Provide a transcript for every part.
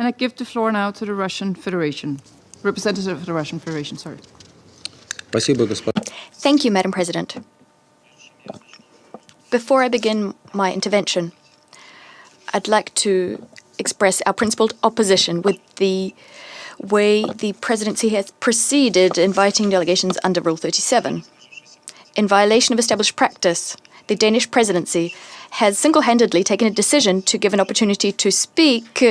And I give the floor now to the Russian Federation. Representative of the Russian Federation, sorry. Thank you, Madam President. Before I begin my intervention, I'd like to express our principled opposition with the way the presidency has proceeded inviting delegations under Rule 37. In violation of established practice, the Danish presidency has single-handedly taken a decision to give an opportunity to speak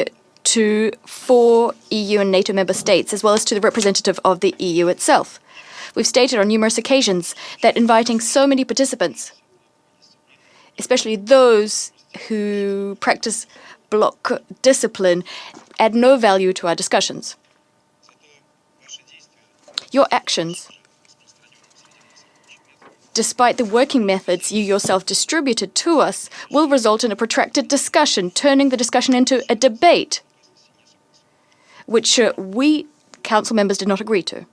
to 4 EU and NATO member states, as well as to the representative of the EU itself. We've stated on numerous occasions that inviting so many participants, especially those who practice bloc discipline, add no value to our discussions. Your actions, despite the working methods you yourself distributed to us, will result in a protracted discussion, turning the discussion into a debate, which we Council members did not agree to.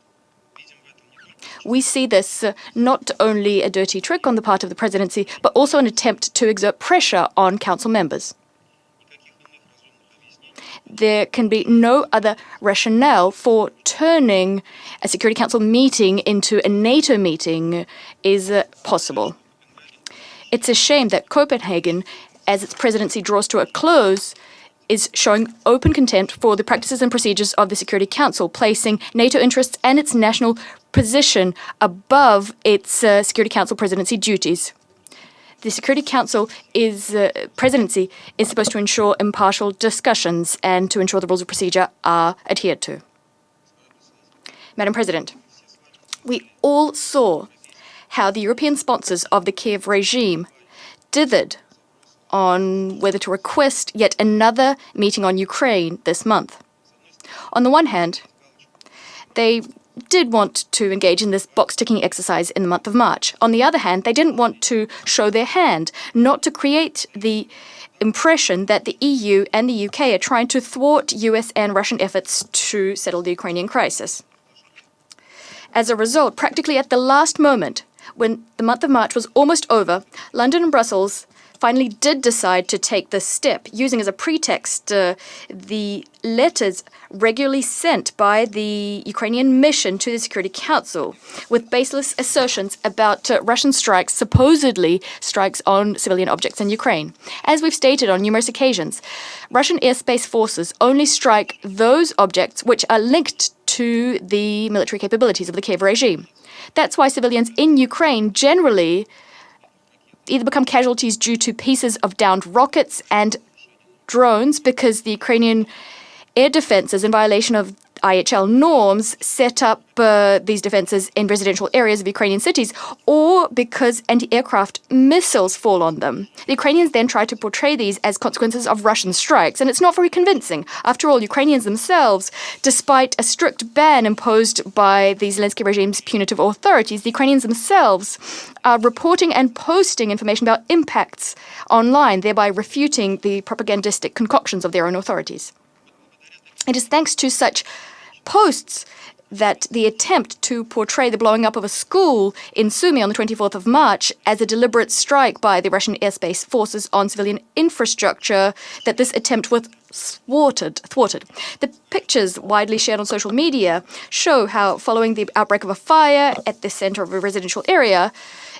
We see this not only a dirty trick on the part of the presidency, but also an attempt to exert pressure on Council members. There can be no other rationale for turning a Security Council meeting into a NATO meeting is possible. It's a shame that Copenhagen, as its presidency draws to a close, is showing open contempt for the practices and procedures of the Security Council, placing NATO interests and its national position above its Security Council presidency duties. The Security Council presidency is supposed to ensure impartial discussions and to ensure the rules of procedure are adhered to. Madam President, we all saw how the European sponsors of the Kiev regime dithered on whether to request yet another meeting on Ukraine this month. On the one hand, they did want to engage in this box-ticking exercise in the month of March. On the other hand, they didn't want to show their hand, not to create the impression that the EU and the UK are trying to thwart US and Russian efforts to settle the Ukrainian crisis. As a result, practically at the last moment, when the month of March was almost over, London and Brussels finally did decide to take this step, using as a pretext the letters regularly sent by the Ukrainian mission to the Security Council, with baseless assertions about Russian strikes, supposedly strikes on civilian objects in Ukraine. As we've stated on numerous occasions, Russian airspace forces only strike those objects which are linked to the military capabilities of the Kiev regime. That's why civilians in Ukraine generally either become casualties due to pieces of downed rockets and drones, because the Ukrainian air defenses, in violation of IHL norms, set up these defenses in residential areas of Ukrainian cities, or because anti-aircraft missiles fall on them. The Ukrainians then try to portray these as consequences of Russian strikes, and it's not very convincing. After all, Ukrainians themselves, despite a strict ban imposed by the Zelensky regime's punitive authorities, the Ukrainians themselves are reporting and posting information about impacts online, thereby refuting the propagandistic concoctions of their own authorities. It is thanks to such posts that the attempt to portray the blowing up of a school in Sumy on the 24th of March as a deliberate strike by the Russian airspace forces on civilian infrastructure, that this attempt was thwarted. The pictures widely shared on social media show how, following the outbreak of a fire at the center of a residential area,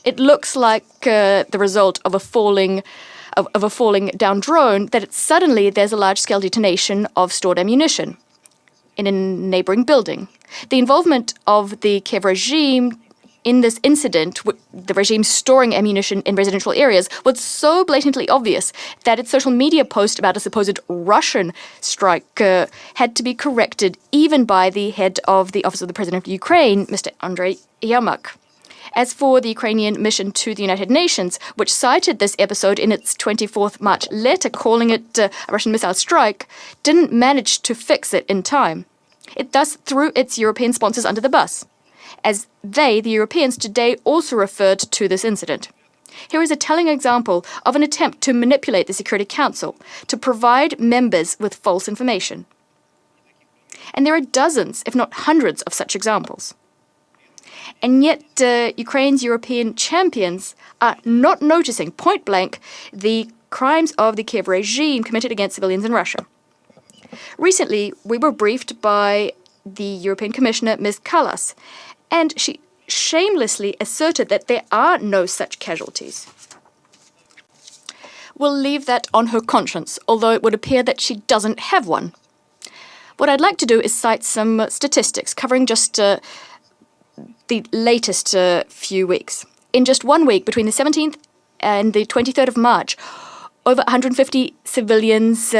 it looks like the result of a falling down drone, that suddenly there's a large-scale detonation of stored ammunition in a neighboring building. The involvement of the Kiev regime in this incident, the regime storing ammunition in residential areas, was so blatantly obvious that its social media post about a supposed Russian strike had to be corrected even by the head of the Office of the President of Ukraine, Mr. Andrei Yermak. As for the Ukrainian mission to the United Nations, which cited this episode in its 24th March letter, calling it a Russian missile strike, didn't manage to fix it in time. It thus threw its European sponsors under the bus, as they, the Europeans, today also referred to this incident. Here is a telling example of an attempt to manipulate the Security Council to provide members with false information. And there are dozens, if not hundreds, of such examples. And yet, Ukraine's European champions are not noticing, point blank, the crimes of the Kiev regime committed against civilians in Russia. Recently, we were briefed by the European Commissioner, Ms. Kallas, and she shamelessly asserted that there are no such casualties. We'll leave that on her conscience, although it would appear that she doesn't have one. What I'd like to do is cite some statistics covering just the latest few weeks. In just 1 week, between the 17th and the 23rd of March, over 150 civilians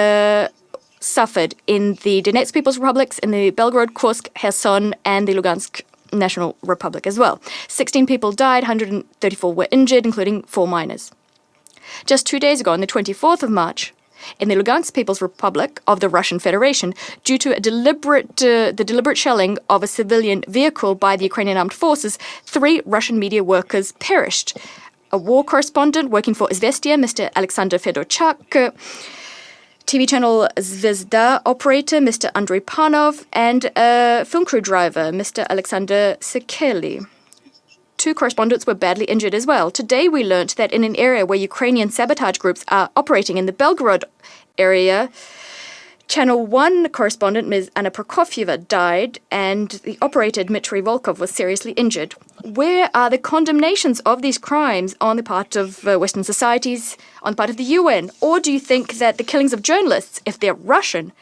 suffered in the Donetsk People's Republics, in the Belgorod, Kursk, Kherson, and the Lugansk National Republic as well. 16 people died, 134 were injured, including 4 minors. Just 2 days ago, on the 24th of March, in the Lugansk People's Republic of the Russian Federation, due to the deliberate shelling of a civilian vehicle by the Ukrainian armed forces, 3 Russian media workers perished. A war correspondent working for Izvestia, Mr. Alexander Fedorchuk, TV channel Zvezda operator, Mr. Andrei Panov, and a film crew driver, Mr. Alexander Sekeli. 2 correspondents were badly injured as well. Today we learnt that in an area where Ukrainian sabotage groups are operating in the Belgorod area, Channel 1 correspondent Ms. Anna Prokofieva died, and the operator Dmitry Volkov was seriously injured. Where are the condemnations of these crimes on the part of Western societies, on the part of the UN? Or do you think that the killings of journalists, if they're Russian,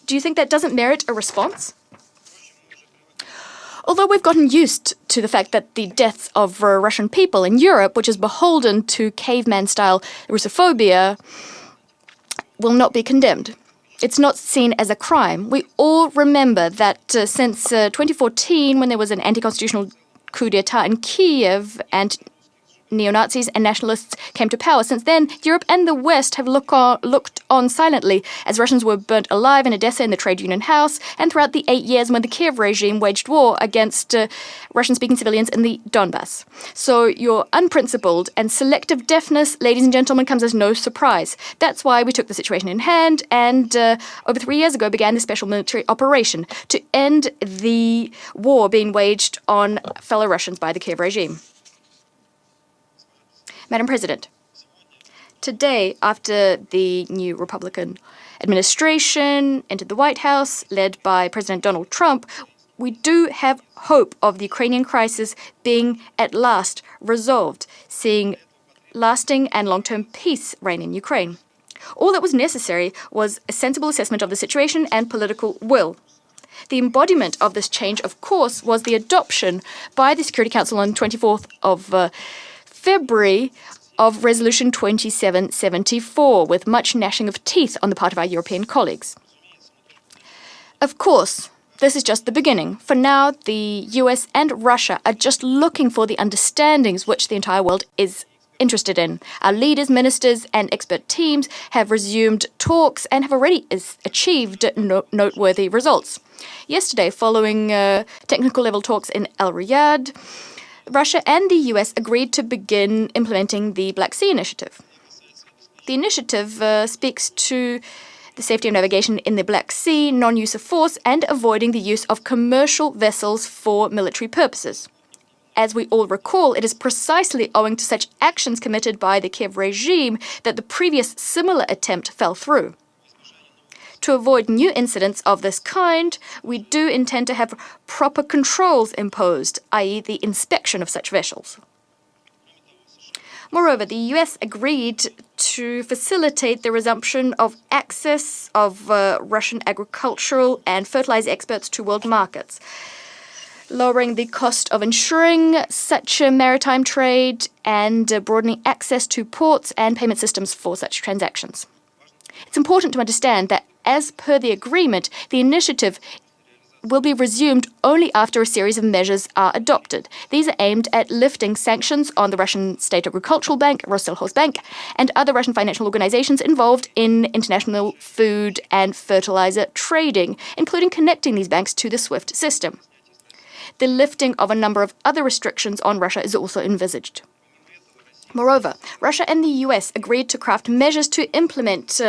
do you think that doesn't merit a response? Although we've gotten used to the fact that the deaths of Russian people in Europe, which is beholden to caveman-style Russophobia, will not be condemned. It's not seen as a crime. We all remember that since 2014, when there was an anti-constitutional coup d'etat in Kiev and neo-Nazis and nationalists came to power. Since then, Europe and the West have looked on silently as Russians were burnt alive in Odessa in the trade union house, and throughout the 8 years when the Kiev regime waged war against Russian-speaking civilians in the Donbass. So your unprincipled and selective deafness, ladies and gentlemen, comes as no surprise. That's why we took the situation in hand and over 3 years ago began the special military operation to end the war being waged on fellow Russians by the Kiev regime. Madam President, today, after the new Republican administration entered the White House, led by President Donald Trump, we do have hope of the Ukrainian crisis being at last resolved, seeing lasting and long-term peace reign in Ukraine. All that was necessary was a sensible assessment of the situation and political will. The embodiment of this change, of course, was the adoption by the Security Council on the 24th of February of Resolution 2774, with much gnashing of teeth on the part of our European colleagues. Of course, this is just the beginning. For now, the US and Russia are just looking for the understandings which the entire world is interested in. Our leaders, ministers, and expert teams have resumed talks and have already achieved noteworthy results. Yesterday, following technical level talks in El Riyadh, Russia and the US agreed to begin implementing the Black Sea Initiative. The initiative speaks to the safety of navigation in the Black Sea, non-use of force, and avoiding the use of commercial vessels for military purposes. As we all recall, it is precisely owing to such actions committed by the Kiev regime that the previous similar attempt fell through. To avoid new incidents of this kind, we do intend to have proper controls imposed, i.e. the inspection of such vessels. Moreover, the US agreed to facilitate the resumption of access of Russian agricultural and fertilizer exports to world markets, lowering the cost of ensuring such a maritime trade and broadening access to ports and payment systems for such transactions. It's important to understand that as per the agreement, the initiative will be resumed only after a series of measures are adopted. These are aimed at lifting sanctions on the Russian State Agricultural Bank, Rossellhozbank, and other Russian financial organizations involved in international food and fertilizer trading, including connecting these banks to the SWIFT system. The lifting of a number of other restrictions on Russia is also envisaged. Moreover, Russia and the US agreed to craft measures to implement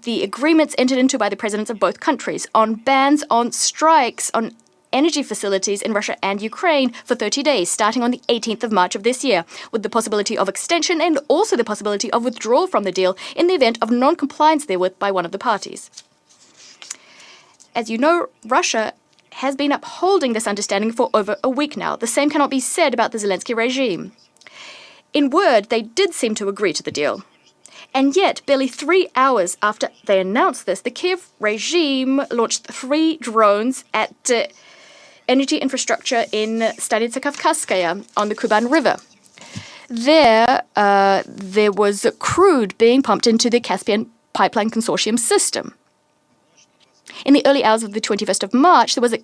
the agreements entered into by the presidents of both countries on bans on strikes on energy facilities in Russia and Ukraine for 30 days, starting on the 18th of March of this year, with the possibility of extension and also the possibility of withdrawal from the deal in the event of non-compliance therewith by one of the parties. As you know, Russia has been upholding this understanding for over a week now. The same cannot be said about the Zelensky regime. In word, they did seem to agree to the deal. And yet, barely 3 hours after they announced this, the Kiev regime launched 3 drones at energy infrastructure in Stanica Kavkazskaya on the Kuban River. There was crude being pumped into the Caspian Pipeline Consortium system. In the early hours of the 21st of March, there was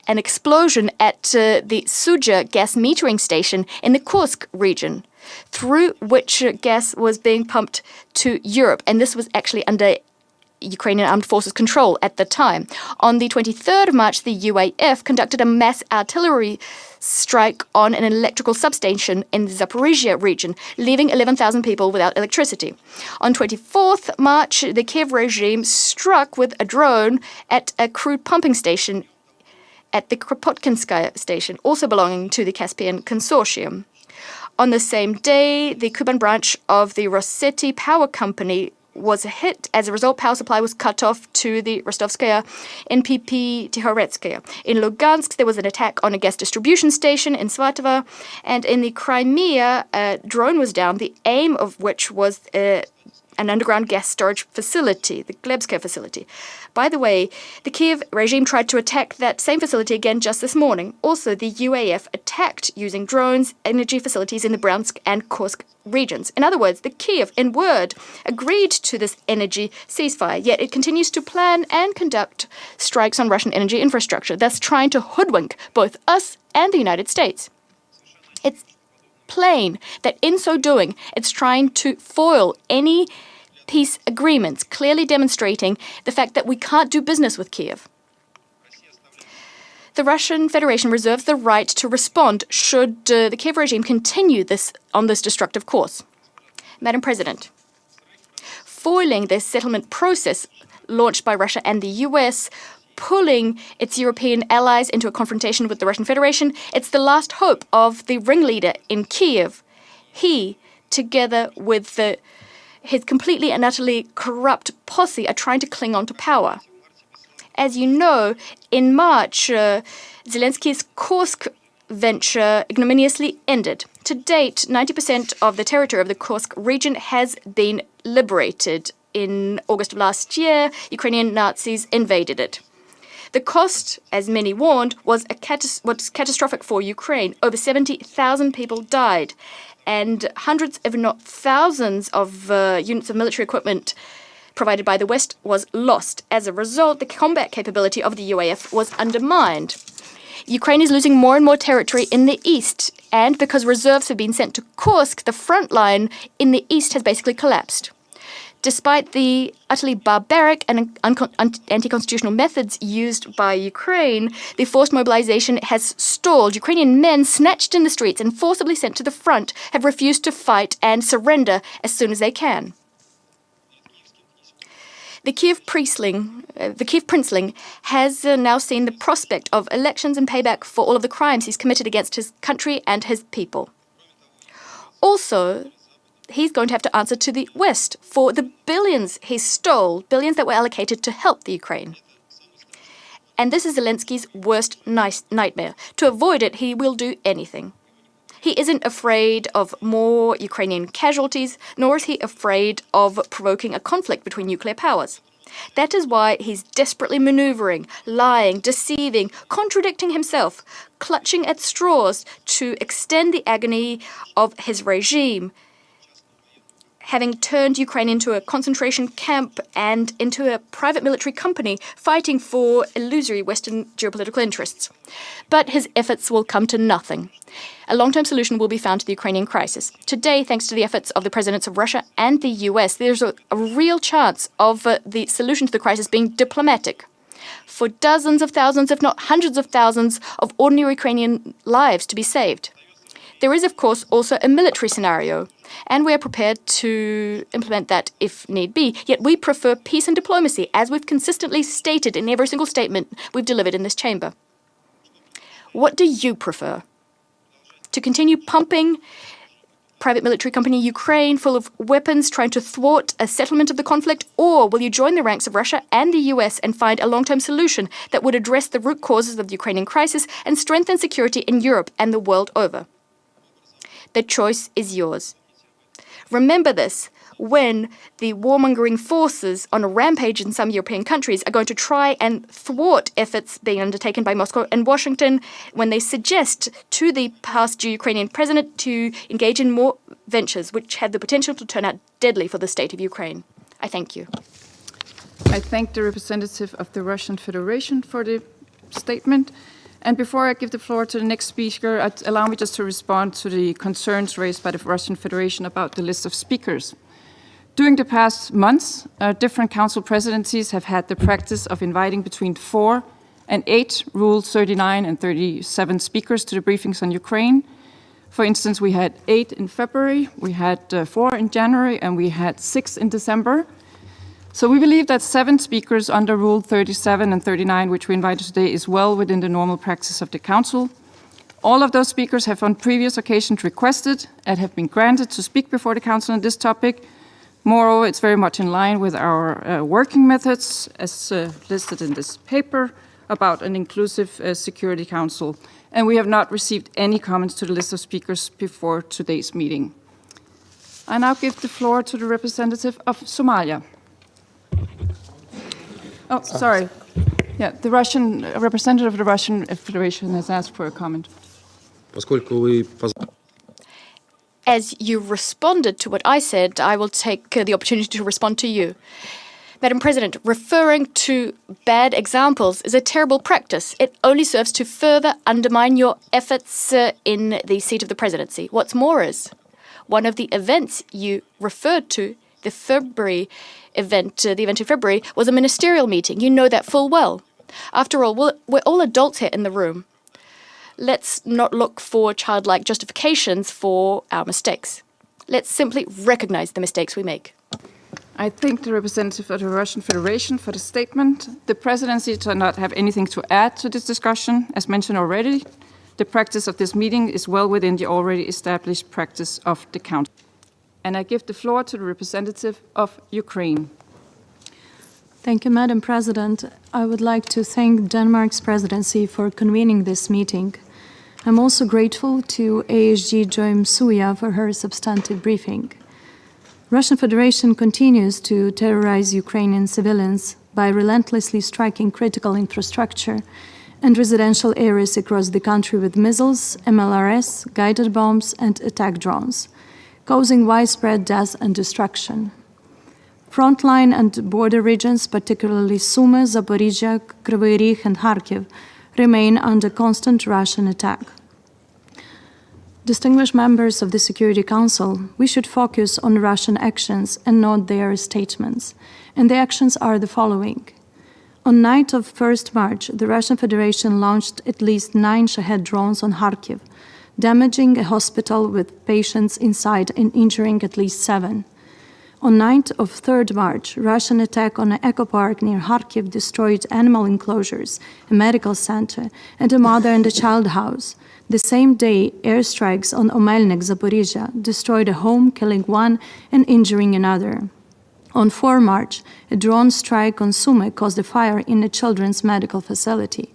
an explosion at the Suja gas metering station in the Kursk region, through which gas was being pumped to Europe. And this was actually under Ukrainian armed forces control at the time. On the 23rd of March, the UAF conducted a mass artillery strike on an electrical substation in the Zaporizhia region, leaving 11,000 people without electricity. On 24th March, the Kiev regime struck with a drone at a crude pumping station at the Kropotkinskaya station, also belonging to the Caspian Consortium. On the same day, the Kuban branch of the Rosseti Power Company was hit. As a result, power supply was cut off to the Rostovskaya NPP Tihoretskaya. In Lugansk, there was an attack on a gas distribution station in Svatova, and in the Crimea, a drone was down, the aim of which was an underground gas storage facility, the Glebskaya facility. By the way, the Kiev regime tried to attack that same facility again just this morning. Also, the UAF attacked using drones energy facilities in the Bryansk and Kursk regions. In other words, the Kiev, in word, agreed to this energy ceasefire, yet it continues to plan and conduct strikes on Russian energy infrastructure, thus trying to hoodwink both us and the United States. It's plain that in so doing, it's trying to foil any peace agreements, clearly demonstrating the fact that we can't do business with Kiev. The Russian Federation reserves the right to respond should the Kiev regime continue on this destructive course. Madam President, foiling this settlement process launched by Russia and the US, pulling its European allies into a confrontation with the Russian Federation, it's the last hope of the ringleader in Kiev. He, together with his completely and utterly corrupt posse, are trying to cling on to power. As you know, in March, Zelensky's Kursk venture ignominiously ended. To date, 90% of the territory of the Kursk region has been liberated. In August of last year, Ukrainian Nazis invaded it. The cost, as many warned, was catastrophic for Ukraine. Over 70,000 people died, and hundreds, if not thousands, of units of military equipment provided by the West was lost. As a result, the combat capability of the UAF was undermined. Ukraine is losing more and more territory in the east, and because reserves have been sent to Kursk, the front line in the east has basically collapsed. Despite the utterly barbaric and anti-constitutional methods used by Ukraine, the forced mobilization has stalled. Ukrainian men snatched in the streets and forcibly sent to the front have refused to fight and surrender as soon as they can. The Kiev princeling has now seen the prospect of elections and payback for all of the crimes he's committed against his country and his people. Also, he's going to have to answer to the West for the billions he stole, billions that were allocated to help the Ukraine. And this is Zelensky's worst nightmare. To avoid it, he will do anything. He isn't afraid of more Ukrainian casualties, nor is he afraid of provoking a conflict between nuclear powers. That is why he's desperately maneuvering, lying, deceiving, contradicting himself, clutching at straws to extend the agony of his regime, having turned Ukraine into a concentration camp and into a private military company fighting for illusory Western geopolitical interests. But his efforts will come to nothing. A long-term solution will be found to the Ukrainian crisis. Today, thanks to the efforts of the presidents of Russia and the US, there's a real chance of the solution to the crisis being diplomatic. For dozens of thousands, if not hundreds of thousands, of ordinary Ukrainian lives to be saved. There is, of course, also a military scenario, and we are prepared to implement that if need be. Yet we prefer peace and diplomacy, as we've consistently stated in every single statement we've delivered in this chamber. What do you prefer? To continue pumping private military company Ukraine full of weapons trying to thwart a settlement of the conflict? Or will you join the ranks of Russia and the US and find a long-term solution that would address the root causes of the Ukrainian crisis and strengthen security in Europe and the world over? The choice is yours. Remember this when the warmongering forces on a rampage in some European countries are going to try and thwart efforts being undertaken by Moscow and Washington when they suggest to the past Ukrainian president to engage in more ventures which have the potential to turn out deadly for the state of Ukraine. I thank you. I thank the representative of the Russian Federation for the statement. And before I give the floor to the next speaker, allow me just to respond to the concerns raised by the Russian Federation about the list of speakers. During the past months, different council presidencies have had the practice of inviting between 4 and 8 Rule 39 and 37 speakers to the briefings on Ukraine. For instance, we had 8 in February, we had 4 in January, and we had 6 in December. So we believe that 7 speakers under Rule 37 and 39, which we invited today, is well within the normal practice of the Council. All of those speakers have on previous occasions requested and have been granted to speak before the Council on this topic. Moreover, it's very much in line with our working methods, as listed in this paper, about an inclusive Security Council. And we have not received any comments to the list of speakers before today's meeting. I now give the floor to the representative of Somalia. Oh, sorry. Yeah, the Russian representative of the Russian Federation has asked for a comment. As you responded to what I said, I will take the opportunity to respond to you. Madam President, referring to bad examples is a terrible practice. It only serves to further undermine your efforts in the seat of the presidency. What's more is, one of the events you referred to, the February event, the event in February, was a ministerial meeting. You know that full well. After all, we're all adults here in the room. Let's not look for childlike justifications for our mistakes. Let's simply recognize the mistakes we make. I thank the representative of the Russian Federation for the statement. The presidency does not have anything to add to this discussion. As mentioned already, the practice of this meeting is well within the already established practice of the Council. And I give the floor to the representative of Ukraine. Thank you, Madam President. I would like to thank Denmark's presidency for convening this meeting. I'm also grateful to ASG Joim Suya for her substantive briefing. Russian Federation continues to terrorize Ukrainian civilians by relentlessly striking critical infrastructure and residential areas across the country with missiles, MLRS, guided bombs, and attack drones, causing widespread death and destruction. Frontline and border regions, particularly Sumy, Zaporizhia, Kryvyi Rih, and Kharkiv, remain under constant Russian attack. Distinguished members of the Security Council, we should focus on Russian actions and not their statements. And the actions are the following. On night of 1st March, the Russian Federation launched at least 9 Shahed drones on Kharkiv, damaging a hospital with patients inside and injuring at least 7. On night of 3rd March, Russian attack on an eco park near Kharkiv destroyed animal enclosures, a medical center, and a mother and a child house. The same day, airstrikes on Omelnik, Zaporizhia, destroyed a home, killing 1 and injuring another. On 4 March, a drone strike on Sumy caused a fire in a children's medical facility.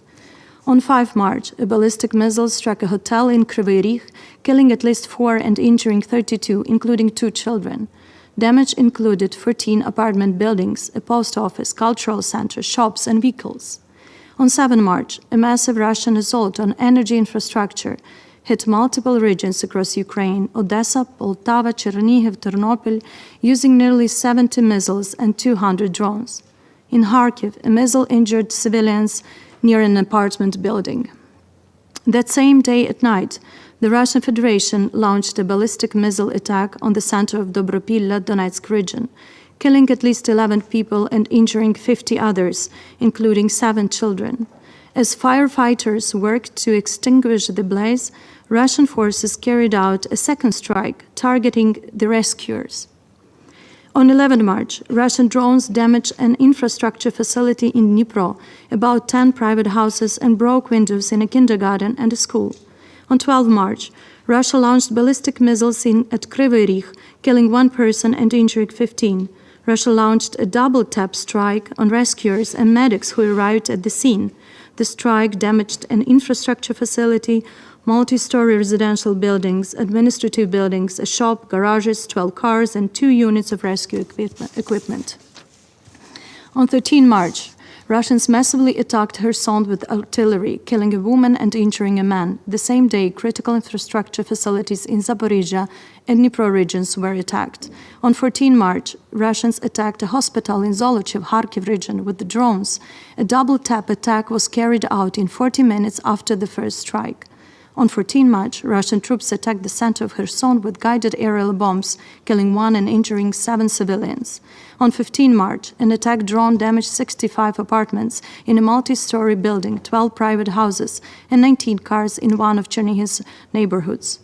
On 5 March, a ballistic missile struck a hotel in Kryvyi Rih, killing at least 4 and injuring 32, including 2 children. Damage included 14 apartment buildings, a post office, cultural center, shops, and vehicles. On 7 March, a massive Russian assault on energy infrastructure hit multiple regions across Ukraine, Odessa, Poltava, Chernihiv, Ternopil, using nearly 70 missiles and 200 drones. In Kharkiv, a missile injured civilians near an apartment building. That same day at night, the Russian Federation launched a ballistic missile attack on the center of Dobropilla, Donetsk region, killing at least 11 people and injuring 50 others, including 7 children. As firefighters worked to extinguish the blaze, Russian forces carried out a second strike, targeting the rescuers. On 11 March, Russian drones damaged an infrastructure facility in Dnipro, about 10 private houses, and broke windows in a kindergarten and a school. On 12 March, Russia launched ballistic missiles at Kryvyi Rih, killing 1 person and injuring 15. Russia launched a double-tap strike on rescuers and medics who arrived at the scene. The strike damaged an infrastructure facility, multi-story residential buildings, administrative buildings, a shop, garages, 12 cars, and 2 units of rescue equipment. On 13 March, Russians massively attacked Kherson with artillery, killing a woman and injuring a man. The same day, critical infrastructure facilities in Zaporizhia and Dnipro regions were attacked. On 14 March, Russians attacked a hospital in Zolochiv, Kharkiv region with drones. A double-tap attack was carried out in 40 minutes after the first strike. On 14 March, Russian troops attacked the center of Kherson with guided aerial bombs, killing 1 and injuring 7 civilians. On 15 March, an attack drone damaged 65 apartments in a multi-story building, 12 private houses, and 19 cars in one of Chernihiv's neighborhoods.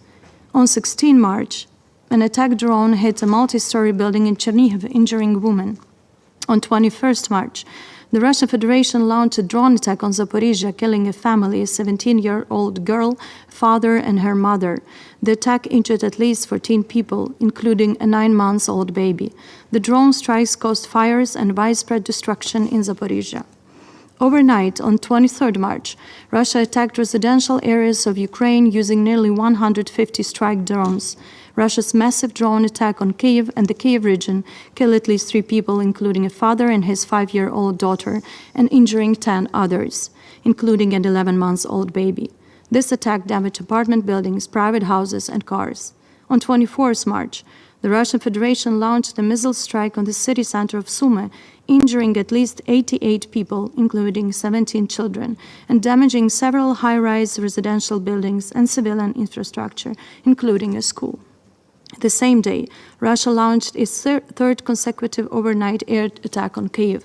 On 16 March, an attack drone hit a multi-story building in Chernihiv, injuring a woman. On 21 March, the Russian Federation launched a drone attack on Zaporizhia, killing a family, a 17-year-old girl, father, and her mother. The attack injured at least 14 people, including a 9-month-old baby. The drone strikes caused fires and widespread destruction in Zaporizhia. Overnight, on 23 March, Russia attacked residential areas of Ukraine using nearly 150 strike drones. Russia's massive drone attack on Kiev and the Kiev region killed at least 3 people, including a father and his 5-year-old daughter, and injuring 10 others, including an 11-month-old baby. This attack damaged apartment buildings, private houses, and cars. On 24 March, the Russian Federation launched a missile strike on the city center of Sumy, injuring at least 88 people, including 17 children, and damaging several high-rise residential buildings and civilian infrastructure, including a school. The same day, Russia launched its third consecutive overnight air attack on Kiev.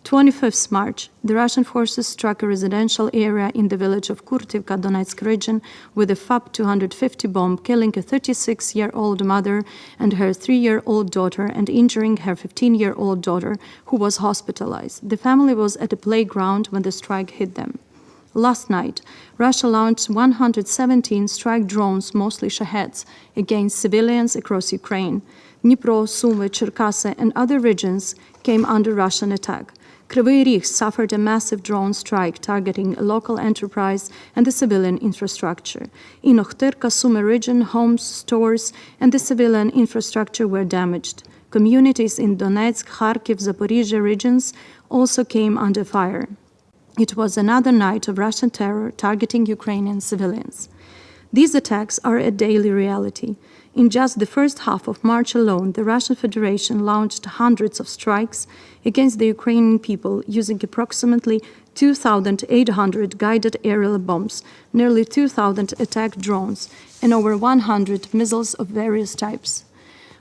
25 March, the Russian forces struck a residential area in the village of Kurtivka, Donetsk region, with a FAB-250 bomb, killing a 36-year-old mother and her 3-year-old daughter and injuring her 15-year-old daughter, who was hospitalized. The family was at a playground when the strike hit them. Last night, Russia launched 117 strike drones, mostly Shaheds, against civilians across Ukraine. Dnipro, Sumy, Cherkasy, and other regions came under Russian attack. Kryvyi Rih suffered a massive drone strike targeting a local enterprise and the civilian infrastructure. In Ochtyrka, Sumy region, homes, stores, and the civilian infrastructure were damaged. Communities in Donetsk, Kharkiv, Zaporizhia regions also came under fire. It was another night of Russian terror targeting Ukrainian civilians. These attacks are a daily reality. In just the first half of March alone, the Russian Federation launched hundreds of strikes against the Ukrainian people using approximately 2,800 guided aerial bombs, nearly 2,000 attack drones, and over 100 missiles of various types.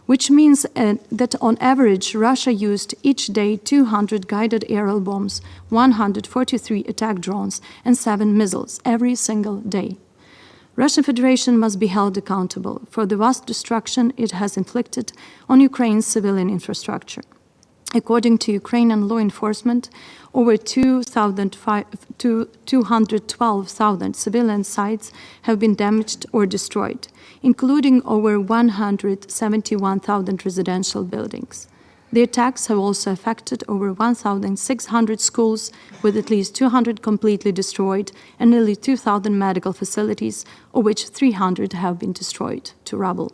Which means that on average, Russia used each day 200 guided aerial bombs, 143 attack drones, and 7 missiles every single day. Russian Federation must be held accountable for the vast destruction it has inflicted on Ukraine's civilian infrastructure. According to Ukrainian law enforcement, over 212,000 civilian sites have been damaged or destroyed, including over 171,000 residential buildings. The attacks have also affected over 1,600 schools, with at least 200 completely destroyed, and nearly 2,000 medical facilities, of which 300 have been destroyed to rubble.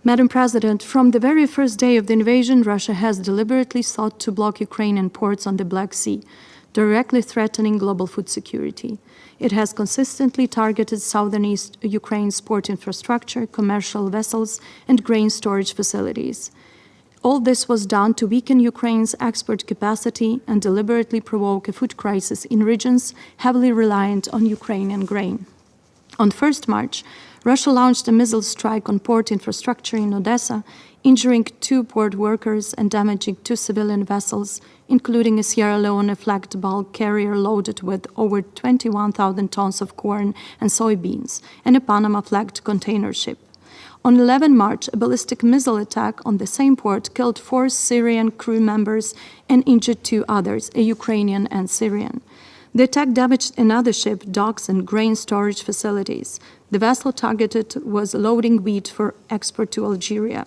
Madam President, from the very first day of the invasion, Russia has deliberately sought to block Ukrainian ports on the Black Sea, directly threatening global food security. It has consistently targeted southern East Ukraine's port infrastructure, commercial vessels, and grain storage facilities. All this was done to weaken Ukraine's export capacity and deliberately provoke a food crisis in regions heavily reliant on Ukrainian grain. On 1 March, Russia launched a missile strike on port infrastructure in Odessa, injuring 2 port workers and damaging 2 civilian vessels, including a Sierra Leone flagged bulk carrier loaded with over 21,000 tons of corn and soybeans, and a Panama flagged container ship. On 11 March, a ballistic missile attack on the same port killed 4 Syrian crew members and injured 2 others, a Ukrainian and Syrian. The attack damaged another ship, docks, and grain storage facilities. The vessel targeted was loading wheat for export to Algeria.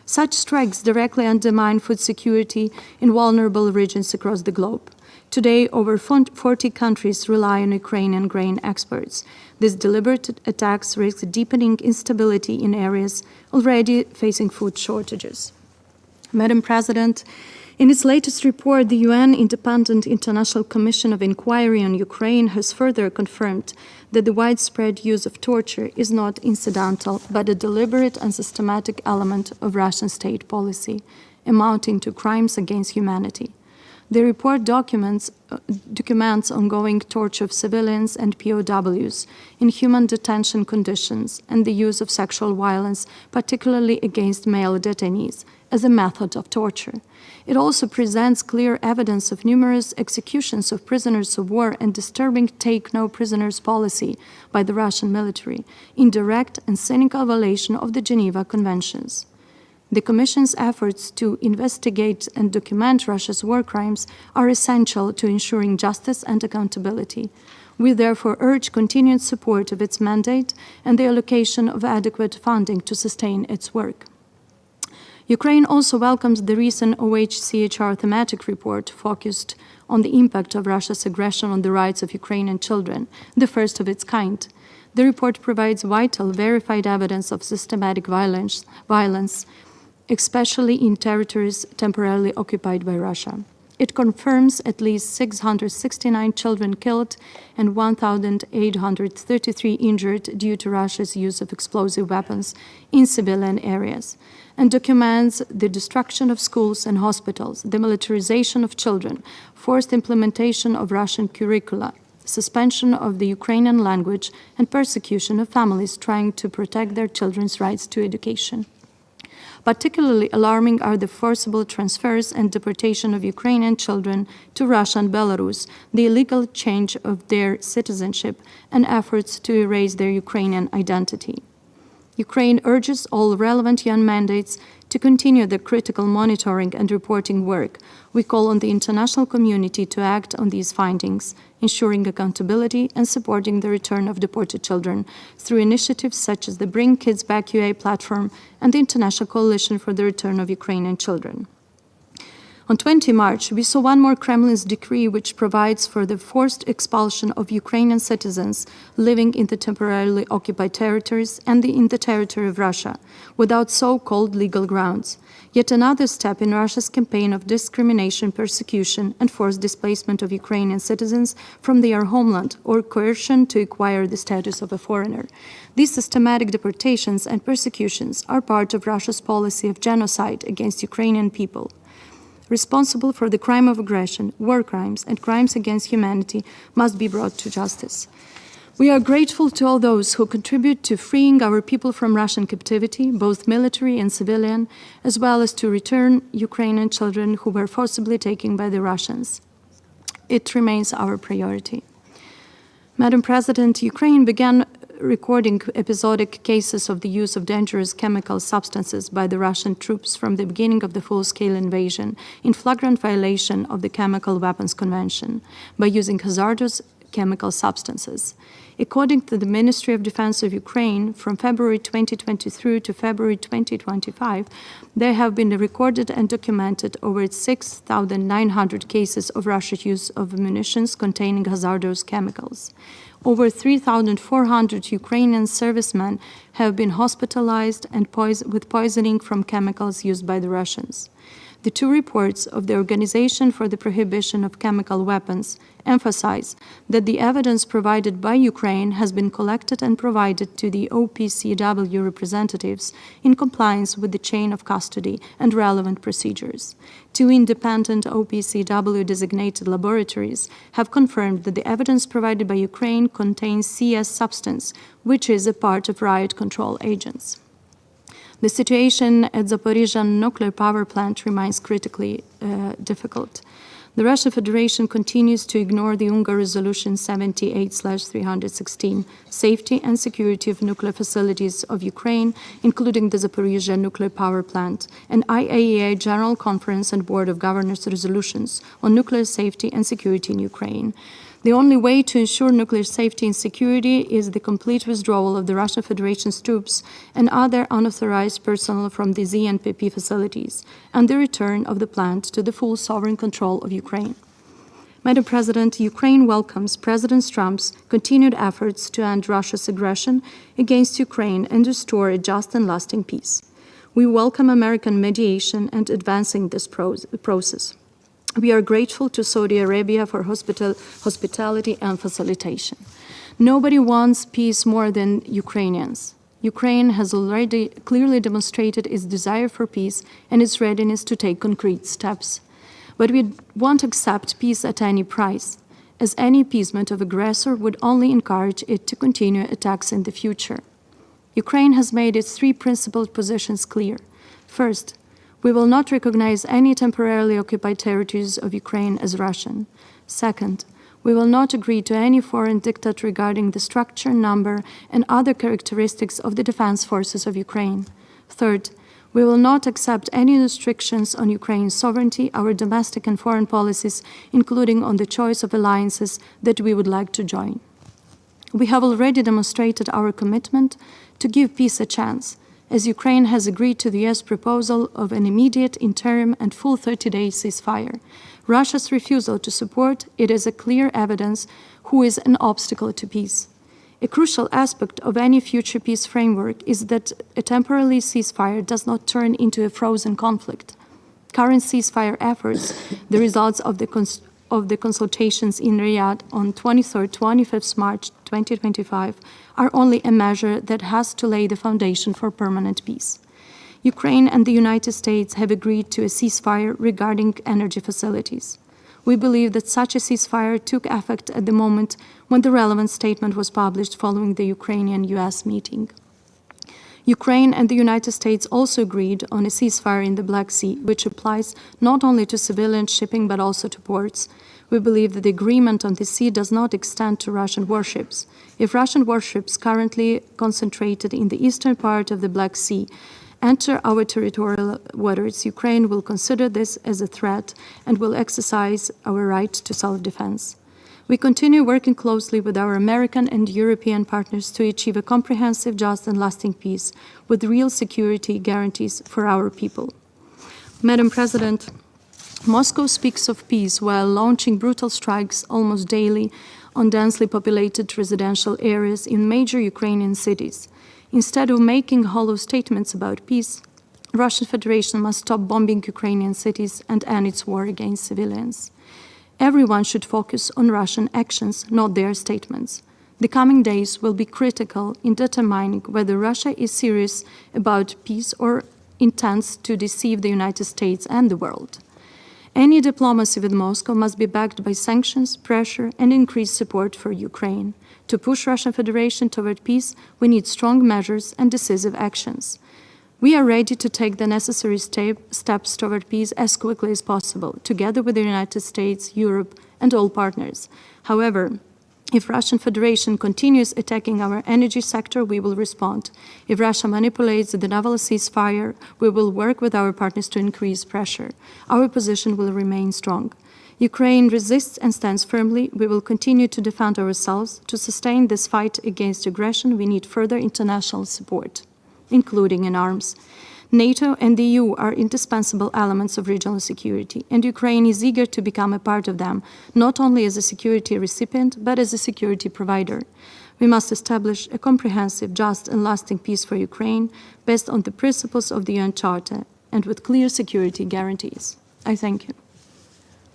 Such strikes directly undermine food security in vulnerable regions across the globe. Today, over 40 countries rely on Ukrainian grain exports. These deliberate attacks risk deepening instability in areas already facing food shortages. Madam President, in its latest report, the UN Independent International Commission of Inquiry on Ukraine has further confirmed that the widespread use of torture is not incidental, but a deliberate and systematic element of Russian state policy, amounting to crimes against humanity. The report documents ongoing torture of civilians and POWs, inhuman detention conditions, and the use of sexual violence, particularly against male detainees, as a method of torture. It also presents clear evidence of numerous executions of prisoners of war and disturbing take-no-prisoners policy by the Russian military, in direct and cynical violation of the Geneva Conventions. The Commission's efforts to investigate and document Russia's war crimes are essential to ensuring justice and accountability. We therefore urge continued support of its mandate and the allocation of adequate funding to sustain its work. Ukraine also welcomes the recent OHCHR thematic report focused on the impact of Russia's aggression on the rights of Ukrainian children, the first of its kind. The report provides vital, verified evidence of systematic violence, especially in territories temporarily occupied by Russia. It confirms at least 669 children killed and 1,833 injured due to Russia's use of explosive weapons in civilian areas, and documents the destruction of schools and hospitals, the militarization of children, forced implementation of Russian curricula, suspension of the Ukrainian language, and persecution of families trying to protect their children's rights to education. Particularly alarming are the forcible transfers and deportation of Ukrainian children to Russia and Belarus, the illegal change of their citizenship, and efforts to erase their Ukrainian identity. Ukraine urges all relevant UN mandates to continue the critical monitoring and reporting work. We call on the international community to act on these findings, ensuring accountability and supporting the return of deported children through initiatives such as the Bring Kids Back UA platform and the International Coalition for the Return of Ukrainian Children. On 20 March, we saw one more Kremlin's decree which provides for the forced expulsion of Ukrainian citizens living in the temporarily occupied territories and in the territory of Russia, without so-called legal grounds. Yet another step in Russia's campaign of discrimination, persecution, and forced displacement of Ukrainian citizens from their homeland or coercion to acquire the status of a foreigner. These systematic deportations and persecutions are part of Russia's policy of genocide against Ukrainian people. Responsible for the crime of aggression, war crimes, and crimes against humanity must be brought to justice. We are grateful to all those who contribute to freeing our people from Russian captivity, both military and civilian, as well as to return Ukrainian children who were forcibly taken by the Russians. It remains our priority. Madam President, Ukraine began recording episodic cases of the use of dangerous chemical substances by the Russian troops from the beginning of the full-scale invasion, in flagrant violation of the Chemical Weapons Convention, by using hazardous chemical substances. According to the Ministry of Defense of Ukraine, from February 2023 to February 2025, there have been recorded and documented over 6,900 cases of Russia's use of munitions containing hazardous chemicals. Over 3,400 Ukrainian servicemen have been hospitalized and with poisoning from chemicals used by the Russians. The two reports of the Organization for the Prohibition of Chemical Weapons emphasize that the evidence provided by Ukraine has been collected and provided to the OPCW representatives in compliance with the chain of custody and relevant procedures. Two independent OPCW-designated laboratories have confirmed that the evidence provided by Ukraine contains CS substance, which is a part of riot control agents. The situation at Zaporizhzhia nuclear power plant remains critically difficult. The Russian Federation continues to ignore the UNGA Resolution 78/316, safety and security of nuclear facilities of Ukraine, including the Zaporizhzhia nuclear power plant, and IAEA General Conference and Board of Governors resolutions on nuclear safety and security in Ukraine. The only way to ensure nuclear safety and security is the complete withdrawal of the Russian Federation's troops and other unauthorized personnel from the ZNPP facilities, and the return of the plant to the full sovereign control of Ukraine. Madam President, Ukraine welcomes President Trump's continued efforts to end Russia's aggression against Ukraine and restore a just and lasting peace. We welcome American mediation and advancing this process. We are grateful to Saudi Arabia for hospitality and facilitation. Nobody wants peace more than Ukrainians. Ukraine has already clearly demonstrated its desire for peace and its readiness to take concrete steps. But we won't accept peace at any price, as any appeasement of aggressor would only encourage it to continue attacks in the future. Ukraine has made its three principled positions clear. First, we will not recognize any temporarily occupied territories of Ukraine as Russian. Second, we will not agree to any foreign diktat regarding the structure, number, and other characteristics of the defense forces of Ukraine. Third, we will not accept any restrictions on Ukraine's sovereignty, our domestic and foreign policies, including on the choice of alliances that we would like to join. We have already demonstrated our commitment to give peace a chance, as Ukraine has agreed to the US proposal of an immediate, interim, and full 30-day ceasefire. Russia's refusal to support it is a clear evidence who is an obstacle to peace. A crucial aspect of any future peace framework is that a temporary ceasefire does not turn into a frozen conflict. Current ceasefire efforts, the results of the consultations in Riyadh on 23rd-25th March 2025, are only a measure that has to lay the foundation for permanent peace. Ukraine and the United States have agreed to a ceasefire regarding energy facilities. We believe that such a ceasefire took effect at the moment when the relevant statement was published following the Ukrainian-US meeting. Ukraine and the United States also agreed on a ceasefire in the Black Sea, which applies not only to civilian shipping but also to ports. We believe that the agreement on the sea does not extend to Russian warships. If Russian warships currently concentrated in the eastern part of the Black Sea enter our territorial waters, Ukraine will consider this as a threat and will exercise our right to self-defense. We continue working closely with our American and European partners to achieve a comprehensive, just, and lasting peace with real security guarantees for our people. Madam President, Moscow speaks of peace while launching brutal strikes almost daily on densely populated residential areas in major Ukrainian cities. Instead of making hollow statements about peace, Russian Federation must stop bombing Ukrainian cities and end its war against civilians. Everyone should focus on Russian actions, not their statements. The coming days will be critical in determining whether Russia is serious about peace or intends to deceive the United States and the world. Any diplomacy with Moscow must be backed by sanctions, pressure, and increased support for Ukraine. To push Russian Federation toward peace, we need strong measures and decisive actions. We are ready to take the necessary steps toward peace as quickly as possible, together with the United States, Europe, and all partners. However, if Russian Federation continues attacking our energy sector, we will respond. If Russia manipulates the naval ceasefire, we will work with our partners to increase pressure. Our position will remain strong. Ukraine resists and stands firmly. We will continue to defend ourselves. To sustain this fight against aggression, we need further international support, including in arms. NATO and the EU are indispensable elements of regional security, and Ukraine is eager to become a part of them, not only as a security recipient, but as a security provider. We must establish a comprehensive, just, and lasting peace for Ukraine based on the principles of the UN Charter and with clear security guarantees. I thank you.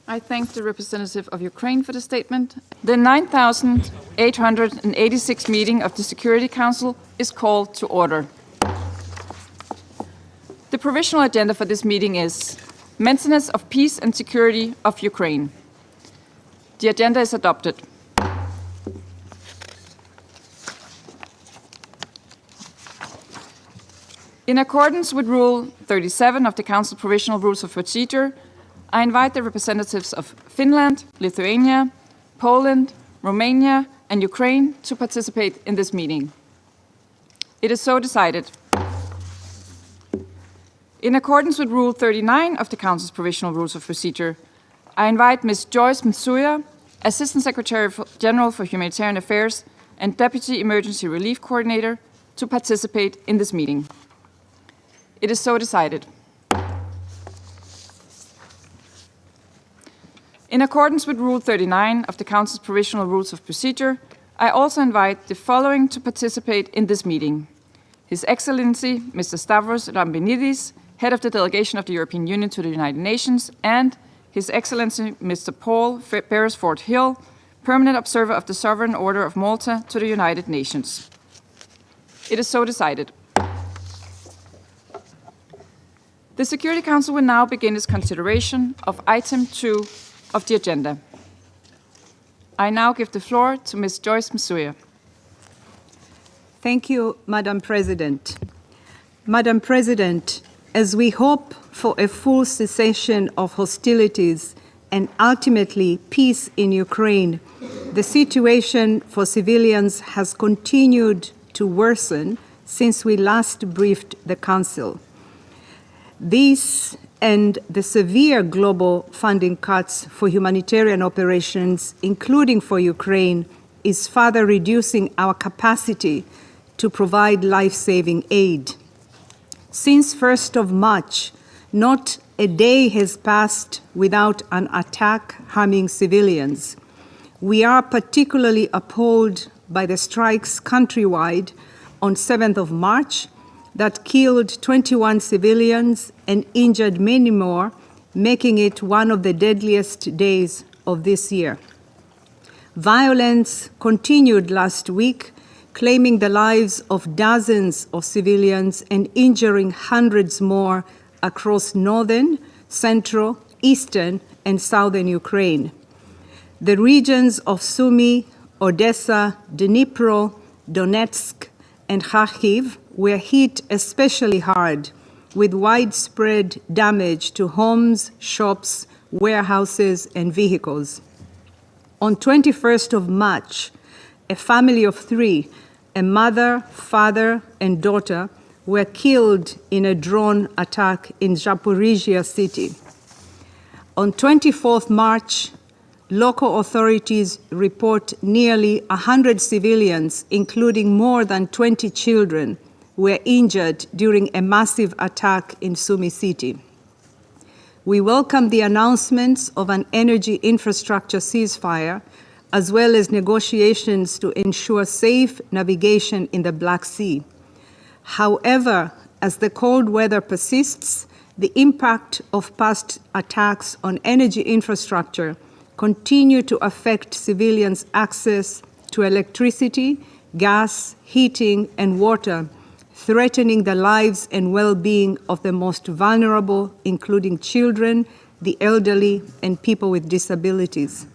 I thank the representative of Ukraine for the statement. The 9,886 meeting of the Security Council is called to order. The provisional agenda for this meeting is maintenance of peace and security of Ukraine. The agenda is adopted. In accordance with Rule 37 of the Council Provisional Rules of Procedure, I invite the representatives of Finland, Lithuania, Poland, Romania, and Ukraine to participate in this meeting. It is so decided. In accordance with Rule 39 of the Council's Provisional Rules of Procedure, I invite Ms. Joyce Msuya, Assistant Secretary General for Humanitarian Affairs and Deputy Emergency Relief Coordinator, to participate in this meeting. It is so decided. In accordance with Rule 39 of the Council's Provisional Rules of Procedure, I also invite the following to participate in this meeting: His Excellency, Mr. Stavros Lambrinidis, Head of the Delegation of the European Union to the United Nations, and His Excellency, Mr. Paul Beresford-Hill, Permanent Observer of the Sovereign Order of Malta to the United Nations. It is so decided. The Security Council will now begin its consideration of item 2 of the agenda. I now give the floor to Ms. Joyce Msuya. Thank you, Madam President. Madam President, as we hope for a full cessation of hostilities and ultimately peace in Ukraine, the situation for civilians has continued to worsen since we last briefed the Council. This and the severe global funding cuts for humanitarian operations, including for Ukraine, is further reducing our capacity to provide life-saving aid. Since 1st of March, not a day has passed without an attack harming civilians. We are particularly appalled by the strikes countrywide on 7th of March that killed 21 civilians and injured many more, making it one of the deadliest days of this year. Violence continued last week, claiming the lives of dozens of civilians and injuring hundreds more across northern, central, eastern, and southern Ukraine. The regions of Sumy, Odessa, Dnipro, Donetsk, and Kharkiv were hit especially hard, with widespread damage to homes, shops, warehouses, and vehicles. On 21st of March, a family of 3, a mother, father, and daughter, were killed in a drone attack in Zaporizhia city. On 24th March, local authorities report nearly 100 civilians, including more than 20 children, were injured during a massive attack in Sumy city. We welcome the announcements of an energy infrastructure ceasefire, as well as negotiations to ensure safe navigation in the Black Sea. However, as the cold weather persists, the impact of past attacks on energy infrastructure continue to affect civilians' access to electricity, gas, heating, and water, threatening the lives and well-being of the most vulnerable, including children, the elderly, and people with disabilities.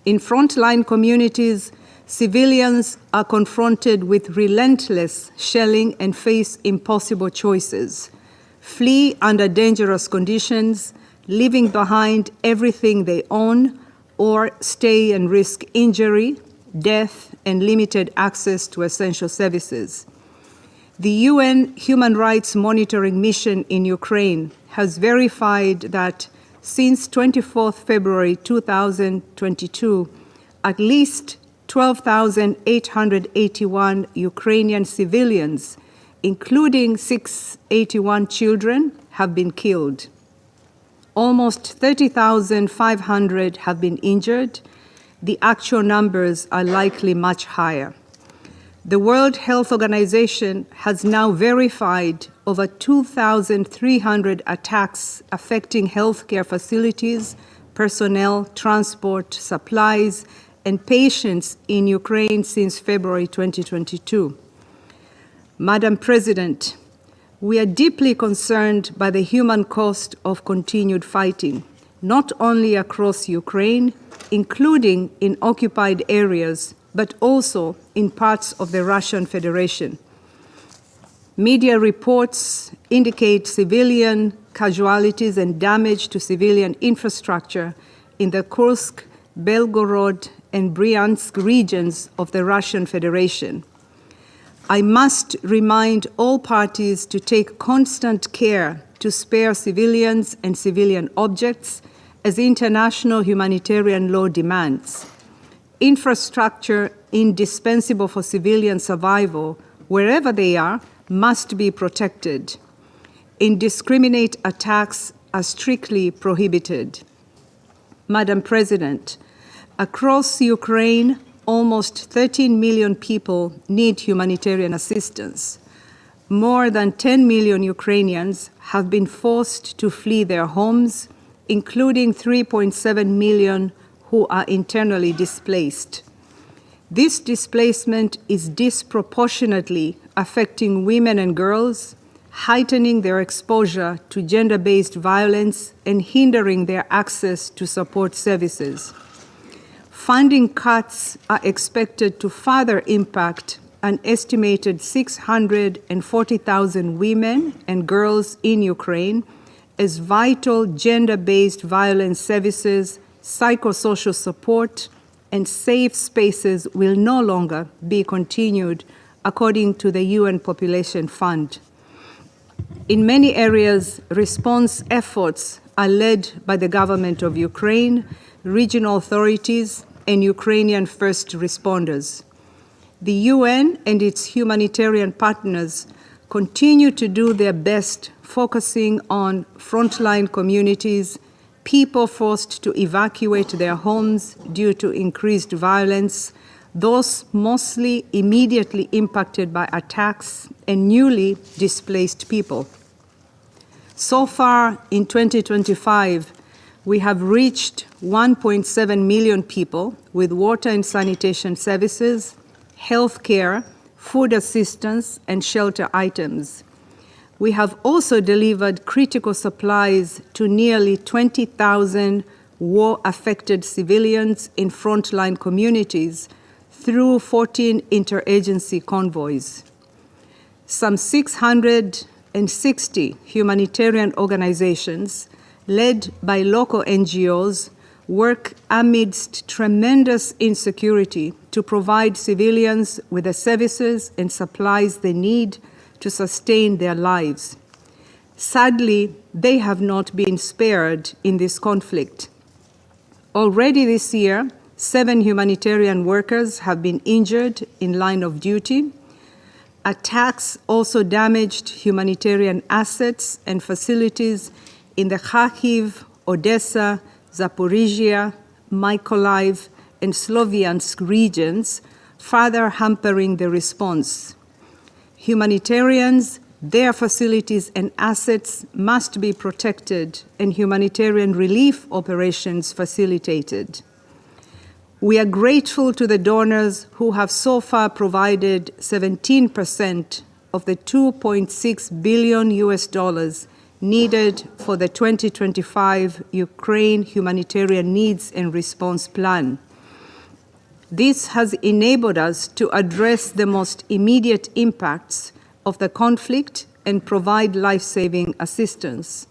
In frontline communities, civilians are confronted with relentless shelling and face impossible choices: flee under dangerous conditions, leaving behind everything they own, or stay and risk injury, death, and limited access to essential services. The UN Human Rights Monitoring Mission in Ukraine has verified that since 24th February 2022, at least 12,881 Ukrainian civilians, including 681 children, have been killed. Almost 30,500 have been injured. The actual numbers are likely much higher. The World Health Organization has now verified over 2,300 attacks affecting healthcare facilities, personnel, transport, supplies, and patients in Ukraine since February 2022. Madam President, we are deeply concerned by the human cost of continued fighting, not only across Ukraine, including in occupied areas, but also in parts of the Russian Federation. Media reports indicate civilian casualties and damage to civilian infrastructure in the Kursk, Belgorod, and Bryansk regions of the Russian Federation. I must remind all parties to take constant care to spare civilians and civilian objects, as international humanitarian law demands. Infrastructure indispensable for civilian survival, wherever they are, must be protected. Indiscriminate attacks are strictly prohibited. Madam President, across Ukraine, almost 13 million people need humanitarian assistance. More than 10 million Ukrainians have been forced to flee their homes, including 3.7 million who are internally displaced. This displacement is disproportionately affecting women and girls, heightening their exposure to gender-based violence and hindering their access to support services. Funding cuts are expected to further impact an estimated 640,000 women and girls in Ukraine, as vital gender-based violence services, psychosocial support, and safe spaces will no longer be continued, according to the UN Population Fund. In many areas, response efforts are led by the government of Ukraine, regional authorities, and Ukrainian first responders. The UN and its humanitarian partners continue to do their best, focusing on frontline communities, people forced to evacuate their homes due to increased violence, those mostly immediately impacted by attacks, and newly displaced people. So far in 2025, we have reached 1.7 million people with water and sanitation services, health care, food assistance, and shelter items. We have also delivered critical supplies to nearly 20,000 war-affected civilians in frontline communities through 14 interagency convoys. Some 660 humanitarian organizations, led by local NGOs, work amidst tremendous insecurity to provide civilians with the services and supplies they need to sustain their lives. Sadly, they have not been spared in this conflict. Already this year, 7 humanitarian workers have been injured in line of duty. Attacks also damaged humanitarian assets and facilities in the Kharkiv, Odessa, Zaporizhia, Mykolaiv, and Sloviansk regions, further hampering the response. Humanitarians, their facilities and assets must be protected and humanitarian relief operations facilitated. We are grateful to the donors who have so far provided 17% of the $2.6 billion needed for the 2025 Ukraine Humanitarian Needs and Response Plan. This has enabled us to address the most immediate impacts of the conflict and provide life-saving assistance.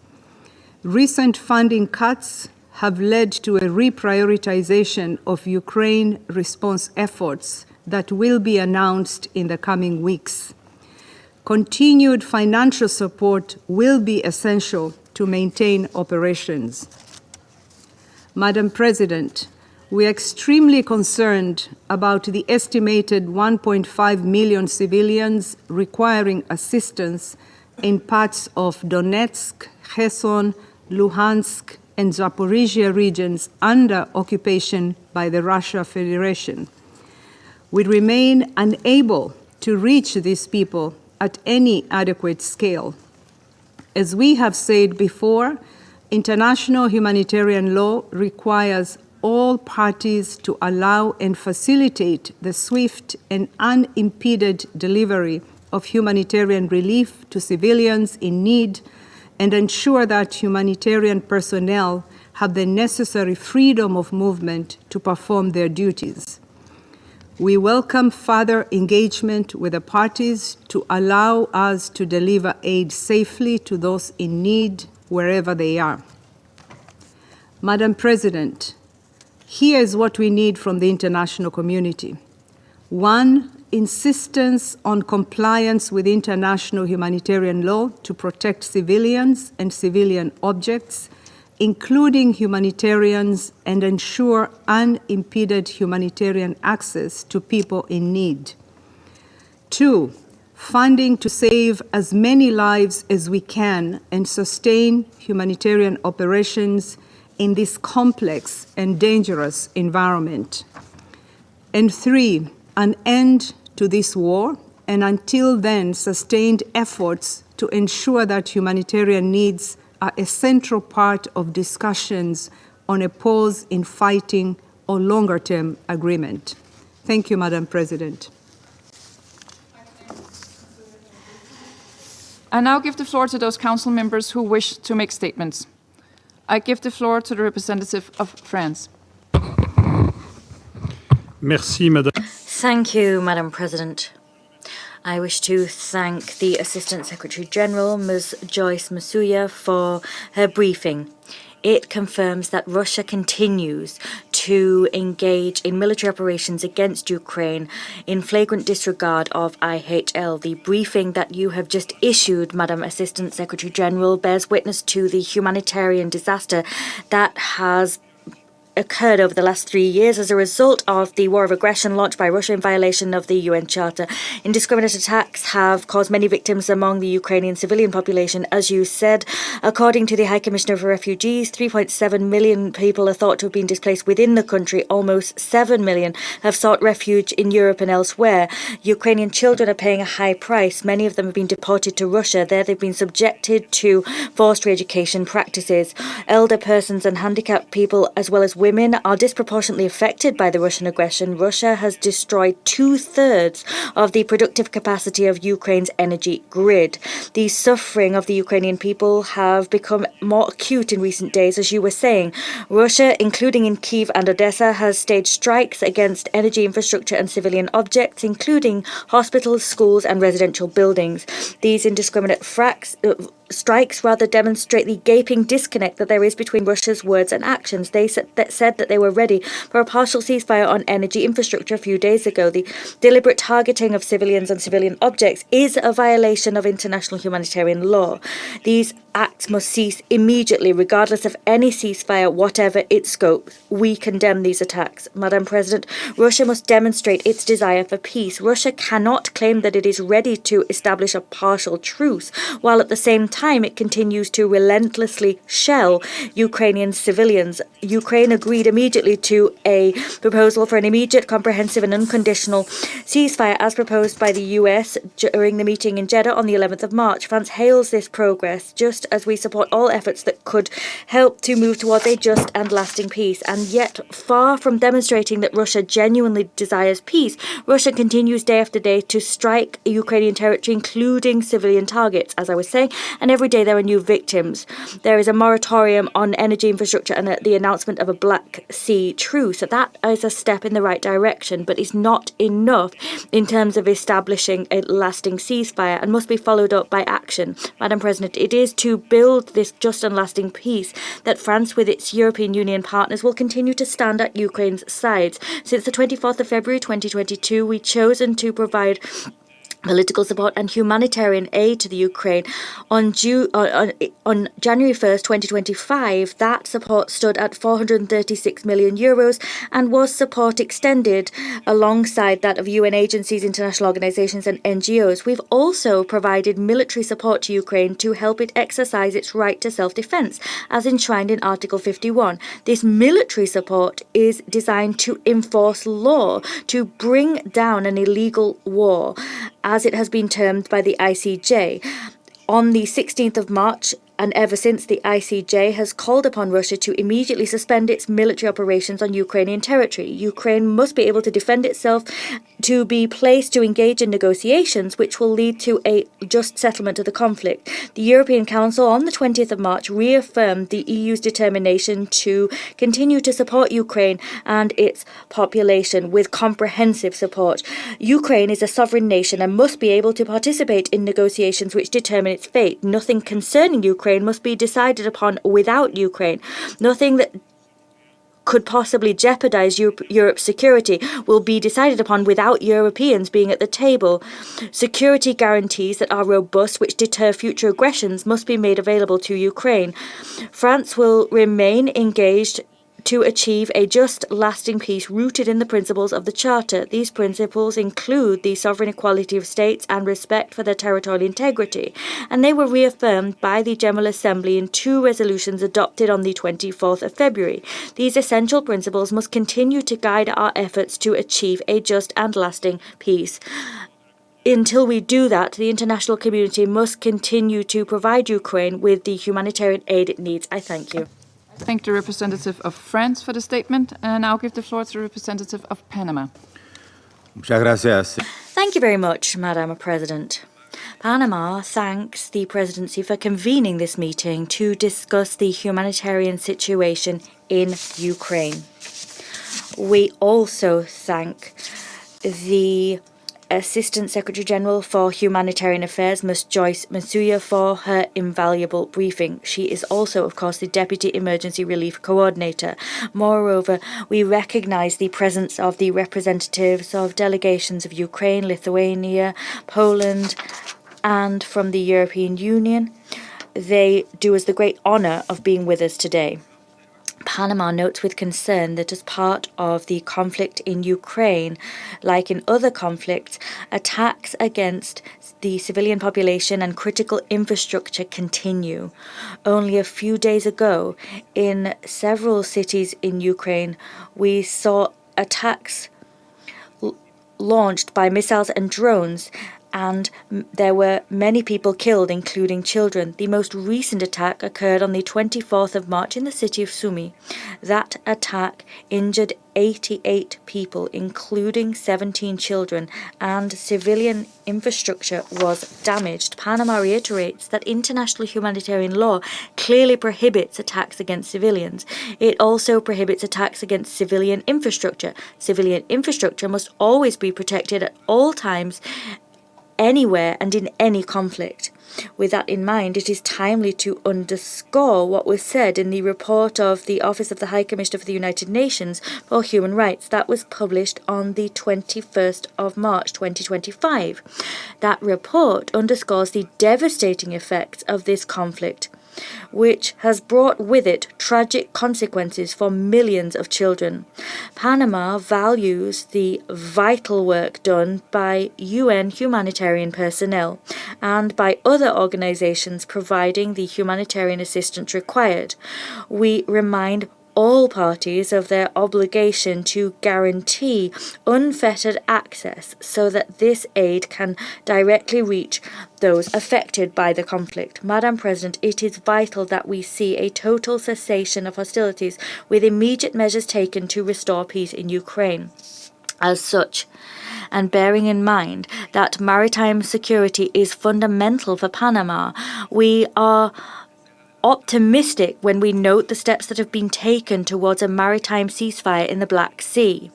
Recent funding cuts have led to a reprioritization of Ukraine response efforts that will be announced in the coming weeks. Continued financial support will be essential to maintain operations. Madam President, we are extremely concerned about the estimated 1.5 million civilians requiring assistance in parts of Donetsk, Kherson, Luhansk, and Zaporizhia regions under occupation by the Russian Federation. We remain unable to reach these people at any adequate scale. As we have said before, international humanitarian law requires all parties to allow and facilitate the swift and unimpeded delivery of humanitarian relief to civilians in need and ensure that humanitarian personnel have the necessary freedom of movement to perform their duties. We welcome further engagement with the parties to allow us to deliver aid safely to those in need wherever they are. Madam President, here is what we need from the international community. 1, insistence on compliance with international humanitarian law to protect civilians and civilian objects, including humanitarians, and ensure unimpeded humanitarian access to people in need. 2, funding to save as many lives as we can and sustain humanitarian operations in this complex and dangerous environment. And 3, an end to this war, and until then, sustained efforts to ensure that humanitarian needs are a central part of discussions on a pause in fighting or longer-term agreement. Thank you, Madam President. I now give the floor to those council members who wish to make statements. I give the floor to the representative of France. Merci, Madame. Thank you, Madam President. I wish to thank the Assistant Secretary-General, Ms. Joyce Masuya, for her briefing. It confirms that Russia continues to engage in military operations against Ukraine in flagrant disregard of IHL. The briefing that you have just issued, Madam Assistant Secretary-General, bears witness to the humanitarian disaster that has occurred over the last 3 years as a result of the war of aggression launched by Russia in violation of the UN Charter. Indiscriminate attacks have caused many victims among the Ukrainian civilian population. As you said, according to the High Commissioner for Refugees, 3.7 million people are thought to have been displaced within the country. Almost 7 million have sought refuge in Europe and elsewhere. Ukrainian children are paying a high price. Many of them have been deported to Russia. There they've been subjected to forced re-education practices. Elder persons and handicapped people, as well as women, are disproportionately affected by the Russian aggression. Russia has destroyed 2/3 of the productive capacity of Ukraine's energy grid. The suffering of the Ukrainian people have become more acute in recent days, as you were saying. Russia, including in Kiev and Odessa, has staged strikes against energy infrastructure and civilian objects, including hospitals, schools and residential buildings. These indiscriminate strikes rather demonstrate the gaping disconnect that there is between Russia's words and actions. They said that they were ready for a partial ceasefire on energy infrastructure a few days ago. The deliberate targeting of civilians and civilian objects is a violation of international humanitarian law. These acts must cease immediately, regardless of any ceasefire, whatever its scope. We condemn these attacks. Madam President, Russia must demonstrate its desire for peace. Russia cannot claim that it is ready to establish a partial truce, while at the same time it continues to relentlessly shell Ukrainian civilians. Ukraine agreed immediately to a proposal for an immediate, comprehensive and unconditional ceasefire as proposed by the US during the meeting in Jeddah on the 11th of March. France hails this progress, just as we support all efforts that could help to move towards a just and lasting peace. And yet, far from demonstrating that Russia genuinely desires peace, Russia continues day after day to strike Ukrainian territory, including civilian targets, as I was saying, and every day there are new victims. There is a moratorium on energy infrastructure and the announcement of a Black Sea truce. That is a step in the right direction, but is not enough in terms of establishing a lasting ceasefire and must be followed up by action. Madam President, it is to build this just and lasting peace that France, with its European Union partners, will continue to stand at Ukraine's sides. Since the 24th of February 2022, we've chosen to provide political support and humanitarian aid to the Ukraine. On January 1st, 2025, that support stood at €436 million and was support extended alongside that of UN agencies, international organizations and NGOs. We've also provided military support to Ukraine to help it exercise its right to self-defense, as enshrined in Article 51. This military support is designed to enforce law, to bring down an illegal war, as it has been termed by the ICJ. On the 16th of March, and ever since, the ICJ has called upon Russia to immediately suspend its military operations on Ukrainian territory. Ukraine must be able to defend itself, to be placed to engage in negotiations which will lead to a just settlement of the conflict. The European Council on the 20th of March reaffirmed the EU's determination to continue to support Ukraine and its population with comprehensive support. Ukraine is a sovereign nation and must be able to participate in negotiations which determine its fate. Nothing concerning Ukraine must be decided upon without Ukraine. Nothing that could possibly jeopardize Europe's security will be decided upon without Europeans being at the table. Security guarantees that are robust, which deter future aggressions, must be made available to Ukraine. France will remain engaged to achieve a just, lasting peace rooted in the principles of the Charter. These principles include the sovereign equality of states and respect for their territorial integrity, and they were reaffirmed by the General Assembly in 2 resolutions adopted on the 24th of February. These essential principles must continue to guide our efforts to achieve a just and lasting peace. Until we do that, the international community must continue to provide Ukraine with the humanitarian aid it needs. I thank you. I thank the representative of France for the statement, and I'll give the floor to the representative of Panama. Muchas gracias. Thank you very much, Madam President. Panama thanks the Presidency for convening this meeting to discuss the humanitarian situation in Ukraine. We also thank the Assistant Secretary General for Humanitarian Affairs, Ms. Joyce Masuya, for her invaluable briefing. She is also, of course, the Deputy Emergency Relief Coordinator. Moreover, we recognize the presence of the representatives of delegations of Ukraine, Lithuania, Poland, and from the European Union. They do us the great honor of being with us today. Panama notes with concern that as part of the conflict in Ukraine, like in other conflicts, attacks against the civilian population and critical infrastructure continue. Only a few days ago, in several cities in Ukraine, we saw attacks launched by missiles and drones, and there were many people killed, including children. The most recent attack occurred on the 24th of March in the city of Sumy. That attack injured 88 people, including 17 children, and civilian infrastructure was damaged. Panama reiterates that international humanitarian law clearly prohibits attacks against civilians. It also prohibits attacks against civilian infrastructure. Civilian infrastructure must always be protected at all times, anywhere and in any conflict. With that in mind, it is timely to underscore what was said in the report of the Office of the High Commissioner for the United Nations for Human Rights that was published on the 21st of March 2025. That report underscores the devastating effects of this conflict, which has brought with it tragic consequences for millions of children. Panama values the vital work done by UN humanitarian personnel and by other organizations providing the humanitarian assistance required. We remind all parties of their obligation to guarantee unfettered access so that this aid can directly reach those affected by the conflict. Madam President, it is vital that we see a total cessation of hostilities with immediate measures taken to restore peace in Ukraine. As such, and bearing in mind that maritime security is fundamental for Panama, we are optimistic when we note the steps that have been taken towards a maritime ceasefire in the Black Sea,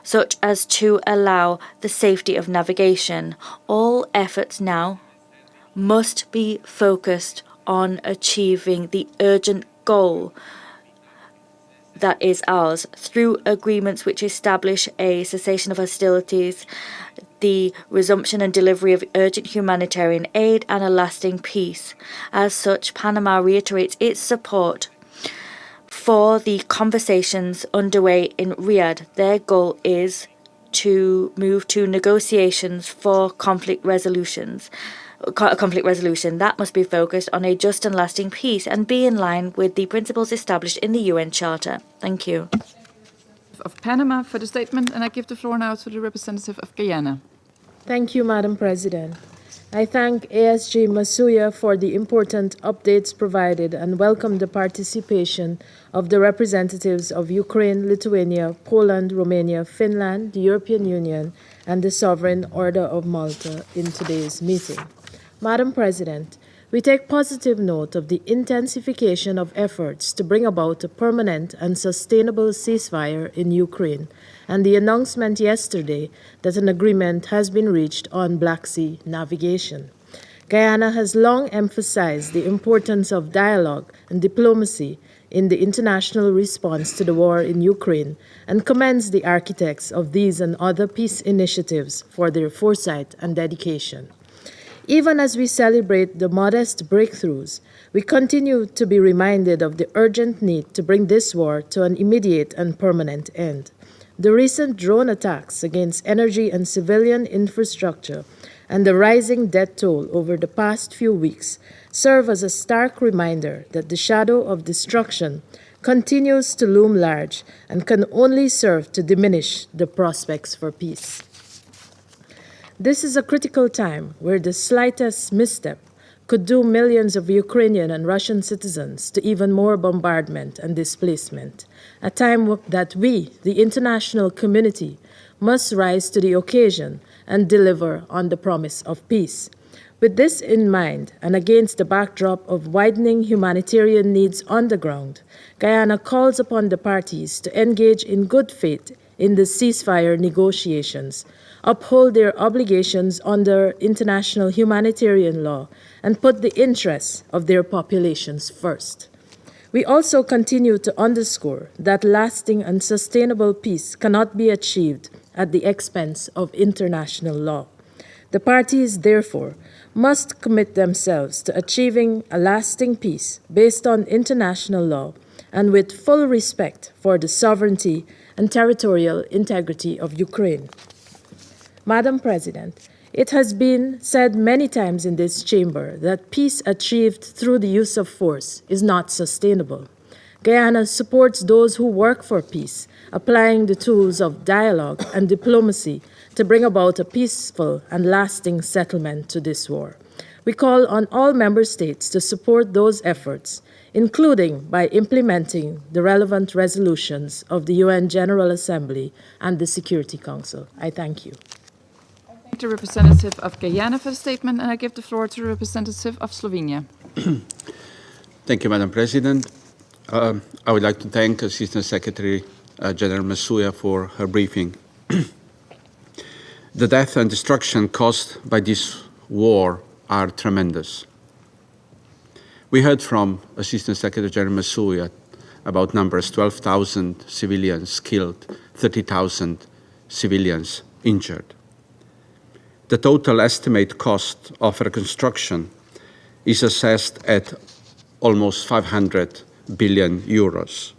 such as to allow the safety of navigation. All efforts now must be focused on achieving the urgent goal that is ours through agreements which establish a cessation of hostilities, the resumption and delivery of urgent humanitarian aid, and a lasting peace. As such, Panama reiterates its support for the conversations underway in Riyadh. Their goal is to move to negotiations for conflict resolution that must be focused on a just and lasting peace and be in line with the principles established in the UN Charter. Thank you. Of Panama for the statement, and I give the floor now to the representative of Guyana. Thank you, Madam President. I thank ASG Masuya for the important updates provided and welcome the participation of the representatives of Ukraine, Lithuania, Poland, Romania, Finland, the European Union, and the Sovereign Order of Malta in today's meeting. Madam President, we take positive note of the intensification of efforts to bring about a permanent and sustainable ceasefire in Ukraine, and the announcement yesterday that an agreement has been reached on Black Sea navigation. Guyana has long emphasized the importance of dialogue and diplomacy in the international response to the war in Ukraine and commends the architects of these and other peace initiatives for their foresight and dedication. Even as we celebrate the modest breakthroughs, we continue to be reminded of the urgent need to bring this war to an immediate and permanent end. The recent drone attacks against energy and civilian infrastructure and the rising death toll over the past few weeks serve as a stark reminder that the shadow of destruction continues to loom large and can only serve to diminish the prospects for peace. This is a critical time where the slightest misstep could doom millions of Ukrainian and Russian citizens to even more bombardment and displacement, a time that we, the international community, must rise to the occasion and deliver on the promise of peace. With this in mind, and against the backdrop of widening humanitarian needs on the ground, Guyana calls upon the parties to engage in good faith in the ceasefire negotiations, uphold their obligations under international humanitarian law, and put the interests of their populations first. We also continue to underscore that lasting and sustainable peace cannot be achieved at the expense of international law. The parties, therefore, must commit themselves to achieving a lasting peace based on international law and with full respect for the sovereignty and territorial integrity of Ukraine. Madam President, it has been said many times in this chamber that peace achieved through the use of force is not sustainable. Guyana supports those who work for peace, applying the tools of dialogue and diplomacy to bring about a peaceful and lasting settlement to this war. We call on all member states to support those efforts, including by implementing the relevant resolutions of the UN General Assembly and the Security Council. I thank you. I thank the representative of Guyana for the statement, and I give the floor to the representative of Slovenia. Thank you, Madam President. I would like to thank Assistant Secretary General Masuya for her briefing. The death and destruction caused by this war are tremendous. We heard from Assistant Secretary General Masuya about numbers: 12,000 civilians killed, 30,000 civilians injured. The total estimate cost of reconstruction is assessed at almost 500 billion euros.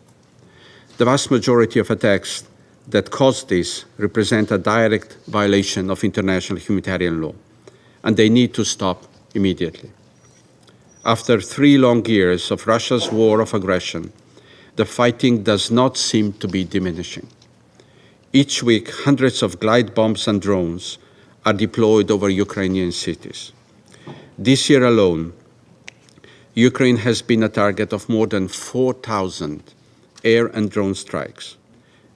The vast majority of attacks that caused this represent a direct violation of international humanitarian law, and they need to stop immediately. After 3 long years of Russia's war of aggression, the fighting does not seem to be diminishing. Each week, hundreds of glide bombs and drones are deployed over Ukrainian cities. This year alone, Ukraine has been a target of more than 4,000 air and drone strikes.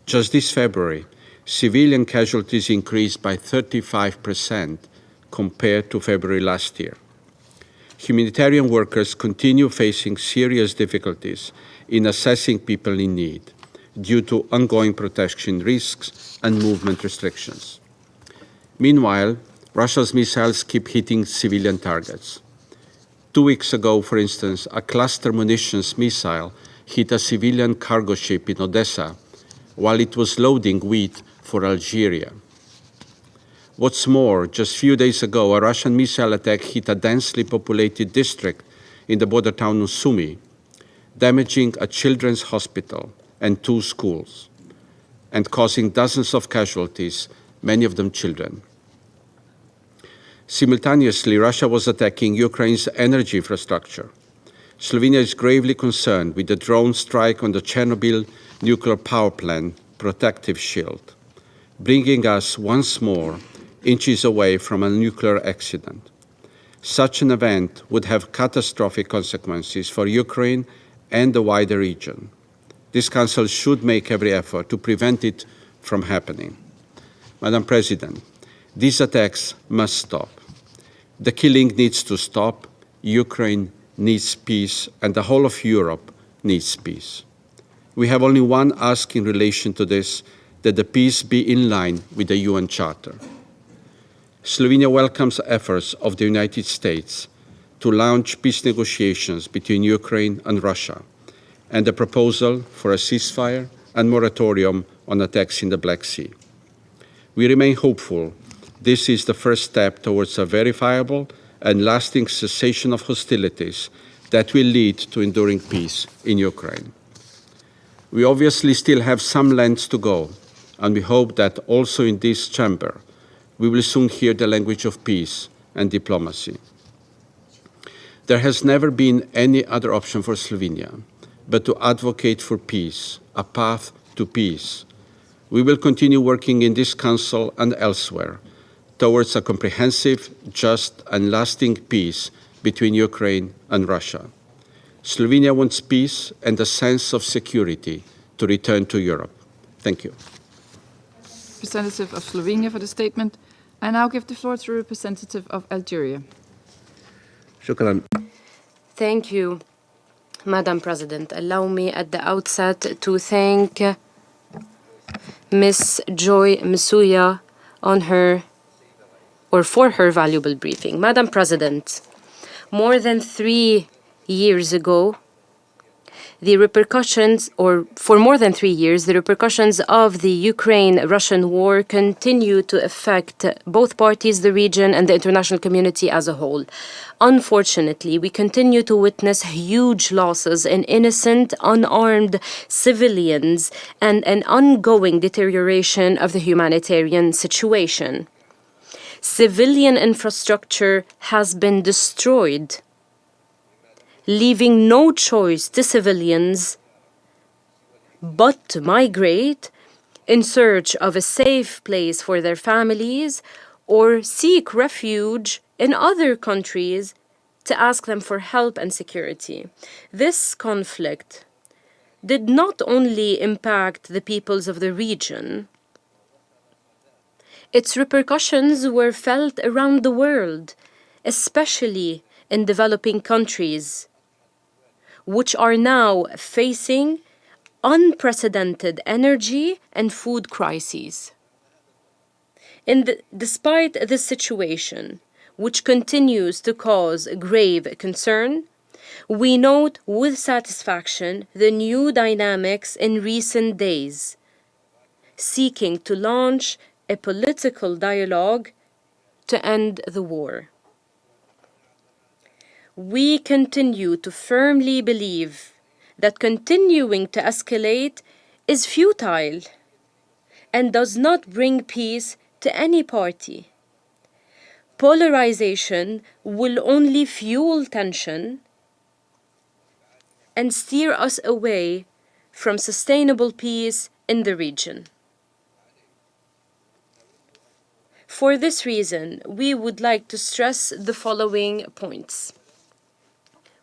Just this February, civilian casualties increased by 35% compared to February last year. Humanitarian workers continue facing serious difficulties in assessing people in need due to ongoing protection risks and movement restrictions. Meanwhile, Russia's missiles keep hitting civilian targets. 2 weeks ago, for instance, a cluster munitions missile hit a civilian cargo ship in Odessa while it was loading wheat for Algeria. What's more, just a few days ago, a Russian missile attack hit a densely populated district in the border town of Sumy, damaging a children's hospital and 2 schools, and causing dozens of casualties, many of them children. Simultaneously, Russia was attacking Ukraine's energy infrastructure. Slovenia is gravely concerned with the drone strike on the Chernobyl nuclear power plant protective shield, bringing us once more inches away from a nuclear accident. Such an event would have catastrophic consequences for Ukraine and the wider region. This Council should make every effort to prevent it from happening. Madam President, these attacks must stop. The killing needs to stop. Ukraine needs peace, and the whole of Europe needs peace. We have only one ask in relation to this, that the peace be in line with the UN Charter. Slovenia welcomes efforts of the United States to launch peace negotiations between Ukraine and Russia, and the proposal for a ceasefire and moratorium on attacks in the Black Sea. We remain hopeful this is the first step towards a verifiable and lasting cessation of hostilities that will lead to enduring peace in Ukraine. We obviously still have some lengths to go, and we hope that also in this chamber we will soon hear the language of peace and diplomacy. There has never been any other option for Slovenia but to advocate for peace, a path to peace. We will continue working in this Council and elsewhere towards a comprehensive, just and lasting peace between Ukraine and Russia. Slovenia wants peace and a sense of security to return to Europe. Thank you. Representative of Slovenia for the statement. I now give the floor to the representative of Algeria. Shukran. Thank you, Madam President. Allow me at the outset to thank Ms. Joy Msuya for her valuable briefing. Madam President, more than 3 years ago, for more than 3 years, the repercussions of the Ukraine-Russian war continue to affect both parties, the region, and the international community as a whole. Unfortunately, we continue to witness huge losses in innocent, unarmed civilians and an ongoing deterioration of the humanitarian situation. Civilian infrastructure has been destroyed, leaving no choice to civilians but to migrate in search of a safe place for their families or seek refuge in other countries to ask them for help and security. This conflict did not only impact the peoples of the region, its repercussions were felt around the world, especially in developing countries, which are now facing unprecedented energy and food crises. Despite this situation, which continues to cause grave concern, we note with satisfaction the new dynamics in recent days, seeking to launch a political dialogue to end the war. We continue to firmly believe that continuing to escalate is futile and does not bring peace to any party. Polarization will only fuel tension and steer us away from sustainable peace in the region. For this reason, we would like to stress the following points.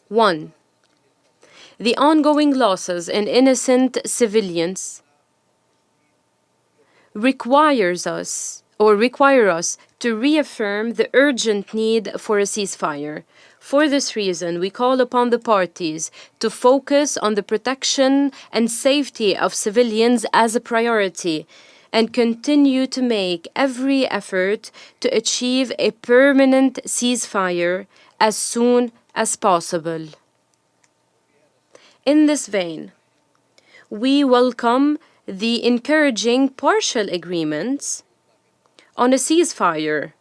1. The ongoing losses in innocent civilians require us to reaffirm the urgent need for a ceasefire. For this reason, we call upon the parties to focus on the protection and safety of civilians as a priority and continue to make every effort to achieve a permanent ceasefire as soon as possible. In this vein, we welcome the encouraging partial agreements on a ceasefire,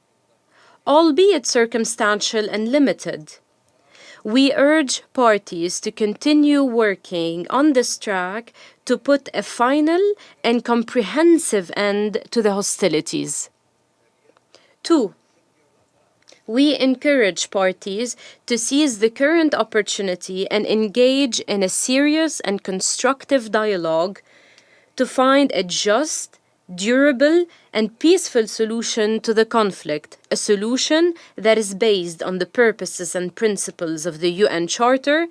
albeit circumstantial and limited. We urge parties to continue working on this track to put a final and comprehensive end to the hostilities. 2. We encourage parties to seize the current opportunity and engage in a serious and constructive dialogue to find a just durable, and peaceful solution to the conflict, a solution that is based on the purposes and principles of the UN Charter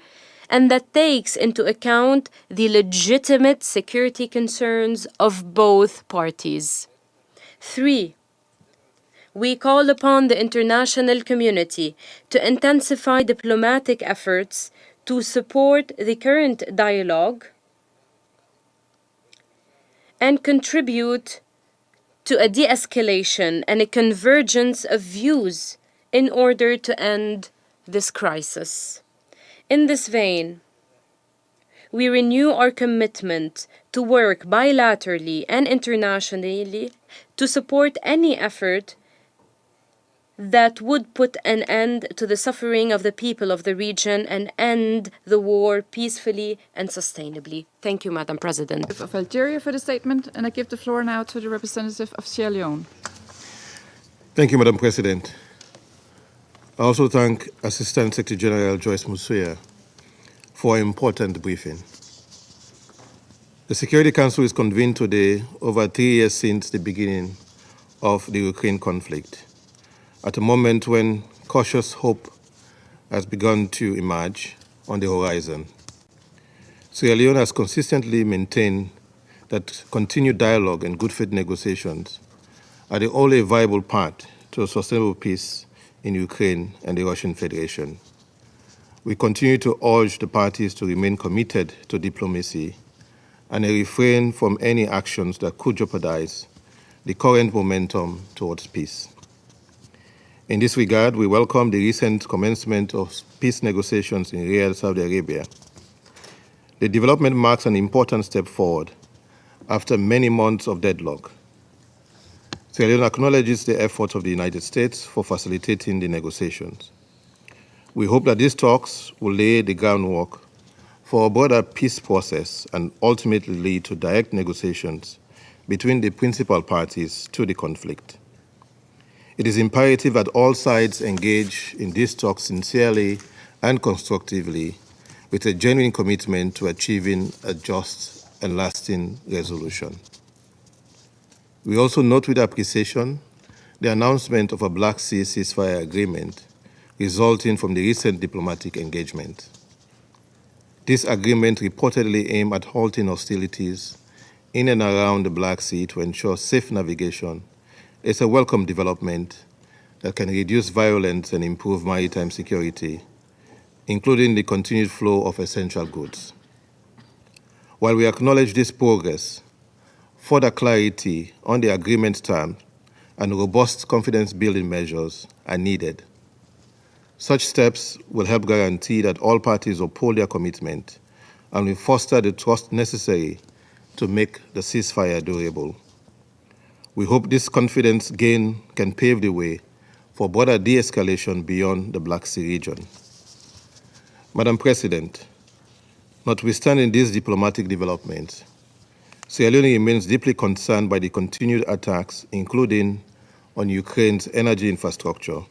and that takes into account the legitimate security concerns of both parties. 3. We call upon the international community to intensify diplomatic efforts to support the current dialogue and contribute to a de-escalation and a convergence of views in order to end this crisis. In this vein, we renew our commitment to work bilaterally and internationally to support any effort that would put an end to the suffering of the people of the region and end the war peacefully and sustainably. Thank you, Madam President. Of Algeria for the statement, and I give the floor now to the representative of Sierra Leone. Thank you, Madam President. I also thank Assistant Secretary General Joyce Musuya for an important briefing. The Security Council is convened today over 3 years since the beginning of the Ukraine conflict, at a moment when cautious hope has begun to emerge on the horizon. Sierra Leone has consistently maintained that continued dialogue and good faith negotiations are the only viable path to a sustainable peace in Ukraine and the Russian Federation. We continue to urge the parties to remain committed to diplomacy and refrain from any actions that could jeopardize the current momentum towards peace. In this regard, we welcome the recent commencement of peace negotiations in Riyadh, Saudi Arabia. The development marks an important step forward after many months of deadlock. Sierra Leone acknowledges the efforts of the United States for facilitating the negotiations. We hope that these talks will lay the groundwork for a broader peace process and ultimately lead to direct negotiations between the principal parties to the conflict. It is imperative that all sides engage in these talks sincerely and constructively with a genuine commitment to achieving a just and lasting resolution. We also note with appreciation the announcement of a Black Sea ceasefire agreement resulting from the recent diplomatic engagement. This agreement reportedly aimed at halting hostilities in and around the Black Sea to ensure safe navigation. It's a welcome development that can reduce violence and improve maritime security, including the continued flow of essential goods. While we acknowledge this progress, further clarity on the agreement terms and robust confidence-building measures are needed. Such steps will help guarantee that all parties uphold their commitment and will foster the trust necessary to make the ceasefire durable. We hope this confidence gain can pave the way for broader de-escalation beyond the Black Sea region. Madam President, notwithstanding these diplomatic developments, Sierra Leone remains deeply concerned by the continued attacks, including on Ukraine's energy infrastructure,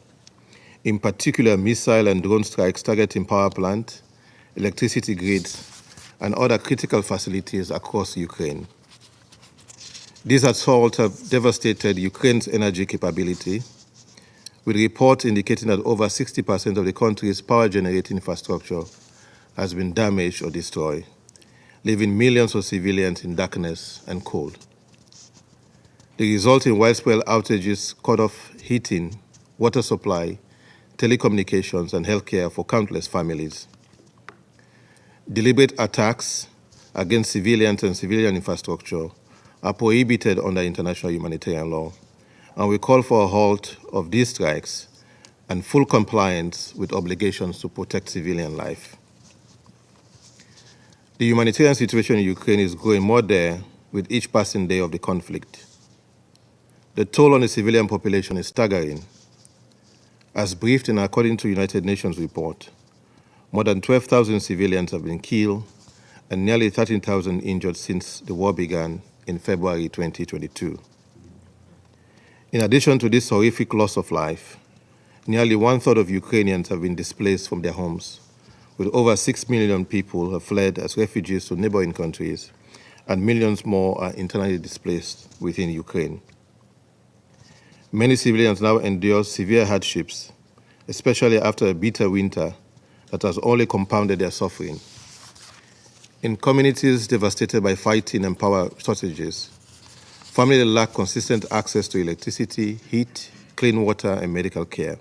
in particular missile and drone strikes targeting power plants, electricity grids, and other critical facilities across Ukraine. These assaults have devastated Ukraine's energy capability, with reports indicating that over 60% of the country's power-generating infrastructure has been damaged or destroyed, leaving millions of civilians in darkness and cold. The resulting widespread outages cut off heating, water supply, telecommunications, and healthcare for countless families. Deliberate attacks against civilians and civilian infrastructure are prohibited under international humanitarian law, and we call for a halt of these strikes and full compliance with obligations to protect civilian life. The humanitarian situation in Ukraine is growing more dire with each passing day of the conflict. The toll on the civilian population is staggering. As briefed and according to United Nations report, more than 12,000 civilians have been killed and nearly 13,000 injured since the war began in February 2022. In addition to this horrific loss of life, nearly 1/3 of Ukrainians have been displaced from their homes, with over 6 million people have fled as refugees to neighboring countries and millions more are internally displaced within Ukraine. Many civilians now endure severe hardships, especially after a bitter winter that has only compounded their suffering. In communities devastated by fighting and power shortages, families lack consistent access to electricity, heat, clean water, and medical care.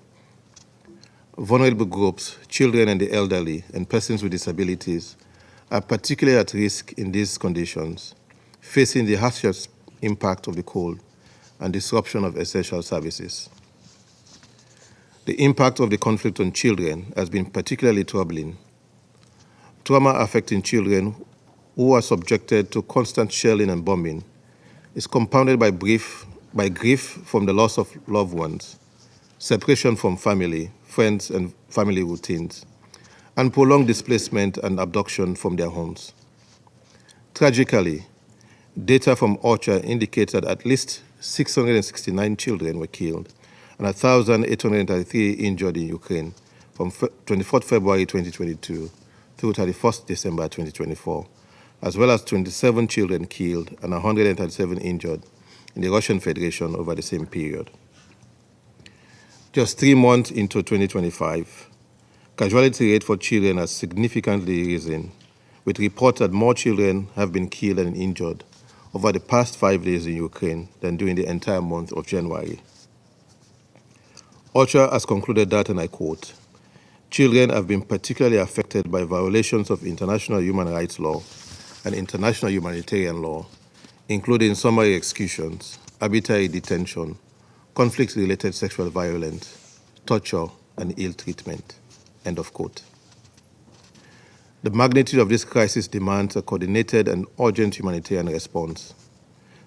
Vulnerable groups, children and the elderly, and persons with disabilities are particularly at risk in these conditions, facing the harshest impact of the cold and disruption of essential services. The impact of the conflict on children has been particularly troubling. Trauma affecting children who are subjected to constant shelling and bombing is compounded by grief from the loss of loved ones, separation from family, friends, and family routines, and prolonged displacement and abduction from their homes. Tragically, data from OCHA indicates that at least 669 children were killed and 1,833 injured in Ukraine from 24th February 2022 through 31st December 2024, as well as 27 children killed and 137 injured in the Russian Federation over the same period. Just 3 months into 2025, casualty rate for children has significantly risen, with reports that more children have been killed and injured over the past 5 days in Ukraine than during the entire month of January. OCHA has concluded that, and I quote, "Children have been particularly affected by violations of international human rights law and international humanitarian law, including summary executions, arbitrary detention, conflict-related sexual violence, torture, and ill treatment." End of quote. The magnitude of this crisis demands a coordinated and urgent humanitarian response.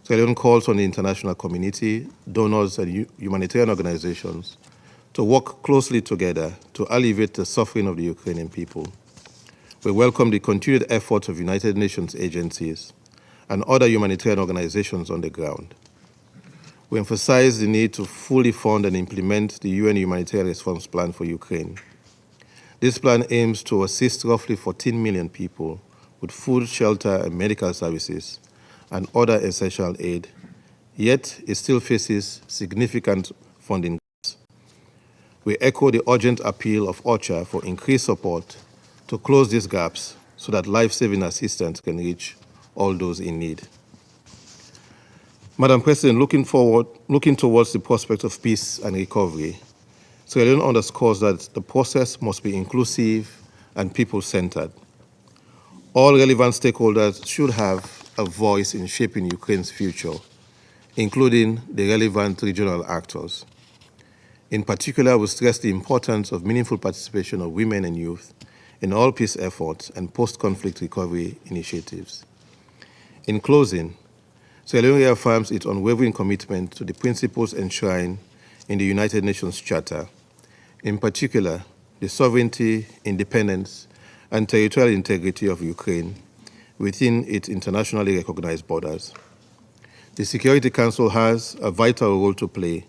Sierra Leone calls on the international community, donors, and humanitarian organizations to work closely together to alleviate the suffering of the Ukrainian people. We welcome the continued efforts of United Nations agencies and other humanitarian organizations on the ground. We emphasize the need to fully fund and implement the UN Humanitarian Response Plan for Ukraine. This plan aims to assist roughly 14 million people with food, shelter, and medical services and other essential aid, yet it still faces significant funding gaps. We echo the urgent appeal of OCHA for increased support to close these gaps so that life-saving assistance can reach all those in need. Madam President, looking towards the prospect of peace and recovery, Sierra Leone underscores that the process must be inclusive and people-centered. All relevant stakeholders should have a voice in shaping Ukraine's future, including the relevant regional actors. In particular, we stress the importance of meaningful participation of women and youth in all peace efforts and post-conflict recovery initiatives. In closing, Sierra Leone reaffirms its unwavering commitment to the principles enshrined in the United Nations Charter, in particular, the sovereignty, independence, and territorial integrity of Ukraine within its internationally recognized borders. The Security Council has a vital role to play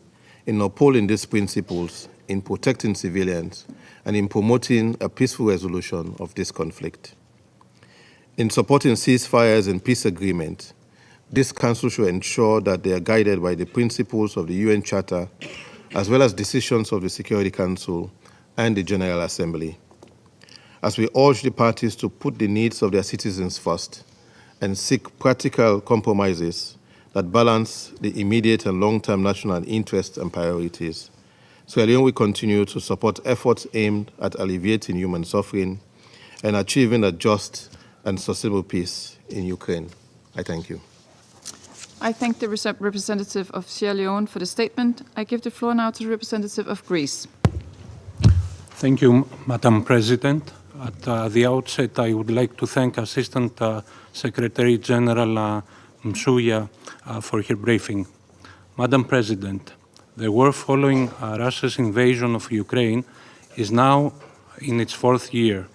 in upholding these principles, in protecting civilians, and in promoting a peaceful resolution of this conflict. In supporting ceasefires and peace agreements, this Council should ensure that they are guided by the principles of the UN Charter, as well as decisions of the Security Council and the General Assembly. As we urge the parties to put the needs of their citizens first and seek practical compromises that balance the immediate and long-term national interests and priorities, Sierra Leone will continue to support efforts aimed at alleviating human suffering and achieving a just and sustainable peace in Ukraine. I thank you. I thank the representative of Sierra Leone for the statement. I give the floor now to the representative of Greece. Thank you, Madam President. At the outset, I would like to thank Assistant Secretary General Msuya for her briefing. Madam President, the war following Russia's invasion of Ukraine is now in its 4th year.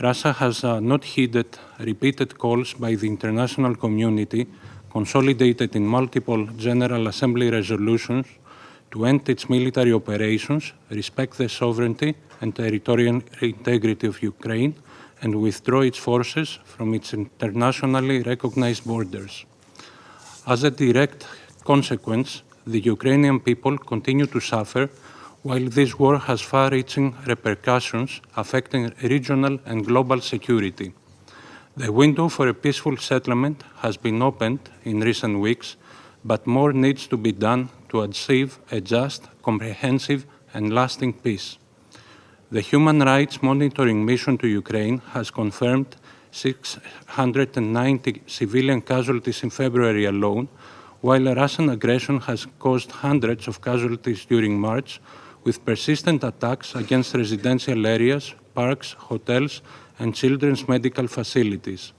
Russia has not heeded repeated calls by the international community, consolidated in multiple General Assembly resolutions, to end its military operations, respect the sovereignty and territorial integrity of Ukraine, and withdraw its forces from its internationally recognized borders. As a direct consequence, the Ukrainian people continue to suffer, while this war has far-reaching repercussions affecting regional and global security. The window for a peaceful settlement has been opened in recent weeks, but more needs to be done to achieve a just, comprehensive, and lasting peace. The Human Rights Monitoring Mission to Ukraine has confirmed 690 civilian casualties in February alone, while Russian aggression has caused hundreds of casualties during March, with persistent attacks against residential areas, parks, hotels, and children's medical facilities.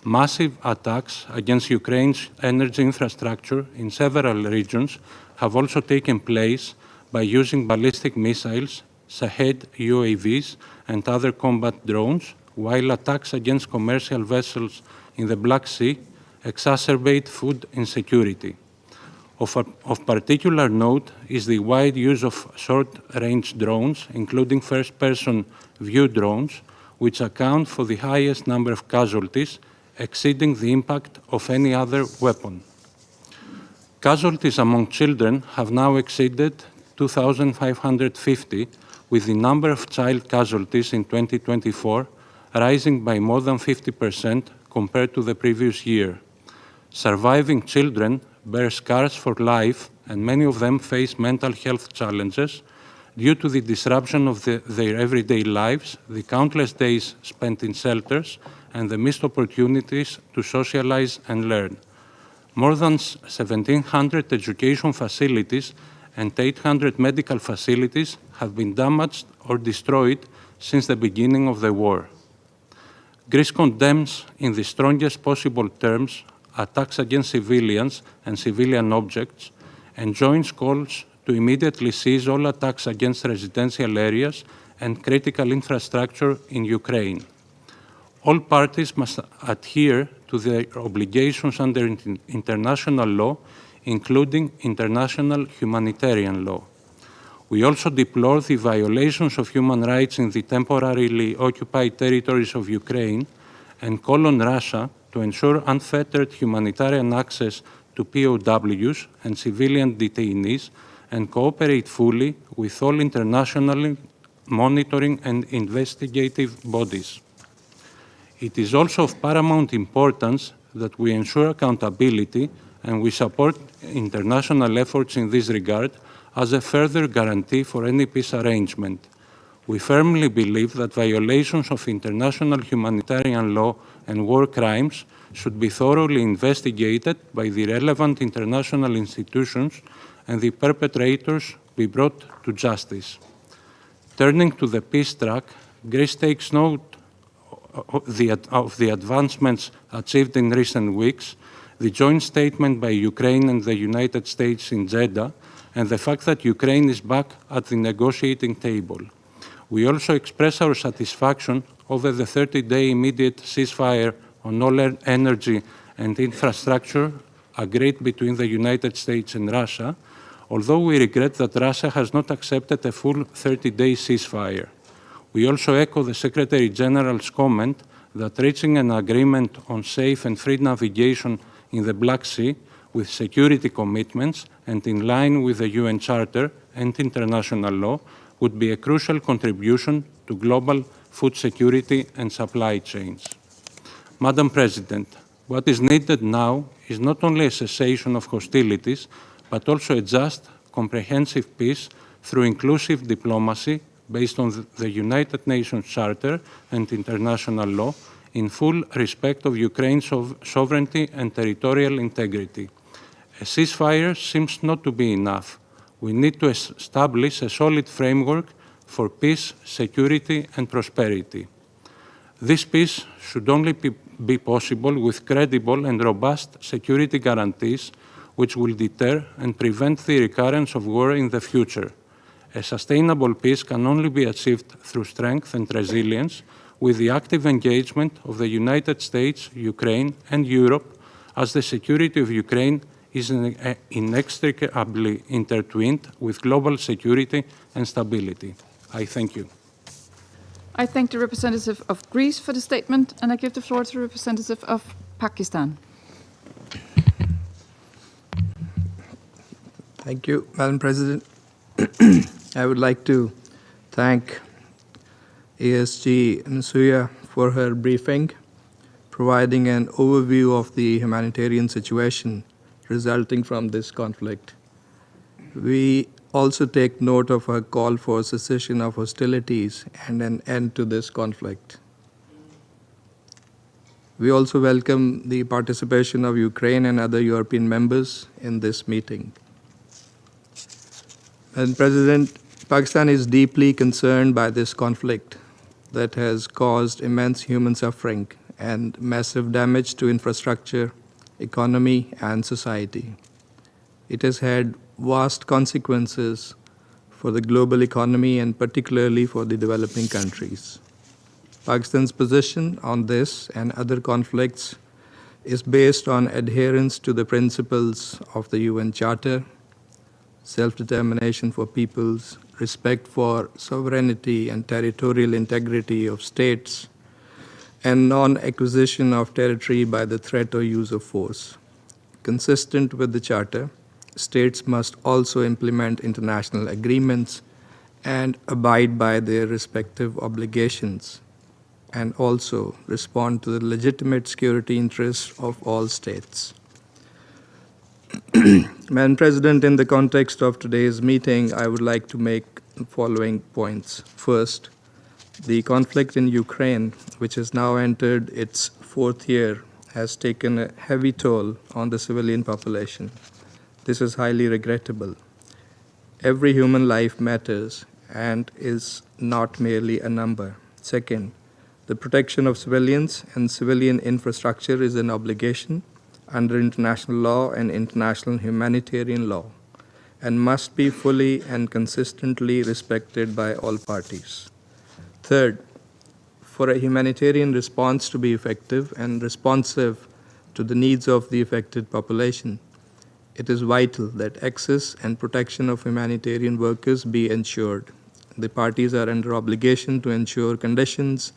Massive attacks against Ukraine's energy infrastructure in several regions have also taken place by using ballistic missiles, Shahed UAVs, and other combat drones, while attacks against commercial vessels in the Black Sea exacerbate food insecurity. Of particular note is the wide use of short-range drones, including first-person view drones, which account for the highest number of casualties, exceeding the impact of any other weapon. Casualties among children have now exceeded 2,550, with the number of child casualties in 2024 rising by more than 50% compared to the previous year. Surviving children bear scars for life, and many of them face mental health challenges due to the disruption of their everyday lives, the countless days spent in shelters, and the missed opportunities to socialize and learn. More than 1,700 education facilities and 800 medical facilities have been damaged or destroyed since the beginning of the war. Greece condemns in the strongest possible terms attacks against civilians and civilian objects, and joins calls to immediately cease all attacks against residential areas and critical infrastructure in Ukraine. All parties must adhere to their obligations under international law, including international humanitarian law. We also deplore the violations of human rights in the temporarily occupied territories of Ukraine and call on Russia to ensure unfettered humanitarian access to POWs and civilian detainees and cooperate fully with all internationally monitoring and investigative bodies. It is also of paramount importance that we ensure accountability, and we support international efforts in this regard as a further guarantee for any peace arrangement. We firmly believe that violations of international humanitarian law and war crimes should be thoroughly investigated by the relevant international institutions and the perpetrators be brought to justice. Turning to the peace track, Greece takes note of the advancements achieved in recent weeks, the joint statement by Ukraine and the United States in Jeddah, and the fact that Ukraine is back at the negotiating table. We also express our satisfaction over the 30-day immediate ceasefire on all energy and infrastructure agreed between the United States and Russia, although we regret that Russia has not accepted a full 30-day ceasefire. We also echo the Secretary General's comment that reaching an agreement on safe and free navigation in the Black Sea with security commitments and in line with the UN Charter and international law would be a crucial contribution to global food security and supply chains. Madam President, what is needed now is not only a cessation of hostilities, but also a just, comprehensive peace through inclusive diplomacy based on the United Nations Charter and international law, in full respect of Ukraine's sovereignty and territorial integrity. A ceasefire seems not to be enough. We need to establish a solid framework for peace, security, and prosperity. This peace should only be possible with credible and robust security guarantees which will deter and prevent the recurrence of war in the future. A sustainable peace can only be achieved through strength and resilience, with the active engagement of the United States, Ukraine, and Europe, as the security of Ukraine is inextricably intertwined with global security and stability. I thank you. I thank the representative of Greece for the statement, and I give the floor to the representative of Pakistan. Thank you, Madam President. I would like to thank ASG Nsuya for her briefing, providing an overview of the humanitarian situation resulting from this conflict. We also take note of her call for cessation of hostilities and an end to this conflict. We also welcome the participation of Ukraine and other European members in this meeting. Madam President, Pakistan is deeply concerned by this conflict that has caused immense human suffering and massive damage to infrastructure, economy, and society. It has had vast consequences for the global economy and particularly for the developing countries. Pakistan's position on this and other conflicts is based on adherence to the principles of the UN Charter, self-determination for peoples, respect for sovereignty and territorial integrity of states, and non-acquisition of territory by the threat or use of force. Consistent with the Charter, states must also implement international agreements and abide by their respective obligations, and also respond to the legitimate security interests of all states. Madam President, in the context of today's meeting, I would like to make the following points. First, the conflict in Ukraine, which has now entered its fourth year, has taken a heavy toll on the civilian population. This is highly regrettable. Every human life matters and is not merely a number. Second, the protection of civilians and civilian infrastructure is an obligation under international law and international humanitarian law, and must be fully and consistently respected by all parties. Third, for a humanitarian response to be effective and responsive to the needs of the affected population, it is vital that access and protection of humanitarian workers be ensured. The parties are under obligation to ensure conditions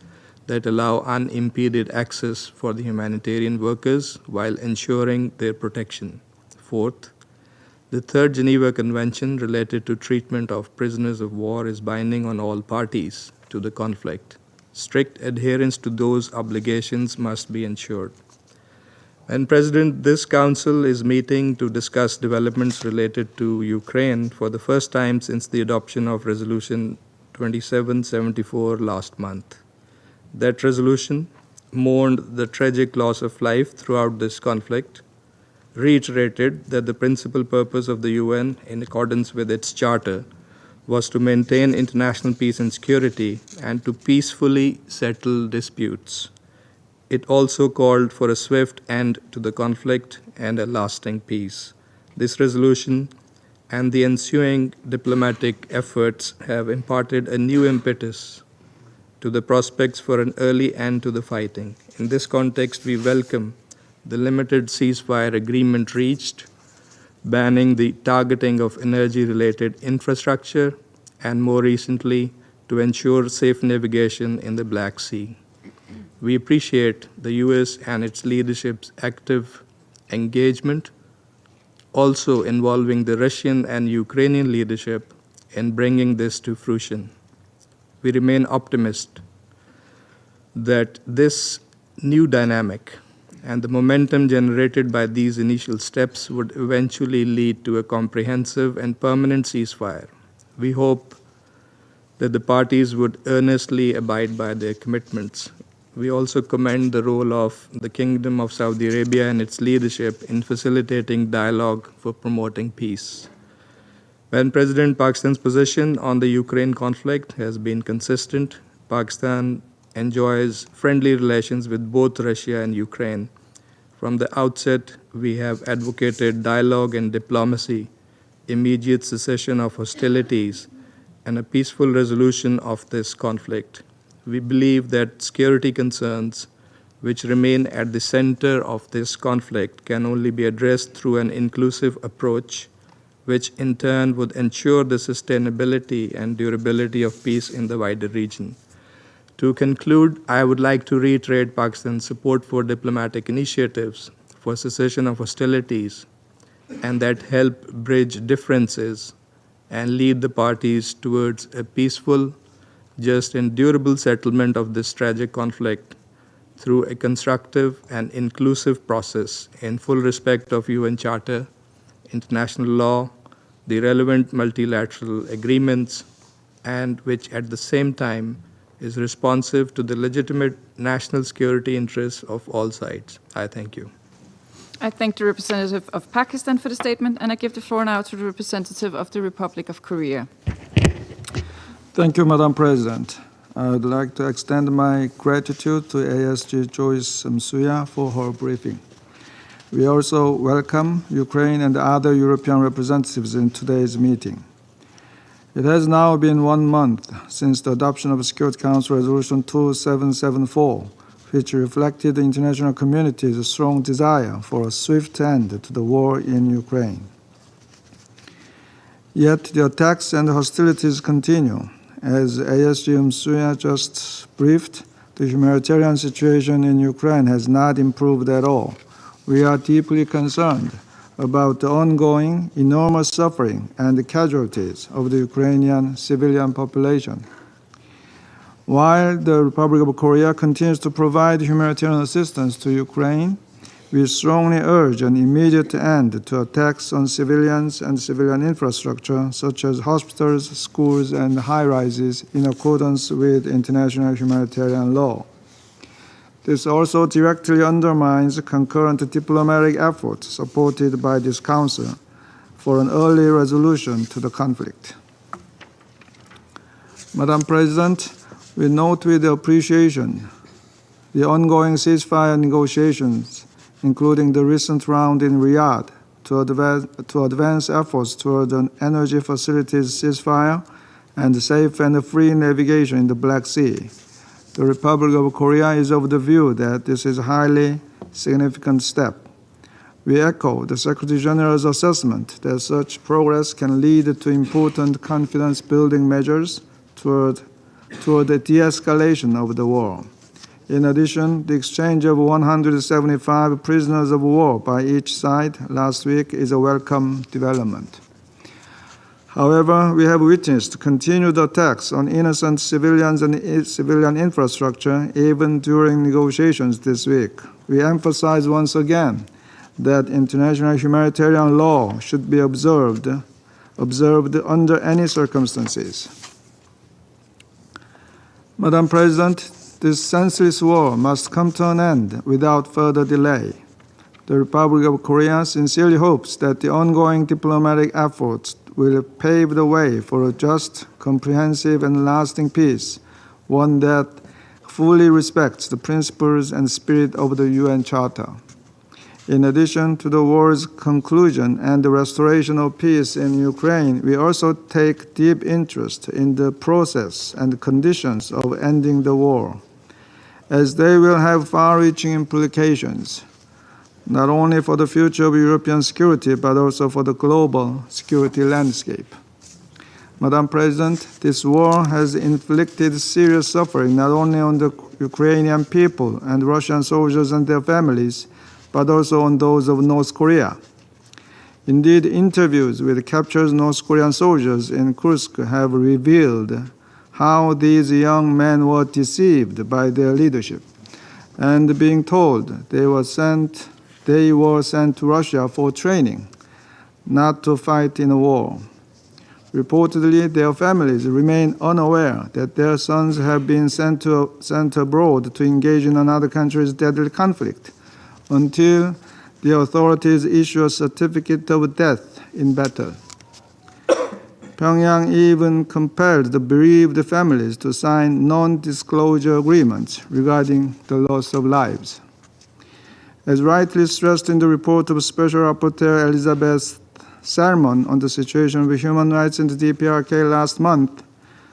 that allow unimpeded access for the humanitarian workers while ensuring their protection. Fourth, the Third Geneva Convention related to treatment of prisoners of war is binding on all parties to the conflict. Strict adherence to those obligations must be ensured. And President, this Council is meeting to discuss developments related to Ukraine for the first time since the adoption of Resolution 2774 last month. That resolution mourned the tragic loss of life throughout this conflict, reiterated that the principal purpose of the UN, in accordance with its charter, was to maintain international peace and security and to peacefully settle disputes. It also called for a swift end to the conflict and a lasting peace. This resolution and the ensuing diplomatic efforts have imparted a new impetus to the prospects for an early end to the fighting. In this context, we welcome the limited ceasefire agreement reached, banning the targeting of energy-related infrastructure, and more recently, to ensure safe navigation in the Black Sea. We appreciate the US and its leadership's active engagement, also involving the Russian and Ukrainian leadership in bringing this to fruition. We remain optimistic that this new dynamic and the momentum generated by these initial steps would eventually lead to a comprehensive and permanent ceasefire. We hope that the parties would earnestly abide by their commitments. We also commend the role of the Kingdom of Saudi Arabia and its leadership in facilitating dialogue for promoting peace. Madam President, Pakistan's position on the Ukraine conflict has been consistent. Pakistan enjoys friendly relations with both Russia and Ukraine. From the outset, we have advocated dialogue and diplomacy, immediate cessation of hostilities, and a peaceful resolution of this conflict. We believe that security concerns, which remain at the center of this conflict, can only be addressed through an inclusive approach, which in turn would ensure the sustainability and durability of peace in the wider region. To conclude, I would like to reiterate Pakistan's support for diplomatic initiatives for cessation of hostilities and that help bridge differences and lead the parties towards a peaceful, just, and durable settlement of this tragic conflict through a constructive and inclusive process in full respect of UN Charter, international law, the relevant multilateral agreements, and which at the same time is responsive to the legitimate national security interests of all sides. I thank you. I thank the representative of Pakistan for the statement, and I give the floor now to the representative of the Republic of Korea. Thank you, Madam President. I would like to extend my gratitude to ASG Joyce Msuya for her briefing. We also welcome Ukraine and other European representatives in today's meeting. It has now been 1 month since the adoption of Security Council Resolution 2774, which reflected the international community's strong desire for a swift end to the war in Ukraine. Yet the attacks and hostilities continue. As ASG Msuya just briefed, the humanitarian situation in Ukraine has not improved at all. We are deeply concerned about the ongoing enormous suffering and the casualties of the Ukrainian civilian population. While the Republic of Korea continues to provide humanitarian assistance to Ukraine, we strongly urge an immediate end to attacks on civilians and civilian infrastructure, such as hospitals, schools, and high-rises, in accordance with international humanitarian law. This also directly undermines concurrent diplomatic efforts supported by this Council for an early resolution to the conflict. Madam President, we note with appreciation the ongoing ceasefire negotiations, including the recent round in Riyadh, to advance efforts toward an energy facilities ceasefire and safe and free navigation in the Black Sea. The Republic of Korea is of the view that this is a highly significant step. We echo the Secretary General's assessment that such progress can lead to important confidence-building measures toward the de-escalation of the war. In addition, the exchange of 175 prisoners of war by each side last week is a welcome development. However, we have witnessed continued attacks on innocent civilians and civilian infrastructure even during negotiations this week. We emphasize once again that international humanitarian law should be observed under any circumstances. Madam President, this senseless war must come to an end without further delay. The Republic of Korea sincerely hopes that the ongoing diplomatic efforts will pave the way for a just, comprehensive, and lasting peace, one that fully respects the principles and spirit of the UN Charter. In addition to the war's conclusion and the restoration of peace in Ukraine, we also take deep interest in the process and conditions of ending the war, as they will have far-reaching implications, not only for the future of European security, but also for the global security landscape. Madam President, this war has inflicted serious suffering not only on the Ukrainian people and Russian soldiers and their families, but also on those of North Korea. Indeed, interviews with captured North Korean soldiers in Kursk have revealed how these young men were deceived by their leadership and being told they were sent to Russia for training, not to fight in a war. Reportedly, their families remain unaware that their sons have been sent abroad to engage in another country's deadly conflict until the authorities issue a certificate of death in battle. Pyongyang even compelled the bereaved families to sign non-disclosure agreements regarding the loss of lives. As rightly stressed in the report of Special Rapporteur Elizabeth Salmon on the situation of human rights in the DPRK last month,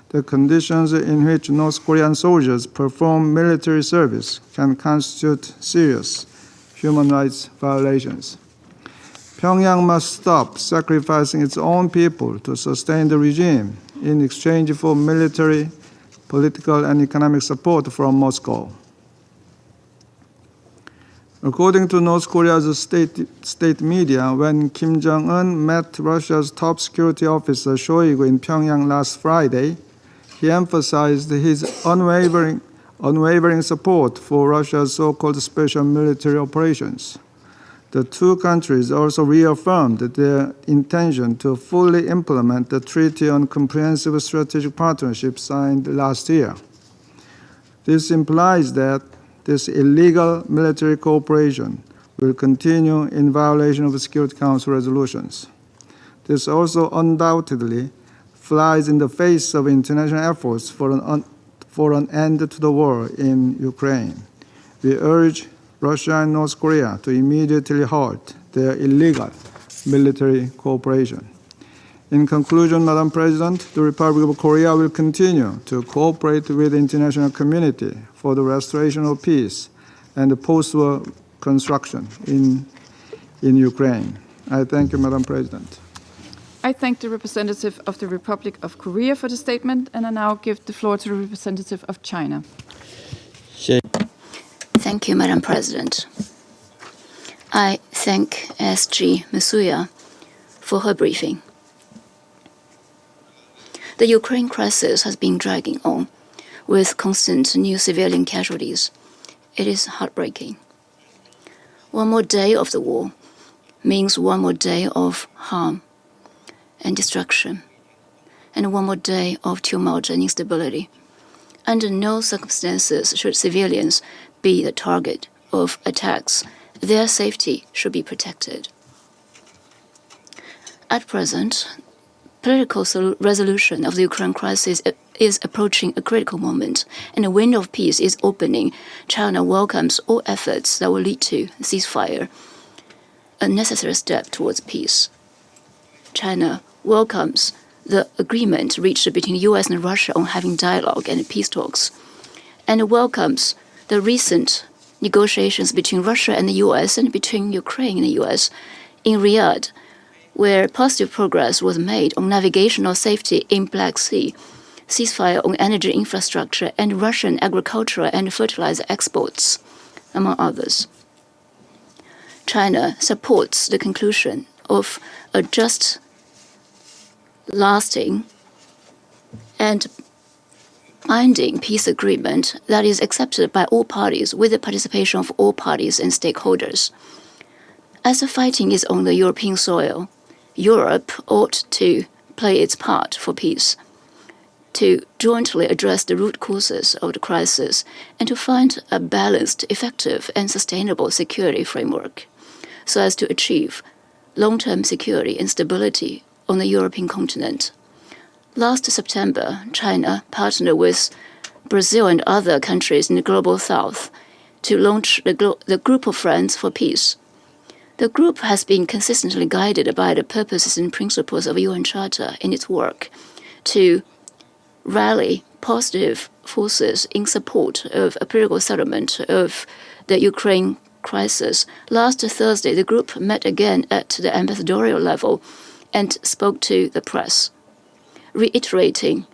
the conditions in which North Korean soldiers perform military service can constitute serious human rights violations. Pyongyang must stop sacrificing its own people to sustain the regime in exchange for military political and economic support from Moscow. According to North Korea's state media, when Kim Jong-un met Russia's top security officer Shoigu in Pyongyang last Friday, he emphasized his unwavering support for Russia's so-called special military operations. The two countries also reaffirmed their intention to fully implement the Treaty on Comprehensive Strategic Partnership signed last year. This implies that this illegal military cooperation will continue in violation of Security Council resolutions. This also undoubtedly flies in the face of international efforts for an end to the war in Ukraine. We urge Russia and North Korea to immediately halt their illegal military cooperation. In conclusion, Madam President, the Republic of Korea will continue to cooperate with the international community for the restoration of peace and the post-war construction in Ukraine. I thank you, Madam President. I thank the representative of the Republic of Korea for the statement, and I now give the floor to the representative of China. Thank you, Madam President. I thank SG Masuya for her briefing. The Ukraine crisis has been dragging on with constant new civilian casualties. It is heartbreaking. One more day of the war means one more day of harm and destruction, and one more day of tumult and instability. Under no circumstances should civilians be the target of attacks. Their safety should be protected. At present, political resolution of the Ukraine crisis is approaching a critical moment, and a window of peace is opening. China welcomes all efforts that will lead to ceasefire, a necessary step towards peace. China welcomes the agreement reached between the US and Russia on having dialogue and peace talks, and welcomes the recent negotiations between Russia and the US and between Ukraine and the US in Riyadh, where positive progress was made on navigational safety in Black Sea, ceasefire on energy infrastructure, and Russian agricultural and fertilizer exports, among others. China supports the conclusion of a just, lasting, and binding peace agreement that is accepted by all parties with the participation of all parties and stakeholders. As the fighting is on the European soil, Europe ought to play its part for peace, to jointly address the root causes of the crisis, and to find a balanced, effective, and sustainable security framework so as to achieve long-term security and stability on the European continent. Last September, China partnered with Brazil and other countries in the Global South to launch the Group of Friends for Peace. The group has been consistently guided by the purposes and principles of UN Charter in its work to rally positive forces in support of a political settlement of the Ukraine crisis. Last Thursday, the group met again at the ambassadorial level and spoke to the press, reiterating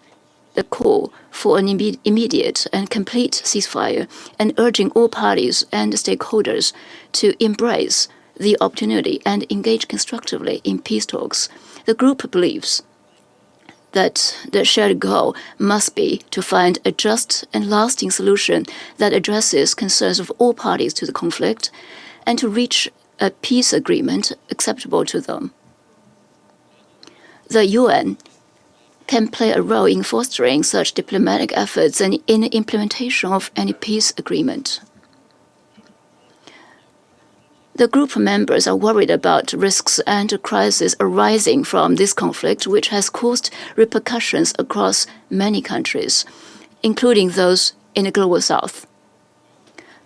the call for an immediate and complete ceasefire and urging all parties and stakeholders to embrace the opportunity and engage constructively in peace talks. The group believes that the shared goal must be to find a just and lasting solution that addresses concerns of all parties to the conflict and to reach a peace agreement acceptable to them. The UN can play a role in fostering such diplomatic efforts and in the implementation of any peace agreement. The group members are worried about risks and crises arising from this conflict, which has caused repercussions across many countries, including those in the Global South.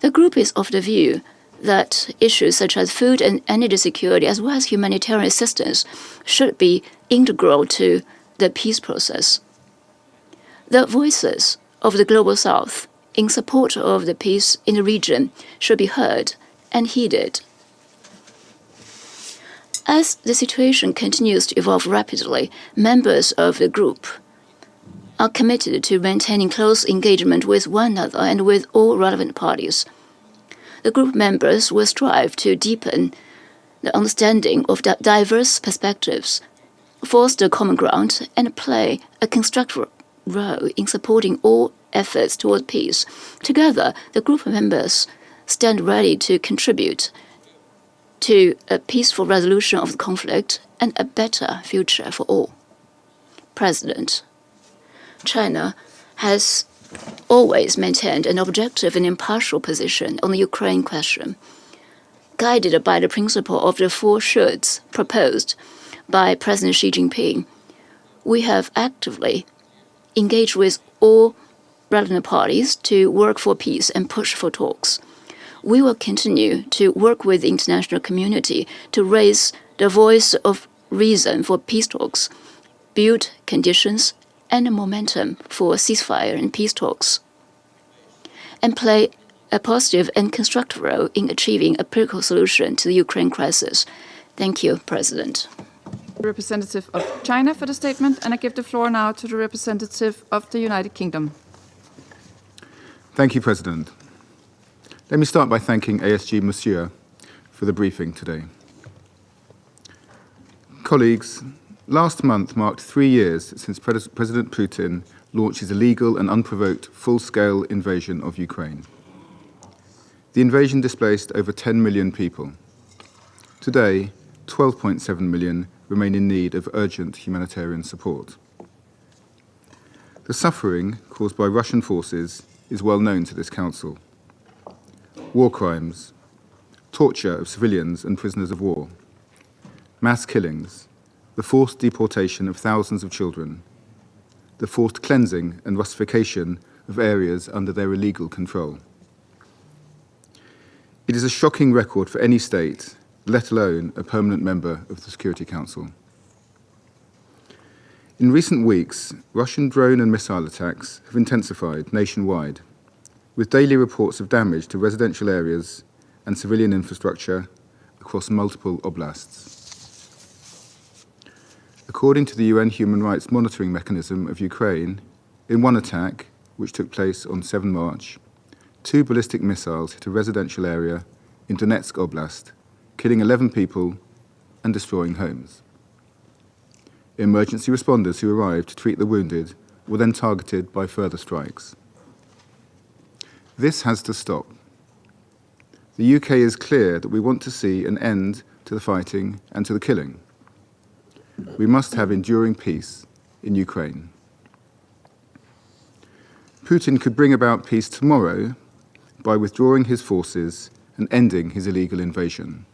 The group is of the view that issues such as food and energy security, as well as humanitarian assistance, should be integral to the peace process. The voices of the Global South in support of the peace in the region should be heard and heeded. As the situation continues to evolve rapidly, members of the group are committed to maintaining close engagement with one another and with all relevant parties. The group members will strive to deepen the understanding of diverse perspectives, foster common ground, and play a constructive role in supporting all efforts toward peace. Together, the group members stand ready to contribute to a peaceful resolution of the conflict and a better future for all. President, China has always maintained an objective and impartial position on the Ukraine question, guided by the principle of the four shoulds proposed by President Xi Jinping. We have actively engaged with all relevant parties to work for peace and push for talks. We will continue to work with the international community to raise the voice of reason for peace talks, build conditions and momentum for ceasefire and peace talks, and play a positive and constructive role in achieving a political solution to the Ukraine crisis. Thank you, President. Representative of China for the statement, and I give the floor now to the representative of the United Kingdom. Thank you, President. Let me start by thanking ASG Monsieur for the briefing today. Colleagues, last month marked 3 years since President Putin launched his illegal and unprovoked full-scale invasion of Ukraine. The invasion displaced over 10 million people. Today, 12.7 million remain in need of urgent humanitarian support. The suffering caused by Russian forces is well known to this Council. War crimes, torture of civilians and prisoners of war, mass killings, the forced deportation of thousands of children, the forced cleansing and Russification of areas under their illegal control. It is a shocking record for any state, let alone a permanent member of the Security Council. In recent weeks, Russian drone and missile attacks have intensified nationwide, with daily reports of damage to residential areas and civilian infrastructure across multiple oblasts. According to the UN Human Rights Monitoring Mechanism of Ukraine, in one attack, which took place on 7 March, 2 ballistic missiles hit a residential area in Donetsk Oblast, killing 11 people and destroying homes. Emergency responders who arrived to treat the wounded were then targeted by further strikes. This has to stop. The UK is clear that we want to see an end to the fighting and to the killing. We must have enduring peace in Ukraine. Putin could bring about peace tomorrow by withdrawing his forces and ending his illegal invasion.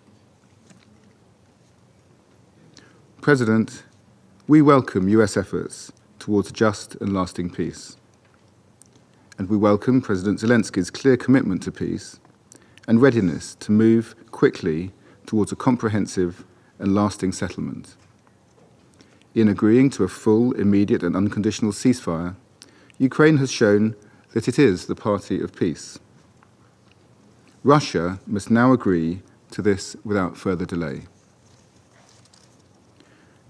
President, we welcome US efforts towards just and lasting peace. And we welcome President Zelensky's clear commitment to peace and readiness to move quickly towards a comprehensive and lasting settlement. In agreeing to a full, immediate and unconditional ceasefire, Ukraine has shown that it is the party of peace. Russia must now agree to this without further delay.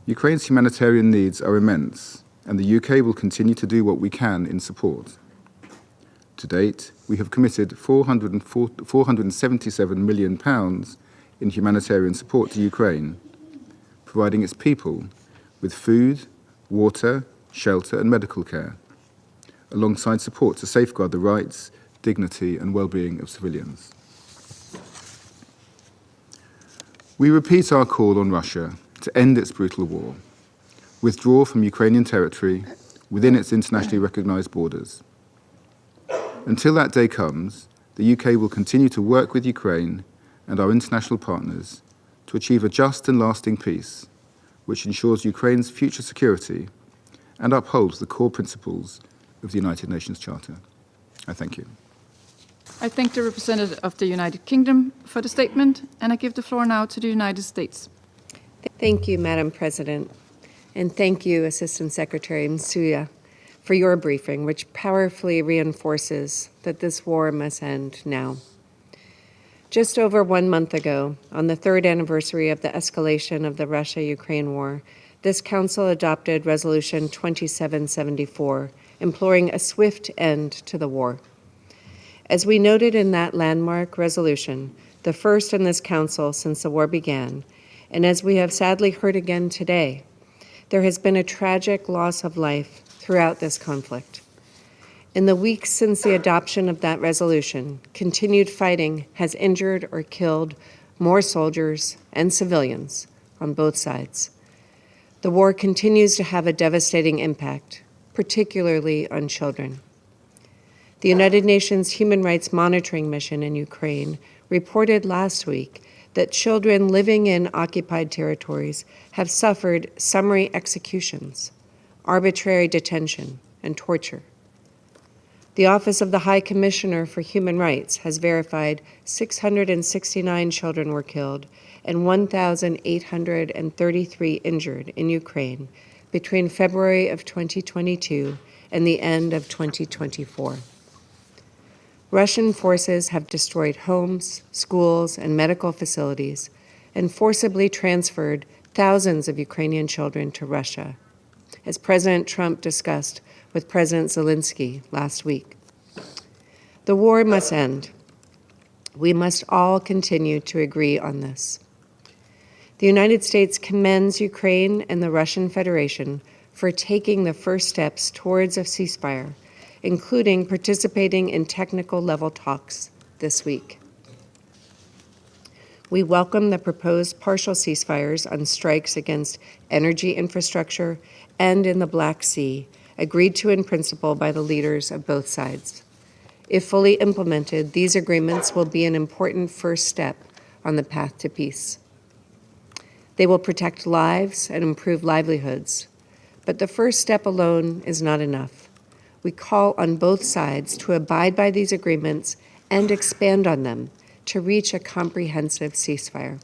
Ukraine's humanitarian needs are immense, and the UK will continue to do what we can in support. To date, we have committed £477 million in humanitarian support to Ukraine, providing its people with food, water, shelter and medical care, alongside support to safeguard the rights, dignity and well-being of civilians. We repeat our call on Russia to end its brutal war, withdraw from Ukrainian territory within its internationally recognized borders. Until that day comes, the UK will continue to work with Ukraine and our international partners to achieve a just and lasting peace, which ensures Ukraine's future security and upholds the core principles of the United Nations Charter. I thank you. I thank the representative of the United Kingdom for the statement, and I give the floor now to the United States. Thank you, Madam President, and thank you, Assistant Secretary Msuya, for your briefing, which powerfully reinforces that this war must end now. Just over 1 month ago, on the 3rd anniversary of the escalation of the Russia-Ukraine war, this Council adopted Resolution 2774, imploring a swift end to the war. As we noted in that landmark resolution, the first in this Council since the war began, and as we have sadly heard again today, there has been a tragic loss of life throughout this conflict. In the weeks since the adoption of that resolution, continued fighting has injured or killed more soldiers and civilians on both sides. The war continues to have a devastating impact, particularly on children. The United Nations Human Rights Monitoring Mission in Ukraine reported last week that children living in occupied territories have suffered summary executions, arbitrary detention, and torture. The Office of the High Commissioner for Human Rights has verified 669 children were killed and 1,833 injured in Ukraine between February of 2022 and the end of 2024. Russian forces have destroyed homes, schools, and medical facilities and forcibly transferred thousands of Ukrainian children to Russia, as President Trump discussed with President Zelensky last week. The war must end. We must all continue to agree on this. The United States commends Ukraine and the Russian Federation for taking the first steps towards a ceasefire, including participating in technical level talks this week. We welcome the proposed partial ceasefires on strikes against energy infrastructure and in the Black Sea, agreed to in principle by the leaders of both sides. If fully implemented, these agreements will be an important first step on the path to peace. They will protect lives and improve livelihoods, but the first step alone is not enough. We call on both sides to abide by these agreements and expand on them to reach a comprehensive ceasefire.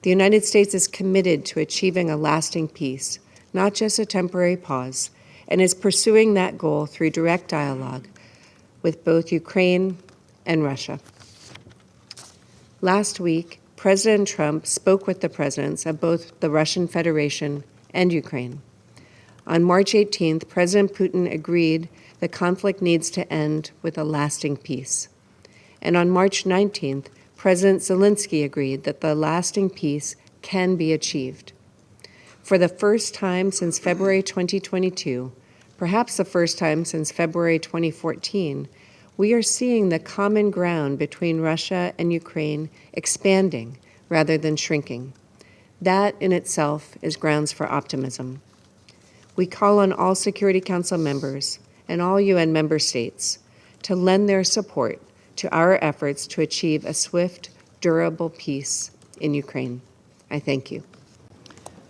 The United States is committed to achieving a lasting peace, not just a temporary pause, and is pursuing that goal through direct dialogue with both Ukraine and Russia. Last week, President Trump spoke with the presidents of both the Russian Federation and Ukraine. On March 18th, President Putin agreed the conflict needs to end with a lasting peace. And on March 19th, President Zelensky agreed that the lasting peace can be achieved. For the first time since February 2022, perhaps the first time since February 2014, we are seeing the common ground between Russia and Ukraine expanding rather than shrinking. That in itself is grounds for optimism. We call on all Security Council members and all UN member states to lend their support to our efforts to achieve a swift, durable peace in Ukraine. I thank you.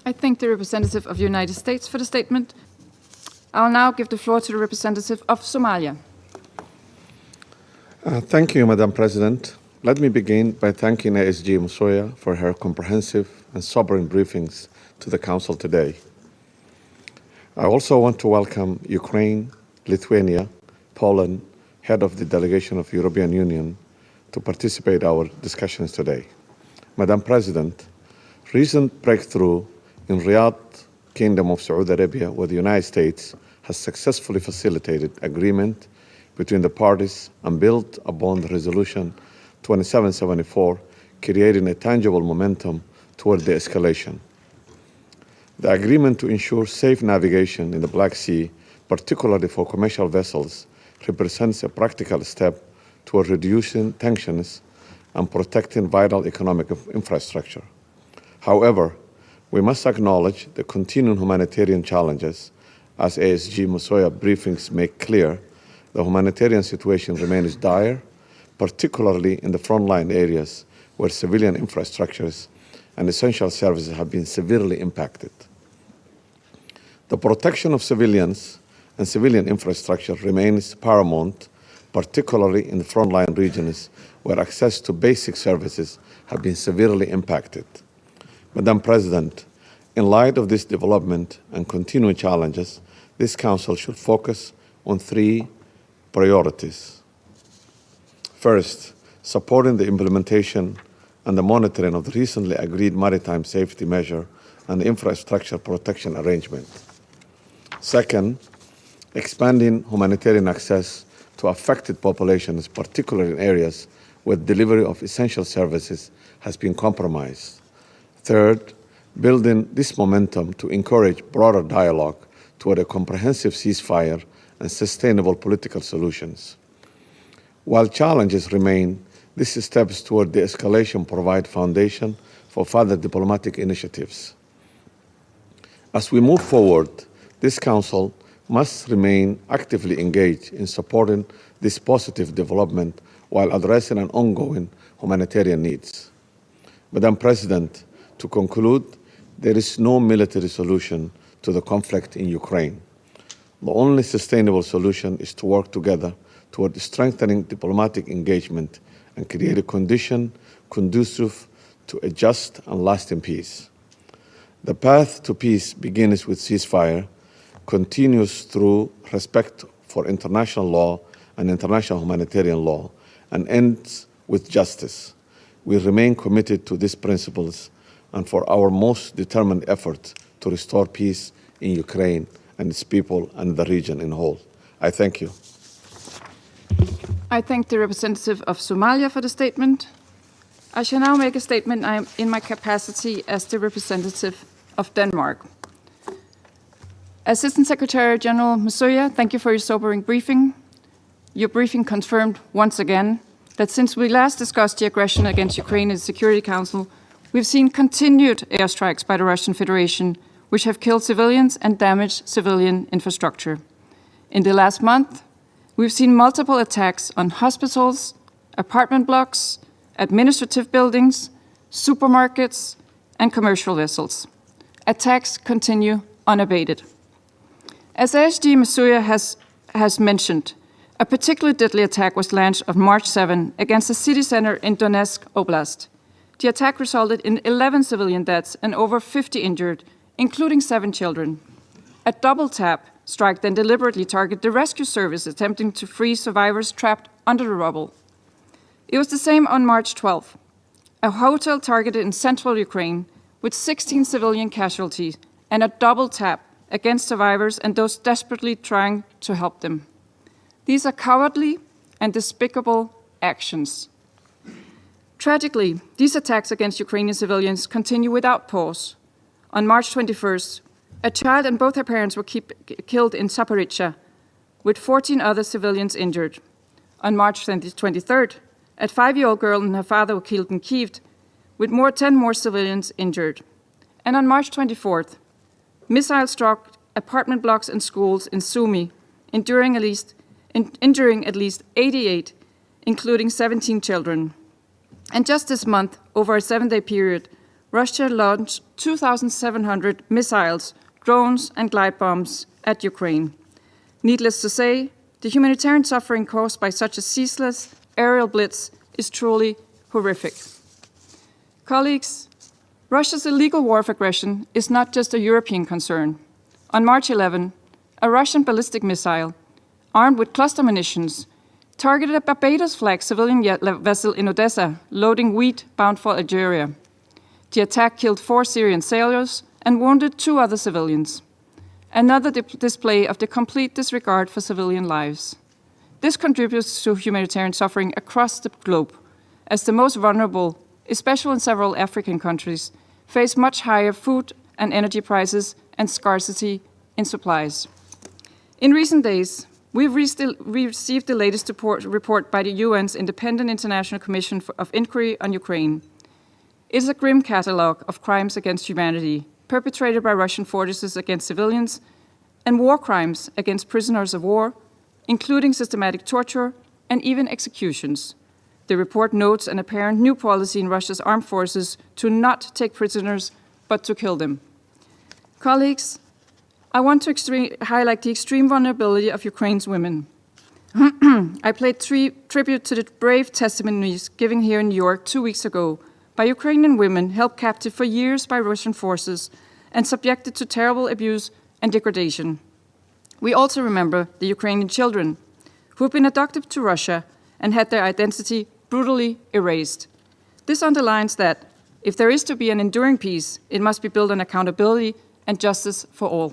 I thank the representative of the United States for the statement. I'll now give the floor to the representative of Somalia. Thank you, Madam President. Let me begin by thanking ASG Musoya for her comprehensive and sobering briefings to the Council today. I also want to welcome Ukraine, Lithuania, Poland, head of the delegation of the European Union, to participate in our discussions today. Madam President, recent breakthrough in Riyadh, Kingdom of Saudi Arabia, with the United States has successfully facilitated agreement between the parties and built upon the resolution 2774, creating a tangible momentum toward the escalation. The agreement to ensure safe navigation in the Black Sea, particularly for commercial vessels, represents a practical step toward reducing tensions and protecting vital economic infrastructure. However, we must acknowledge the continuing humanitarian challenges. As ASG Musoya briefings make clear, the humanitarian situation remains dire, particularly in the frontline areas where civilian infrastructures and essential services have been severely impacted. The protection of civilians and civilian infrastructure remains paramount, particularly in the frontline regions where access to basic services have been severely impacted. Madam President, in light of this development and continuing challenges, this Council should focus on three priorities. First, supporting the implementation and the monitoring of the recently agreed maritime safety measure and infrastructure protection arrangement. Second, expanding humanitarian access to affected populations, particularly in areas where delivery of essential services has been compromised. Third, building this momentum to encourage broader dialogue toward a comprehensive ceasefire and sustainable political solutions. While challenges remain, these steps toward de-escalation provide foundation for further diplomatic initiatives. As we move forward, this Council must remain actively engaged in supporting this positive development while addressing an ongoing humanitarian needs. Madam President, to conclude, there is no military solution to the conflict in Ukraine. The only sustainable solution is to work together toward strengthening diplomatic engagement and create a condition conducive to a just and lasting peace. The path to peace begins with ceasefire, continues through respect for international law and international humanitarian law, and ends with justice. We remain committed to these principles and for our most determined efforts to restore peace in Ukraine and its people and the region in whole. I thank you. I thank the representative of Somalia for the statement. I shall now make a statement in my capacity as the representative of Denmark. Assistant Secretary General Masuya, thank you for your sobering briefing. Your briefing confirmed once again that since we last discussed the aggression against Ukraine in the Security Council, we've seen continued airstrikes by the Russian Federation, which have killed civilians and damaged civilian infrastructure. In the last month, we've seen multiple attacks on hospitals, apartment blocks, administrative buildings, supermarkets, and commercial vessels. Attacks continue unabated. As ASG Masuya has mentioned, a particularly deadly attack was launched on March 7 against a city center in Donetsk Oblast. The attack resulted in 11 civilian deaths and over 50 injured, including 7 children. A double tap strike then deliberately targeted the rescue service attempting to free survivors trapped under the rubble. It was the same on March 12. A hotel targeted in central Ukraine with 16 civilian casualties and a double tap against survivors and those desperately trying to help them. These are cowardly and despicable actions. Tragically, these attacks against Ukrainian civilians continue without pause. On March 21st, a child and both her parents were killed in Zaporizhzhia, with 14 other civilians injured. On March 23rd, a 5-year-old girl and her father were killed in Kiev, with 10 more civilians injured. And on March 24th, missiles struck apartment blocks and schools in Sumy, injuring at least 88, including 17 children. And just this month, over a 7-day period, Russia launched 2,700 missiles, drones, and glide bombs at Ukraine. Needless to say, the humanitarian suffering caused by such a ceaseless aerial blitz is truly horrific. Colleagues, Russia's illegal war of aggression is not just a European concern. On March 11, a Russian ballistic missile, armed with cluster munitions, targeted a Barbados-flagged civilian vessel in Odessa, loading wheat bound for Algeria. The attack killed 4 Syrian sailors and wounded 2 other civilians. Another display of the complete disregard for civilian lives. This contributes to humanitarian suffering across the globe, as the most vulnerable, especially in several African countries, face much higher food and energy prices and scarcity in supplies. In recent days, we've received the latest report by the UN's Independent International Commission of Inquiry on Ukraine. It is a grim catalogue of crimes against humanity perpetrated by Russian forces against civilians and war crimes against prisoners of war, including systematic torture and even executions. The report notes an apparent new policy in Russia's armed forces to not take prisoners, but to kill them. Colleagues, I want to highlight the extreme vulnerability of Ukraine's women. I paid tribute to the brave testimonies given here in New York 2 weeks ago by Ukrainian women held captive for years by Russian forces and subjected to terrible abuse and degradation. We also remember the Ukrainian children who have been adopted to Russia and had their identity brutally erased. This underlines that if there is to be an enduring peace, it must be built on accountability and justice for all.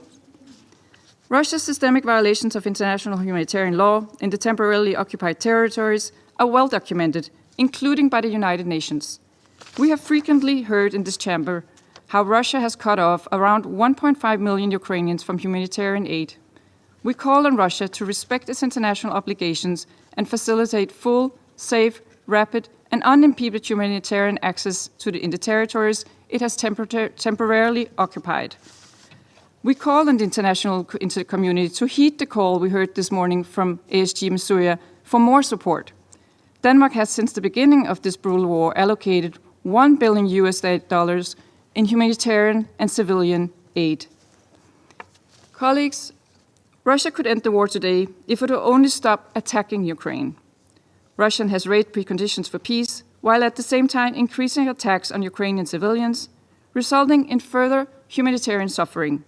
Russia's systemic violations of international humanitarian law in the temporarily occupied territories are well documented, including by the United Nations. We have frequently heard in this chamber how Russia has cut off around 1.5 million Ukrainians from humanitarian aid. We call on Russia to respect its international obligations and facilitate full, safe, rapid, and unimpeded humanitarian access in the territories it has temporarily occupied. We call on the international community to heed the call we heard this morning from ASG Masuya for more support. Denmark has, since the beginning of this brutal war, allocated $1 billion in humanitarian and civilian aid. Colleagues, Russia could end the war today if it would only stop attacking Ukraine. Russia has raised preconditions for peace, while at the same time increasing attacks on Ukrainian civilians, resulting in further humanitarian suffering.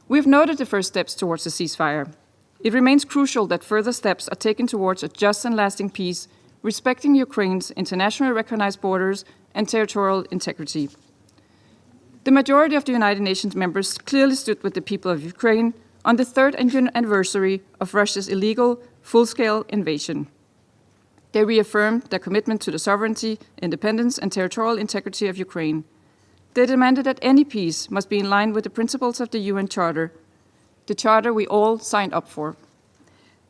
We have noted the first steps towards a ceasefire. It remains crucial that further steps are taken towards a just and lasting peace, respecting Ukraine's internationally recognized borders and territorial integrity. The majority of the United Nations members clearly stood with the people of Ukraine on the third anniversary of Russia's illegal, full-scale invasion. They reaffirmed their commitment to the sovereignty, independence, and territorial integrity of Ukraine. They demanded that any peace must be in line with the principles of the UN Charter, the charter we all signed up for.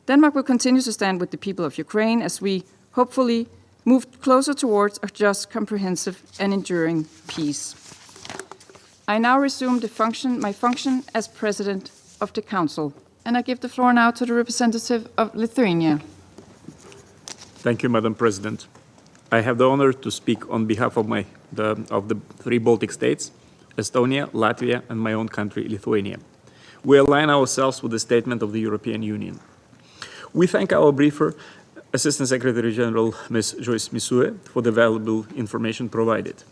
Denmark will continue to stand with the people of Ukraine as we, hopefully, move closer towards a just, comprehensive, and enduring peace. I now resume my function as President of the Council, and I give the floor now to the representative of Lithuania. Thank you, Madam President. I have the honor to speak on behalf of the three Baltic states, Estonia, Latvia, and my own country, Lithuania. We align ourselves with the statement of the European Union. We thank our briefer, Assistant Secretary General Ms. Joyce Misuya, for the valuable information provided.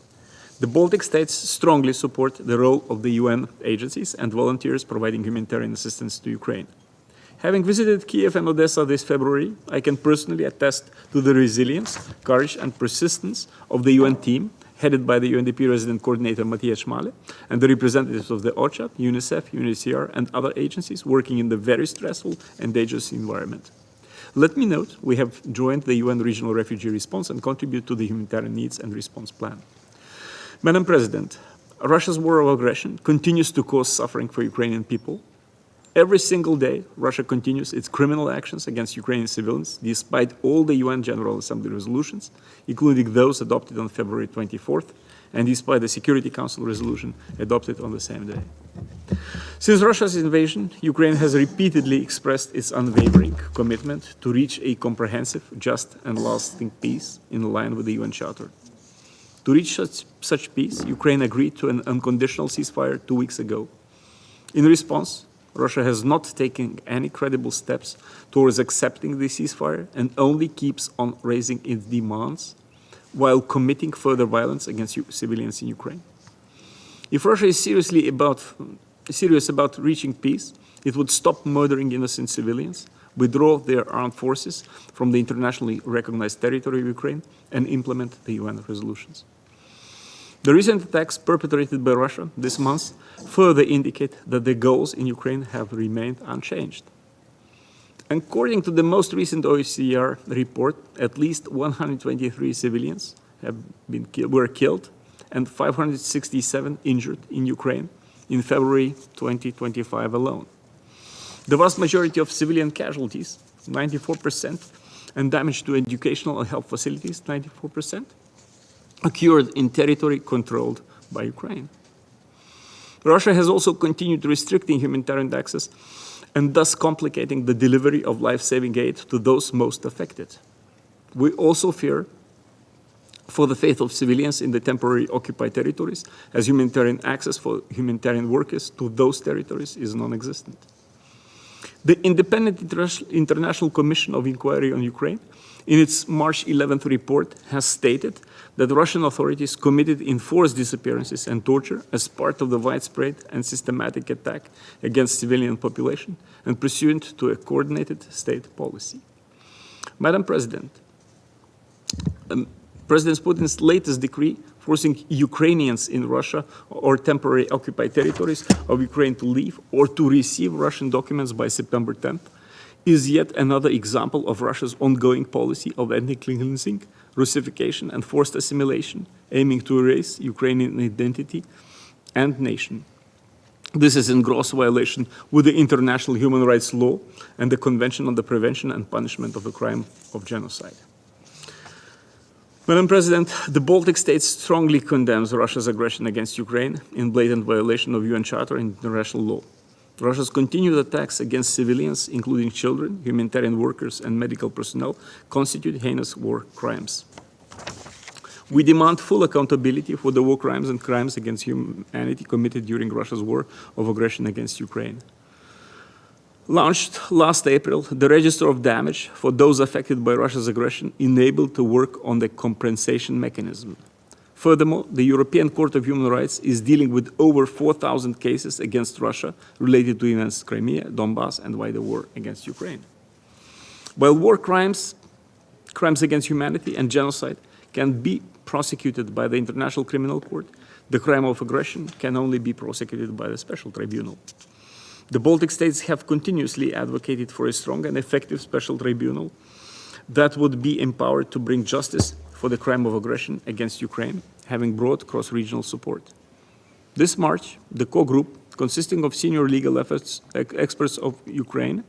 The Baltic states strongly support the role of the UN agencies and volunteers providing humanitarian assistance to Ukraine. Having visited Kiev and Odessa this February, I can personally attest to the resilience, courage, and persistence of the UN team, headed by the UNDP resident coordinator Matthias Schmale, and the representatives of the OCHA, UNICEF, UNHCR, and other agencies working in the very stressful and dangerous environment. Let me note, we have joined the UN Regional Refugee Response and contribute to the humanitarian needs and response plan. Madam President, Russia's war of aggression continues to cause suffering for Ukrainian people. Every single day, Russia continues its criminal actions against Ukrainian civilians, despite all the UN General Assembly resolutions, including those adopted on February 24th, and despite the Security Council resolution adopted on the same day. Since Russia's invasion, Ukraine has repeatedly expressed its unwavering commitment to reach a comprehensive, just, and lasting peace in line with the UN Charter. To reach such peace, Ukraine agreed to an unconditional ceasefire 2 weeks ago. In response, Russia has not taken any credible steps towards accepting the ceasefire and only keeps on raising its demands while committing further violence against civilians in Ukraine. If Russia is serious about reaching peace, it would stop murdering innocent civilians, withdraw their armed forces from the internationally recognized territory of Ukraine, and implement the UN resolutions. The recent attacks perpetrated by Russia this month further indicate that the goals in Ukraine have remained unchanged. According to the most recent OHCR report, at least 123 civilians were killed and 567 injured in Ukraine in February 2025 alone. The vast majority of civilian casualties, 94%, and damage to educational and health facilities, 94%, occurred in territory controlled by Ukraine. Russia has also continued restricting humanitarian access and thus complicating the delivery of life-saving aid to those most affected. We also fear for the fate of civilians in the temporarily occupied territories, as humanitarian access for humanitarian workers to those territories is non-existent. The Independent International Commission of Inquiry on Ukraine, in its March 11th report, has stated that Russian authorities committed enforced disappearances and torture as part of the widespread and systematic attack against civilian population and pursuant to a coordinated state policy. Madam President, President Putin's latest decree forcing Ukrainians in Russia or temporary occupied territories of Ukraine to leave or to receive Russian documents by September 10th, is yet another example of Russia's ongoing policy of ethnic cleansing, Russification, and forced assimilation, aiming to erase Ukrainian identity and nation. This is in gross violation with the international human rights law and the Convention on the Prevention and Punishment of the Crime of Genocide. Madam President, the Baltic States strongly condemns Russia's aggression against Ukraine in blatant violation of UN Charter and international law. Russia's continued attacks against civilians, including children, humanitarian workers, and medical personnel, constitute heinous war crimes. We demand full accountability for the war crimes and crimes against humanity committed during Russia's war of aggression against Ukraine. Launched last April, the Register of Damage for those affected by Russia's aggression enabled to work on the compensation mechanism. Furthermore, the European Court of Human Rights is dealing with over 4,000 cases against Russia related to events Crimea, Donbass, and wider war against Ukraine. While war crimes, crimes against humanity, and genocide can be prosecuted by the International Criminal Court, the crime of aggression can only be prosecuted by the Special Tribunal. The Baltic States have continuously advocated for a strong and effective Special Tribunal that would be empowered to bring justice for the crime of aggression against Ukraine, having broad cross-regional support. This March, the co-group, consisting of senior legal experts of Ukraine,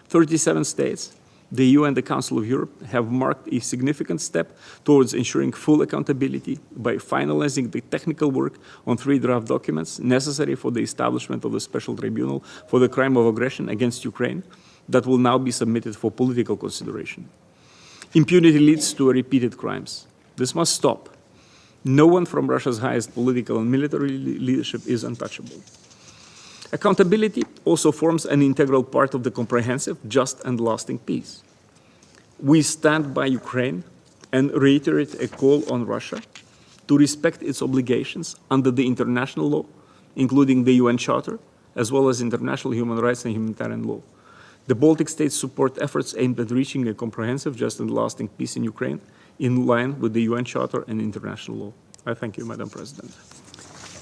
37 states, the EU and the Council of Europe have marked a significant step towards ensuring full accountability by finalizing the technical work on 3 draft documents necessary for the establishment of the Special Tribunal for the crime of aggression against Ukraine that will now be submitted for political consideration. Impunity leads to repeated crimes. This must stop. No one from Russia's highest political and military leadership is untouchable. Accountability also forms an integral part of the comprehensive, just, and lasting peace. We stand by Ukraine and reiterate a call on Russia to respect its obligations under the international law, including the UN Charter, as well as international human rights and humanitarian law. The Baltic States support efforts aimed at reaching a comprehensive, just, and lasting peace in Ukraine in line with the UN Charter and international law. I thank you, Madam President.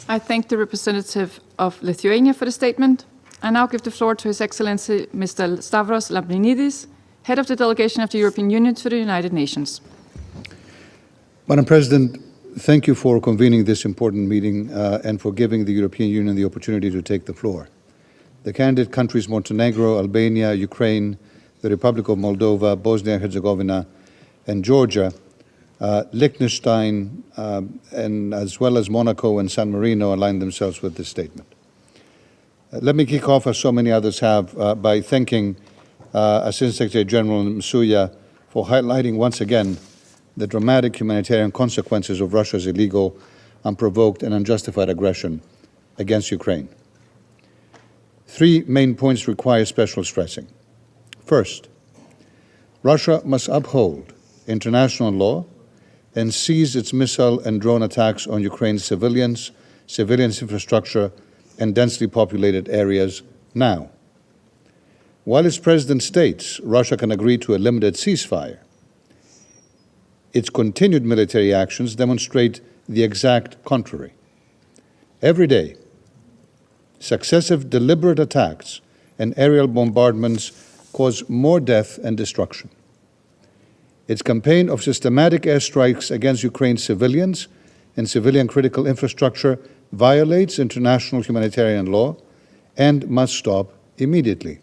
I thank the representative of Lithuania for the statement. I now give the floor to His Excellency Mr. Stavros Lambrinidis, Head of the Delegation of the European Union to the United Nations. Madam President, thank you for convening this important meeting and for giving the European Union the opportunity to take the floor. The candidate countries Montenegro, Albania, Ukraine, the Republic of Moldova, Bosnia and Herzegovina, and Georgia, Liechtenstein, and as well as Monaco and San Marino aligned themselves with this statement. Let me kick off, as so many others have, by thanking Assistant Secretary General Msuya for highlighting once again the dramatic humanitarian consequences of Russia's illegal, unprovoked, and unjustified aggression against Ukraine. 3 main points require special stressing. First, Russia must uphold international law and cease its missile and drone attacks on Ukraine's civilians, infrastructure, and densely populated areas now. While its president states Russia can agree to a limited ceasefire, its continued military actions demonstrate the exact contrary. Every day, successive deliberate attacks and aerial bombardments cause more death and destruction. Its campaign of systematic airstrikes against Ukraine's civilians and civilian critical infrastructure violates international humanitarian law and must stop immediately.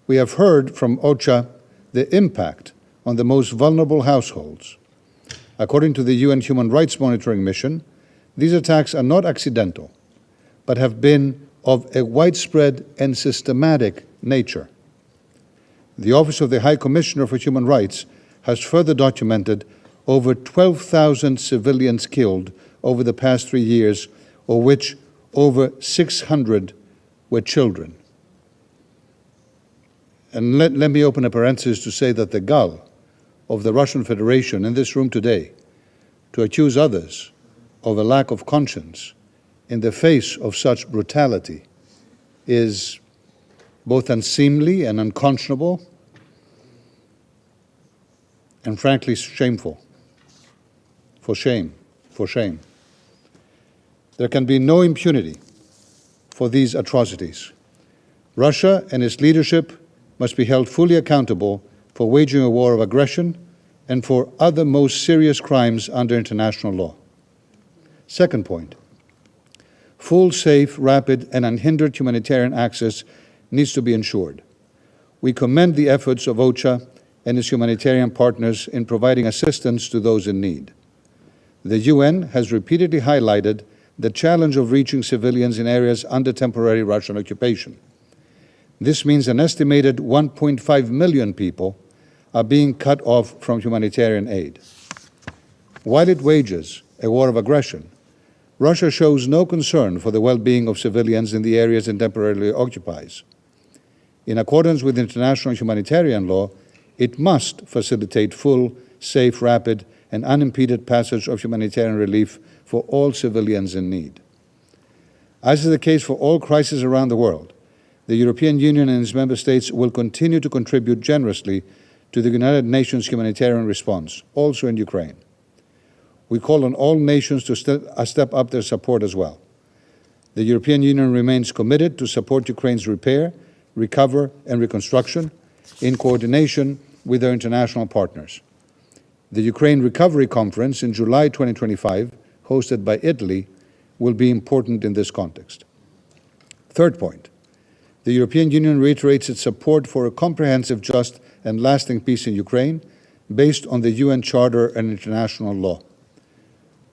We have heard from OCHA the impact on the most vulnerable households. According to the UN Human Rights Monitoring Mission, these attacks are not accidental, but have been of a widespread and systematic nature. The Office of the High Commissioner for Human Rights has further documented over 12,000 civilians killed over the past 3 years, of which over 600 were children. And let me open a parenthesis to say that the gall of the Russian Federation in this room today to accuse others of a lack of conscience in the face of such brutality is both unseemly and unconscionable and frankly shameful. For shame. for shame. There can be no impunity for these atrocities. Russia and its leadership must be held fully accountable for waging a war of aggression and for other most serious crimes under international law. Second point, full, safe, rapid, and unhindered humanitarian access needs to be ensured. We commend the efforts of OCHA and its humanitarian partners in providing assistance to those in need. The UN has repeatedly highlighted the challenge of reaching civilians in areas under temporary Russian occupation. This means an estimated 1.5 million people are being cut off from humanitarian aid. While it wages a war of aggression, Russia shows no concern for the well-being of civilians in the areas it temporarily occupies. In accordance with international humanitarian law, it must facilitate full, safe, rapid, and unimpeded passage of humanitarian relief for all civilians in need. As is the case for all crises around the world, the European Union and its member states will continue to contribute generously to the United Nations humanitarian response, also in Ukraine. We call on all nations to step up their support as well. The European Union remains committed to support Ukraine's repair, recover, and reconstruction in coordination with our international partners. The Ukraine Recovery Conference in July 2025, hosted by Italy, will be important in this context. Third point, the European Union reiterates its support for a comprehensive, just, and lasting peace in Ukraine based on the UN Charter and international law.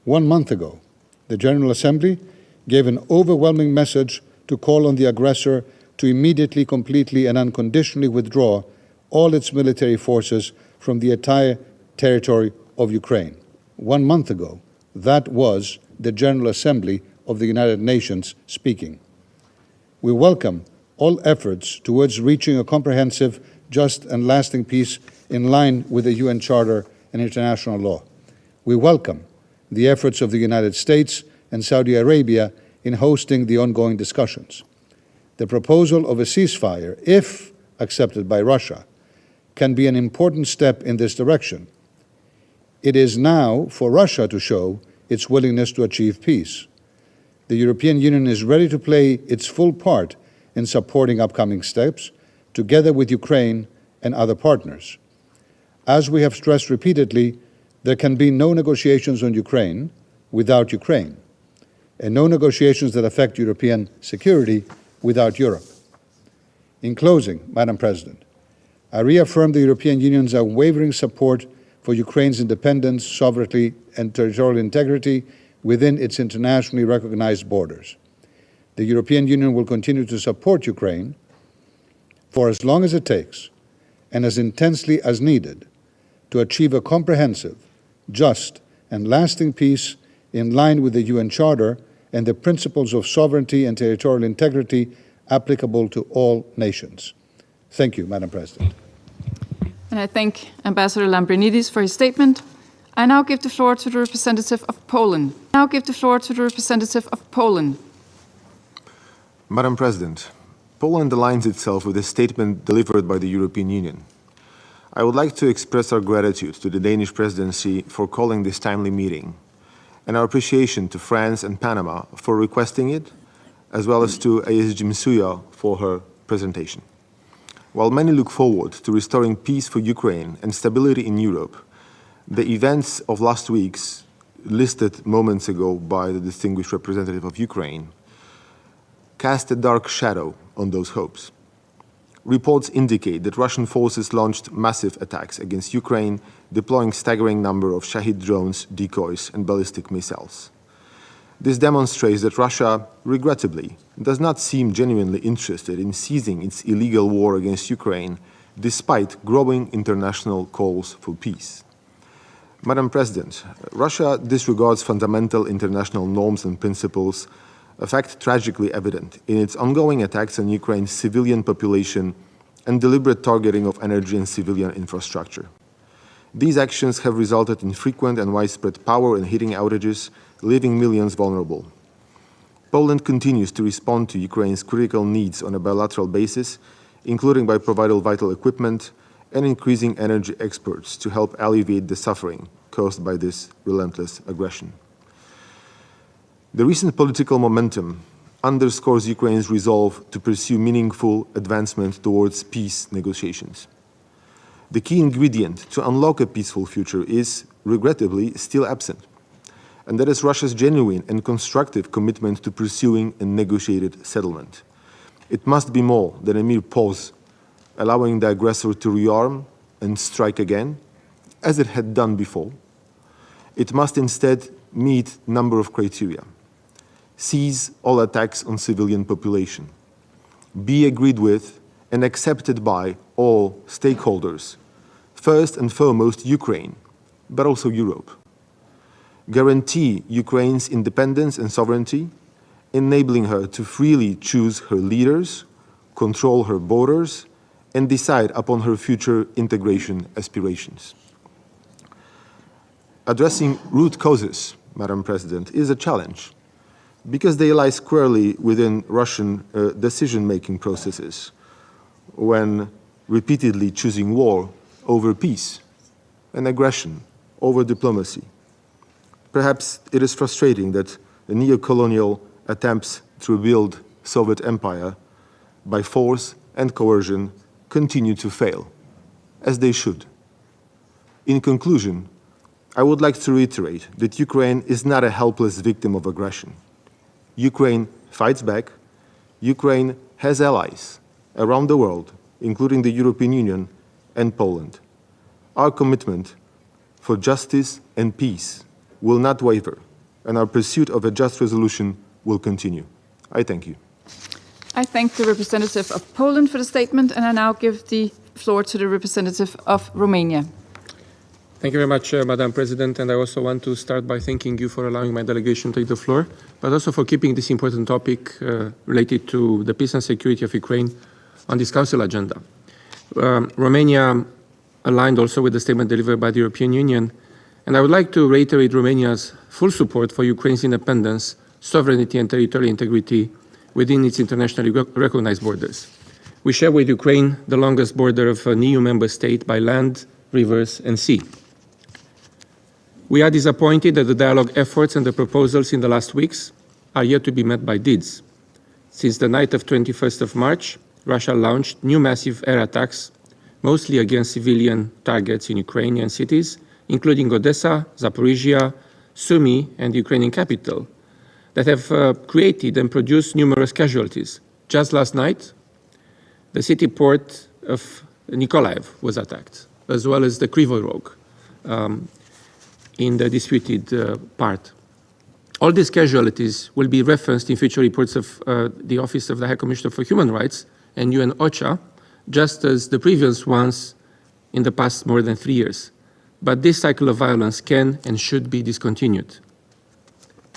1 month ago, the General Assembly gave an overwhelming message to call on the aggressor to immediately, completely, and unconditionally withdraw all its military forces from the entire territory of Ukraine. 1 month ago, that was the General Assembly of the United Nations speaking. We welcome all efforts towards reaching a comprehensive, just, and lasting peace in line with the UN Charter and international law. We welcome the efforts of the United States and Saudi Arabia in hosting the ongoing discussions. The proposal of a ceasefire, if accepted by Russia, can be an important step in this direction. It is now for Russia to show its willingness to achieve peace. The European Union is ready to play its full part in supporting upcoming steps, together with Ukraine and other partners. As we have stressed repeatedly, there can be no negotiations on Ukraine without Ukraine, and no negotiations that affect European security without Europe. In closing, Madam President, I reaffirm the European Union's unwavering support for Ukraine's independence, sovereignty, and territorial integrity within its internationally recognized borders. The European Union will continue to support Ukraine for as long as it takes and as intensely as needed to achieve a comprehensive, just, and lasting peace in line with the UN Charter and the principles of sovereignty and territorial integrity applicable to all nations. Thank you, Madam President. And I thank Ambassador Lambrinidis for his statement. I now give the floor to the representative of Poland. Madam President, Poland aligns itself with the statement delivered by the European Union. I would like to express our gratitude to the Danish presidency for calling this timely meeting, and our appreciation to France and Panama for requesting it, as well as to ASG Msuya for her presentation. While many look forward to restoring peace for Ukraine and stability in Europe, the events of last week's, listed moments ago by the distinguished representative of Ukraine, cast a dark shadow on those hopes. Reports indicate that Russian forces launched massive attacks against Ukraine, deploying staggering number of Shahid drones, decoys, and ballistic missiles. This demonstrates that Russia, regrettably, does not seem genuinely interested in ceasing its illegal war against Ukraine, despite growing international calls for peace. Madam President, Russia disregards fundamental international norms and principles, a fact tragically evident in its ongoing attacks on Ukraine's civilian population and deliberate targeting of energy and civilian infrastructure. These actions have resulted in frequent and widespread power and heating outages, leaving millions vulnerable. Poland continues to respond to Ukraine's critical needs on a bilateral basis, including by providing vital equipment and increasing energy exports to help alleviate the suffering caused by this relentless aggression. The recent political momentum underscores Ukraine's resolve to pursue meaningful advancement towards peace negotiations. The key ingredient to unlock a peaceful future is, regrettably, still absent, and that is Russia's genuine and constructive commitment to pursuing a negotiated settlement. It must be more than a mere pause, allowing the aggressor to rearm and strike again, as it had done before. It must instead meet a number of criteria. Cease all attacks on civilian population. Be agreed with and accepted by all stakeholders, first and foremost Ukraine, but also Europe. Guarantee Ukraine's independence and sovereignty, enabling her to freely choose her leaders, control her borders, and decide upon her future integration aspirations. Addressing root causes, Madam President, is a challenge because they lie squarely within Russian decision-making processes when repeatedly choosing war over peace and aggression over diplomacy. Perhaps it is frustrating that the neo-colonial attempts to rebuild Soviet empire by force and coercion continue to fail, as they should. In conclusion, I would like to reiterate that Ukraine is not a helpless victim of aggression. Ukraine fights back. Ukraine has allies around the world, including the European Union and Poland. Our commitment for justice and peace will not waver, and our pursuit of a just resolution will continue. I thank you. I thank the representative of Poland for the statement, and I now give the floor to the representative of Romania. Thank you very much, Madam President, and I also want to start by thanking you for allowing my delegation to take the floor, but also for keeping this important topic related to the peace and security of Ukraine on this Council agenda. Romania aligned also with the statement delivered by the European Union, and I would like to reiterate Romania's full support for Ukraine's independence, sovereignty and territorial integrity within its internationally recognized borders. We share with Ukraine the longest border of an EU member state by land, rivers and sea. We are disappointed that the dialogue efforts and the proposals in the last weeks are yet to be met by deeds. Since the night of 21st of March, Russia launched new massive air attacks, mostly against civilian targets in Ukrainian cities, including Odessa, Zaporizhia, Sumy, and the Ukrainian capital, that have created and produced numerous casualties. Just last night, the city port of Nikolaev was attacked, as well as the Krivoy Rog in the disputed part. All these casualties will be referenced in future reports of the Office of the High Commissioner for Human Rights and UN OCHA, just as the previous ones in the past more than 3 years. But this cycle of violence can and should be discontinued.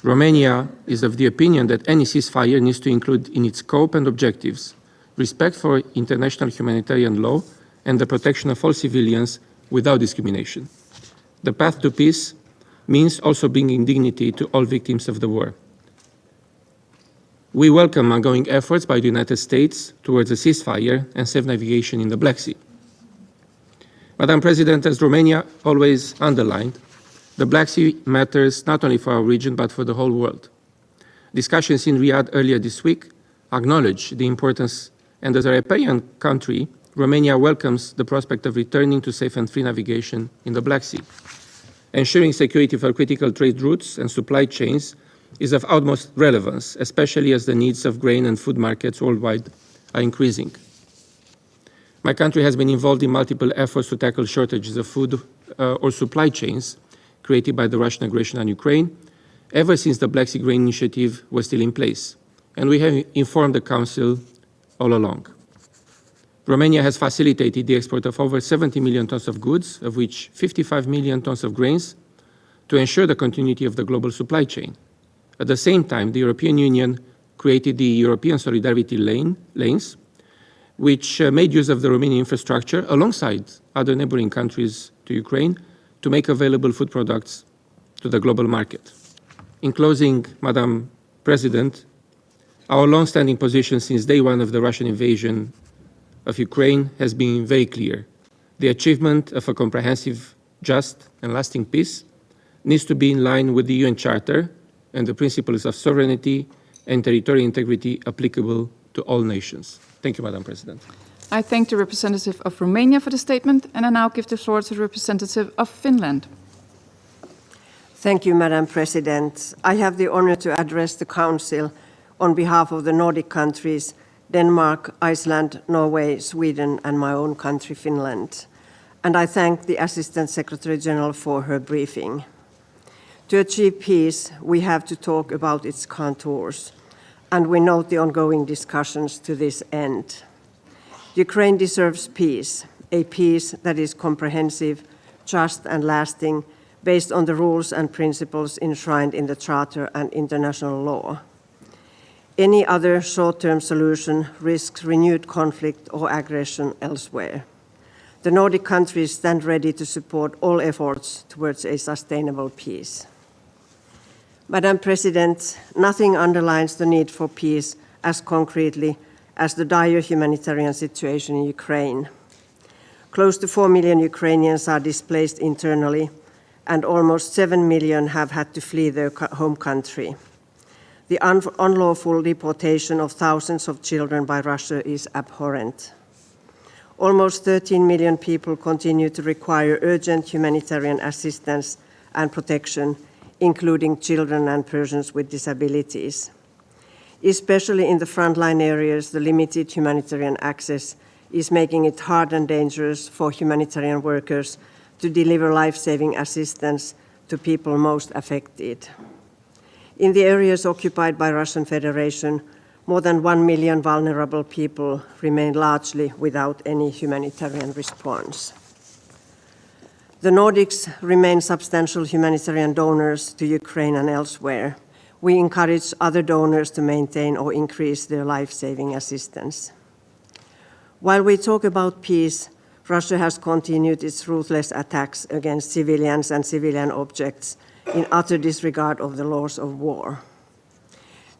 Romania is of the opinion that any ceasefire needs to include in its scope and objectives respect for international humanitarian law and the protection of all civilians without discrimination. The path to peace means also bringing dignity to all victims of the war. We welcome ongoing efforts by the United States towards a ceasefire and safe navigation in the Black Sea. Madam President, as Romania always underlined, the Black Sea matters not only for our region but for the whole world. Discussions in Riyadh earlier this week acknowledge the importance, and as a European country, Romania welcomes the prospect of returning to safe and free navigation in the Black Sea. Ensuring security for critical trade routes and supply chains is of utmost relevance, especially as the needs of grain and food markets worldwide are increasing. My country has been involved in multiple efforts to tackle shortages of food or supply chains created by the Russian aggression on Ukraine, ever since the Black Sea Grain Initiative was still in place, and we have informed the Council all along. Romania has facilitated the export of over 70 million tons of goods, of which 55 million tons of grains, to ensure the continuity of the global supply chain. At the same time, the European Union created the European Solidarity Lanes, which made use of the Romanian infrastructure alongside other neighboring countries to Ukraine to make available food products to the global market. In closing, Madam President, our long-standing position since day one of the Russian invasion of Ukraine has been very clear. The achievement of a comprehensive, just and lasting peace needs to be in line with the UN Charter and the principles of sovereignty and territorial integrity applicable to all nations. Thank you, Madam President. I thank the representative of Romania for the statement, and I now give the floor to the representative of Finland. Thank you, Madam President. I have the honor to address the Council on behalf of the Nordic countries, Denmark, Iceland, Norway, Sweden, and my own country, Finland. And I thank the Assistant Secretary General for her briefing. To achieve peace, we have to talk about its contours, and we note the ongoing discussions to this end. Ukraine deserves peace, a peace that is comprehensive, just and lasting, based on the rules and principles enshrined in the Charter and international law. Any other short-term solution risks renewed conflict or aggression elsewhere. The Nordic countries stand ready to support all efforts towards a sustainable peace. Madam President, nothing underlines the need for peace as concretely as the dire humanitarian situation in Ukraine. Close to 4 million Ukrainians are displaced internally, and almost 7 million have had to flee their home country. The unlawful deportation of thousands of children by Russia is abhorrent. Almost 13 million people continue to require urgent humanitarian assistance and protection, including children and persons with disabilities. Especially in the frontline areas, the limited humanitarian access is making it hard and dangerous for humanitarian workers to deliver life-saving assistance to people most affected. In the areas occupied by Russian Federation, more than 1 million vulnerable people remain largely without any humanitarian response. The Nordics remain substantial humanitarian donors to Ukraine and elsewhere. We encourage other donors to maintain or increase their life-saving assistance. While we talk about peace, Russia has continued its ruthless attacks against civilians and civilian objects in utter disregard of the laws of war.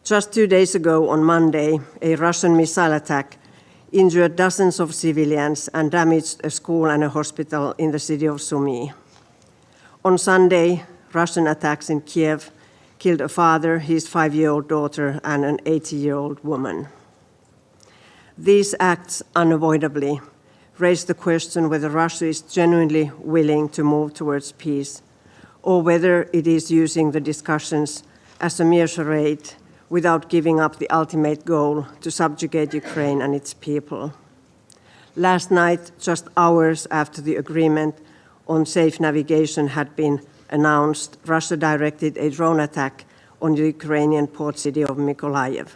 Just 2 days ago, on Monday, a Russian missile attack injured dozens of civilians and damaged a school and a hospital in the city of Sumy. On Sunday, Russian attacks in Kiev killed a father, his 5-year-old daughter, and an 80-year-old woman. These acts unavoidably raise the question whether Russia is genuinely willing to move towards peace, or whether it is using the discussions as a mere charade without giving up the ultimate goal to subjugate Ukraine and its people. Last night, just hours after the agreement on safe navigation had been announced, Russia directed a drone attack on the Ukrainian port city of Mykolaiv.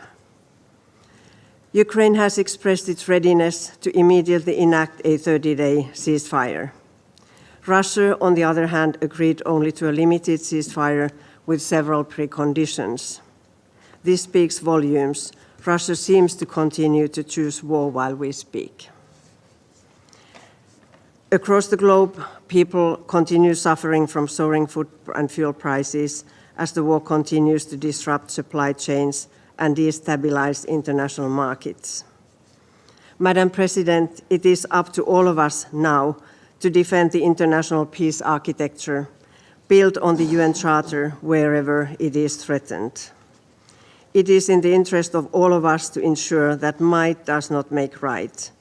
Ukraine has expressed its readiness to immediately enact a 30-day ceasefire. Russia, on the other hand, agreed only to a limited ceasefire with several preconditions. This speaks volumes. Russia seems to continue to choose war while we speak. Across the globe, people continue suffering from soaring food and fuel prices as the war continues to disrupt supply chains and destabilize international markets. Madam President, it is up to all of us now to defend the international peace architecture built on the UN Charter wherever it is threatened. It is in the interest of all of us to ensure that might does not make right,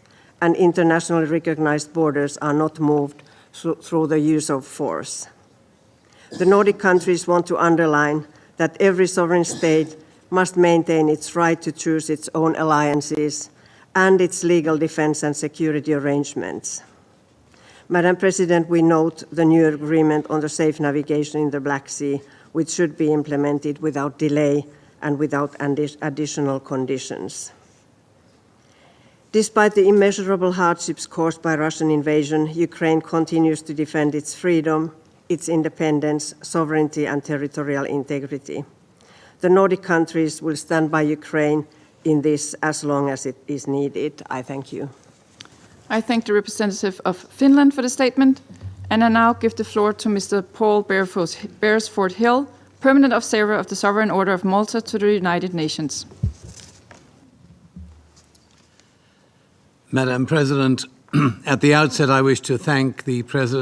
and internationally recognized borders are not moved through the use of force. The Nordic countries want to underline that every sovereign state must maintain its right to choose its own alliances and its legal defense and security arrangements. Madam President, we note the new agreement on the safe navigation in the Black Sea, which should be implemented without delay and without additional conditions. Despite the immeasurable hardships caused by Russian invasion, Ukraine continues to defend its freedom, its independence, sovereignty, and territorial integrity. The Nordic countries will stand by Ukraine in this as long as it is needed. I thank you. I thank the representative of Finland for the statement, and I now give the floor to Mr. Paul Beresford Hill, Permanent Observer of the Sovereign Order of Malta to the United Nations. Madam President, at the outset I wish to thank the President